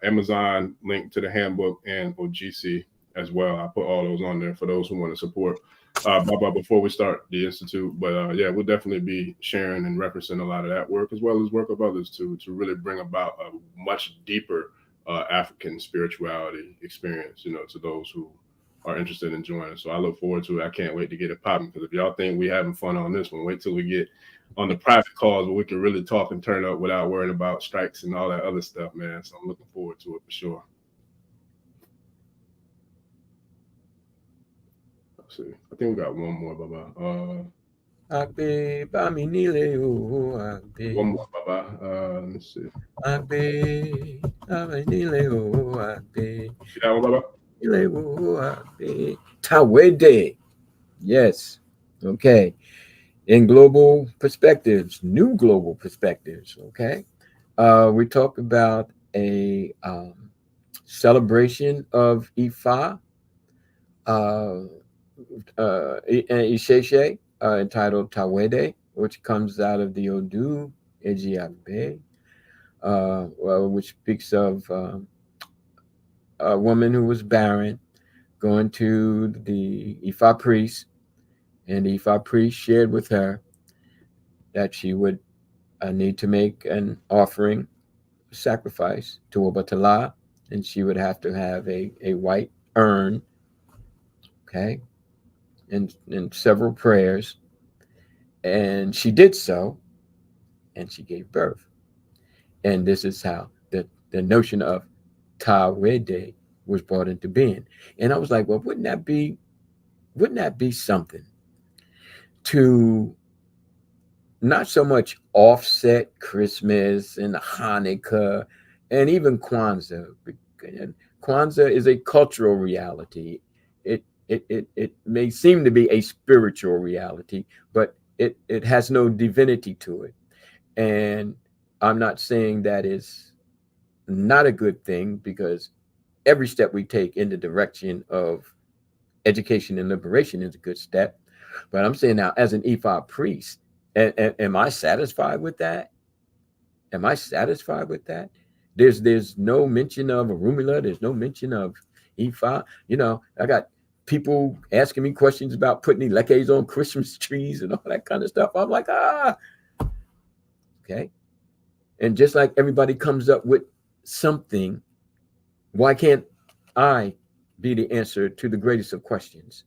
Amazon link to the handbook and OGC as well. I put all those on there for those who want to support Baba before we start the Institute. But yeah, we'll definitely be sharing and referencing a lot of that work, as well as work of others to really bring about a much deeper African spirituality experience, to those who are interested in joining. So I look forward to it. I can't wait to get it popping, because if y'all think we having fun on this one, wait till we get on the private calls where we can really talk and turn up without worrying about strikes and all that other stuff, man. So I'm looking forward to it for sure. Let's see. I think we got one more, Baba. One more, Baba. Let me see. See that one, Baba? Tawede. Yes. Okay. In global perspectives, new global perspectives. Okay. We talk about a celebration of Ifa and Isese, entitled Tawede, which comes out of the Odu Ejiabe, which speaks of a woman who was barren going to the Ifa priest, and the Ifa priest shared with her that she would need to make an offering, sacrifice to Obatala, and she would have to have a white urn, okay, and several prayers. And she did so, and she gave birth. And this is how the notion of Tawede was brought into being. And I was like, well, wouldn't that be something to not so much offset Christmas and Hanukkah and even Kwanzaa? Kwanzaa is a cultural reality. It may seem to be a spiritual reality, but it has no divinity to it. And I'm not saying that is not a good thing, because every step we take in the direction of education and liberation is a good step. But I'm saying now, as an Ifa priest, am I satisfied with that? Am I satisfied with that? There's no mention of Orunmila. There's no mention of Ifa. I got people asking me questions about putting elekes on Christmas trees and all that kind of stuff. I'm like, okay. And just like everybody comes up with something, why can't I be the answer to the greatest of questions?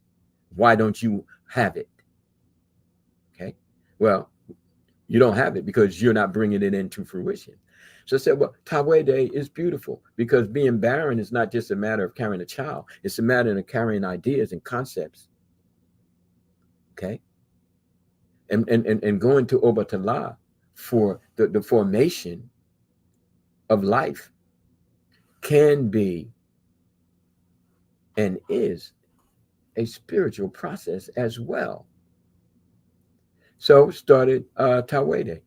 Why don't you have it? Okay. Well, you don't have it because you're not bringing it into fruition. So I said, well, Tawede is beautiful because being barren is not just a matter of carrying a child. It's a matter of carrying ideas and concepts. Okay. And going to Obatala for the formation of life can be and is a spiritual process as well. So started Tawede.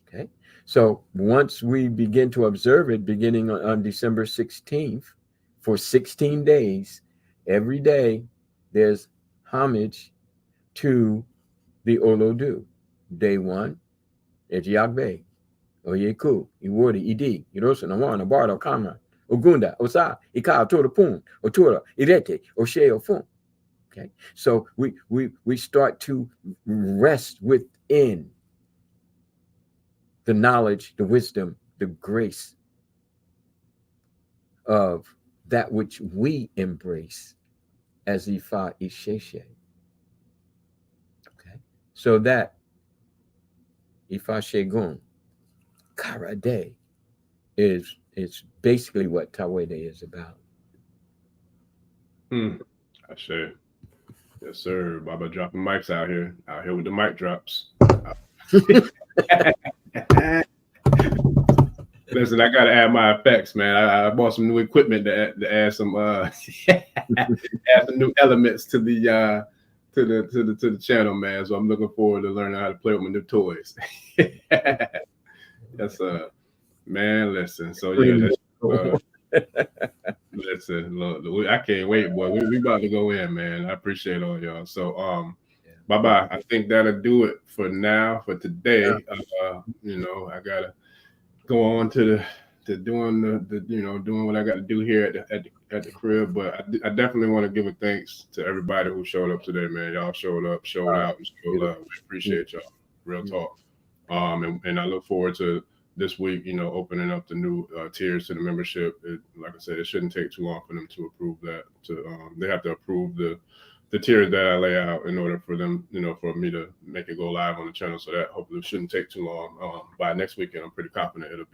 Okay. So once we begin to observe it, beginning on December 16th, for 16 days, every day, there's homage to the Olodu. Day 1, Ejiagbe, Oyeku, Iwori, Idi, Irosa, Nawana, Bardo, Kama, Ogunda, Osa, Ika, Tora Pun, Otura, Irete, Oshe, Ofun. Okay. So we start to rest within the knowledge, the wisdom, the grace of that which we embrace as Ifa Isese. Okay. So that Ifa Shegun Karade is basically what Tawede is about. I say, yes, sir. Baba dropping mics out here with the mic drops. Listen, I gotta add my effects, man. I bought some new equipment to add some add some new elements to the channel, man. So I'm looking forward to learning how to play with my new toys. Yes, man. Listen, so yeah, listen, look, I can't wait, boy. We about to go in, man. I appreciate all y'all. So bye-bye. I think that'll do it for now, for today. You know, I gotta go on to doing doing what I got to do here at the crib. But I definitely want to give a thanks to everybody who showed up today, man. Y'all showed up, showed out, and showed love. We appreciate y'all. Real talk. And I look forward to this week, you know, opening up the new tiers to the membership. Like I said, it shouldn't take too long for them to approve that. They have to approve the tiers that I lay out in order for them, you know, for me to make it go live on the channel. So that hopefully shouldn't take too long. By next weekend, I'm pretty confident it'll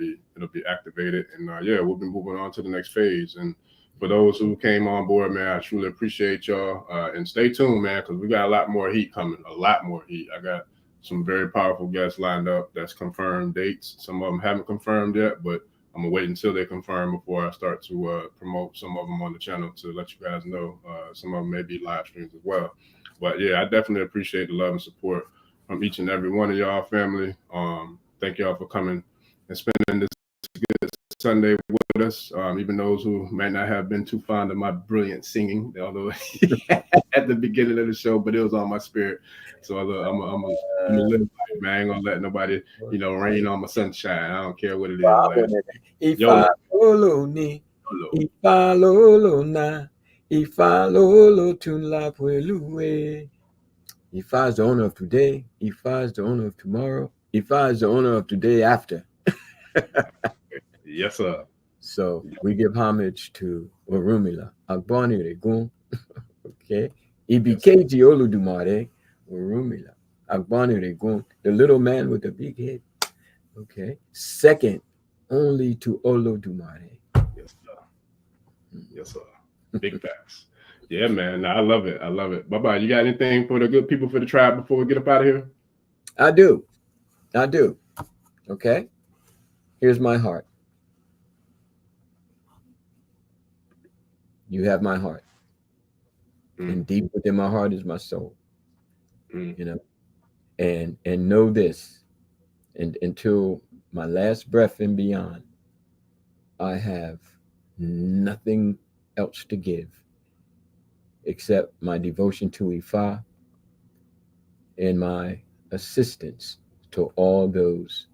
be activated. And yeah, we'll be moving on to the next phase. And for those who came on board, man, I truly appreciate y'all. And stay tuned, man, because we got a lot more heat coming. A lot more heat. I got some very powerful guests lined up that's confirmed dates. Some of them haven't confirmed yet, but I'm gonna wait until they confirm before I start to promote some of them on the channel to let you guys know. Some of them may be live streams as well. But yeah, I definitely appreciate the love and support from each and every one of y'all, family. Thank y'all for coming and spending this good Sunday with us. Even those who might not have been too fond of my brilliant singing, although at the beginning of the show, but it was on my spirit. So I'm a little man. I ain't gonna let nobody, you know, rain on my sunshine. I don't care what it is. Ifa lolo ni, Ifa lolo na, Ifa lolo tunla pwelue. Ifa is the owner of today. Ifa is the owner of tomorrow. Ifa is the owner of today after. Yes, sir. So we give homage to Orunmila, Agbani Regun. Okay. Ibikeji Oludumare, Orunmila, Agbani Regun, the little man with the big head. Okay. Second only to Olodumare. Yes, sir. Yes, sir. Big facts. Yeah, man. I love it. I love it. Bye-bye. You got anything for the good people for the tribe before we get up out of here? I do. Okay. Here's my heart. You have my heart. And deep within my heart is my soul. You know, and know this, and until my last breath and beyond, I have nothing else to give except my devotion to Ifa and my assistance to all those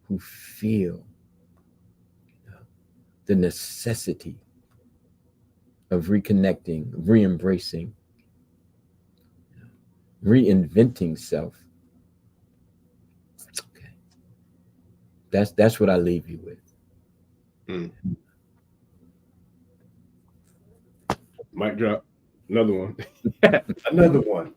who feel the necessity of reconnecting, re-embracing, reinventing self. Okay. That's what I leave you with. Mic drop. Another one. Another one.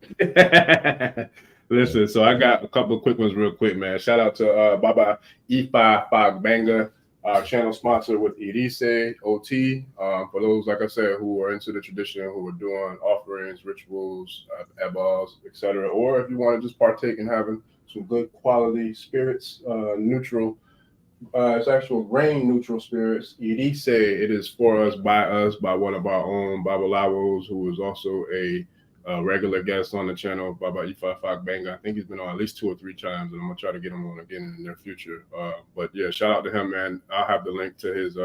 Listen, so I got a couple of quick ones real quick, man. Shout out to Baba Ifa Karade, our channel sponsor with Isese OT. For those, like I said, who are into the tradition, who are doing offerings, rituals, eballs, etc. Or if you want to just partake in having some good quality spirits, neutral, it's actual grain neutral spirits. Isese, it is for us, by one of our own Babalawos, who is also a regular guest on the channel, Baba Ifa Karade. I think he's been on at least 2 or 3 times, and I'm gonna try to get him on again in the near future. But yeah, shout out to him, man. I'll have the link to his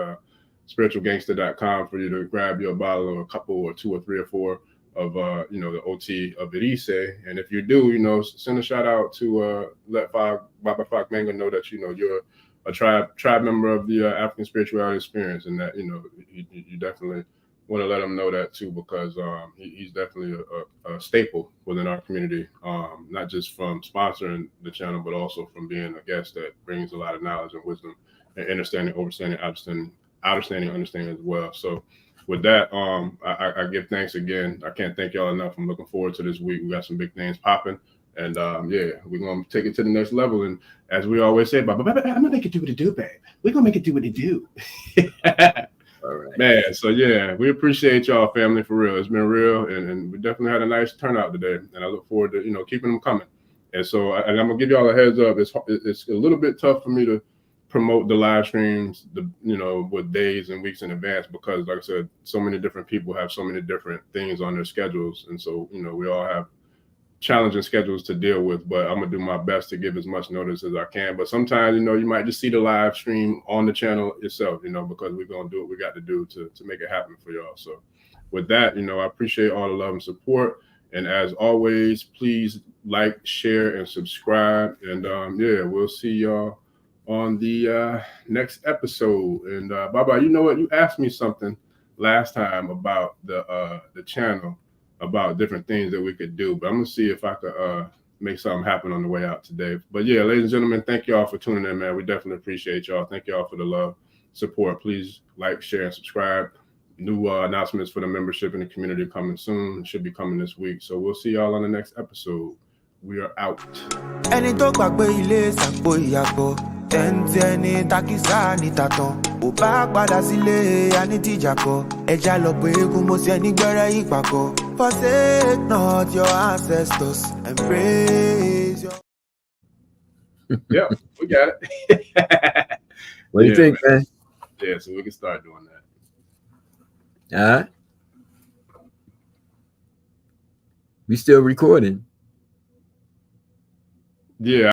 spiritualgangster.com for you to grab your bottle or a couple or 2 or 3 or 4 of the OT of Isese. And if you do, send a shout out to let Baba Ifa Karade know that you're a tribe member of the African spirituality experience, and that you definitely want to let him know that too, because he's definitely a staple within our community, not just from sponsoring the channel, but also from being a guest that brings a lot of knowledge and wisdom and understanding as well. So with that, I give thanks again. I can't thank y'all enough. I'm looking forward to this week. We got some big things popping. And we're gonna take it to the next level. And as we always say, I'm gonna make it do what it do, babe. We're gonna make it do what it do. All right, man. So yeah, we appreciate y'all, family, for real. It's been real, and we definitely had a nice turnout today. And I look forward to keeping them coming. And so, and I'm gonna give y'all a heads up. It's a little bit tough for me to promote the live streams, with days and weeks in advance, because, like I said, so many different people have so many different things on their schedules, and so we all have challenging schedules to deal with, but I'm gonna do my best to give as much notice as I can. But sometimes, you might just see the live stream on the channel itself, because we're gonna do what we got to do to make it happen for y'all. So with that, I appreciate all the love and support. And as always, please like, share, and subscribe. And we'll see y'all on the next episode. And Baba, you know what? You asked me something last time about the channel, about different things that we could do, but I'm gonna see if I could make something happen on the way out today. But yeah, ladies and gentlemen, thank y'all for tuning in, man. We definitely appreciate y'all. Thank y'all for the love, support. Please like, share, and subscribe. New announcements for the membership in the community coming soon. It should be coming this week. So we'll see y'all on the next episode. We are out. Tẹ́ntẹ́ni takisa ní tàtàn, ò bá padà sílé anítìjàkọ. Ẹja lọ pé eégún mo ṣe ní gbẹ́rẹ́ ìpàkọ́. Forsake not your ancestors and praise your. Yep, we got it. What do you think, man? Yeah, so we can start doing that. All right. We still recording. Yeah.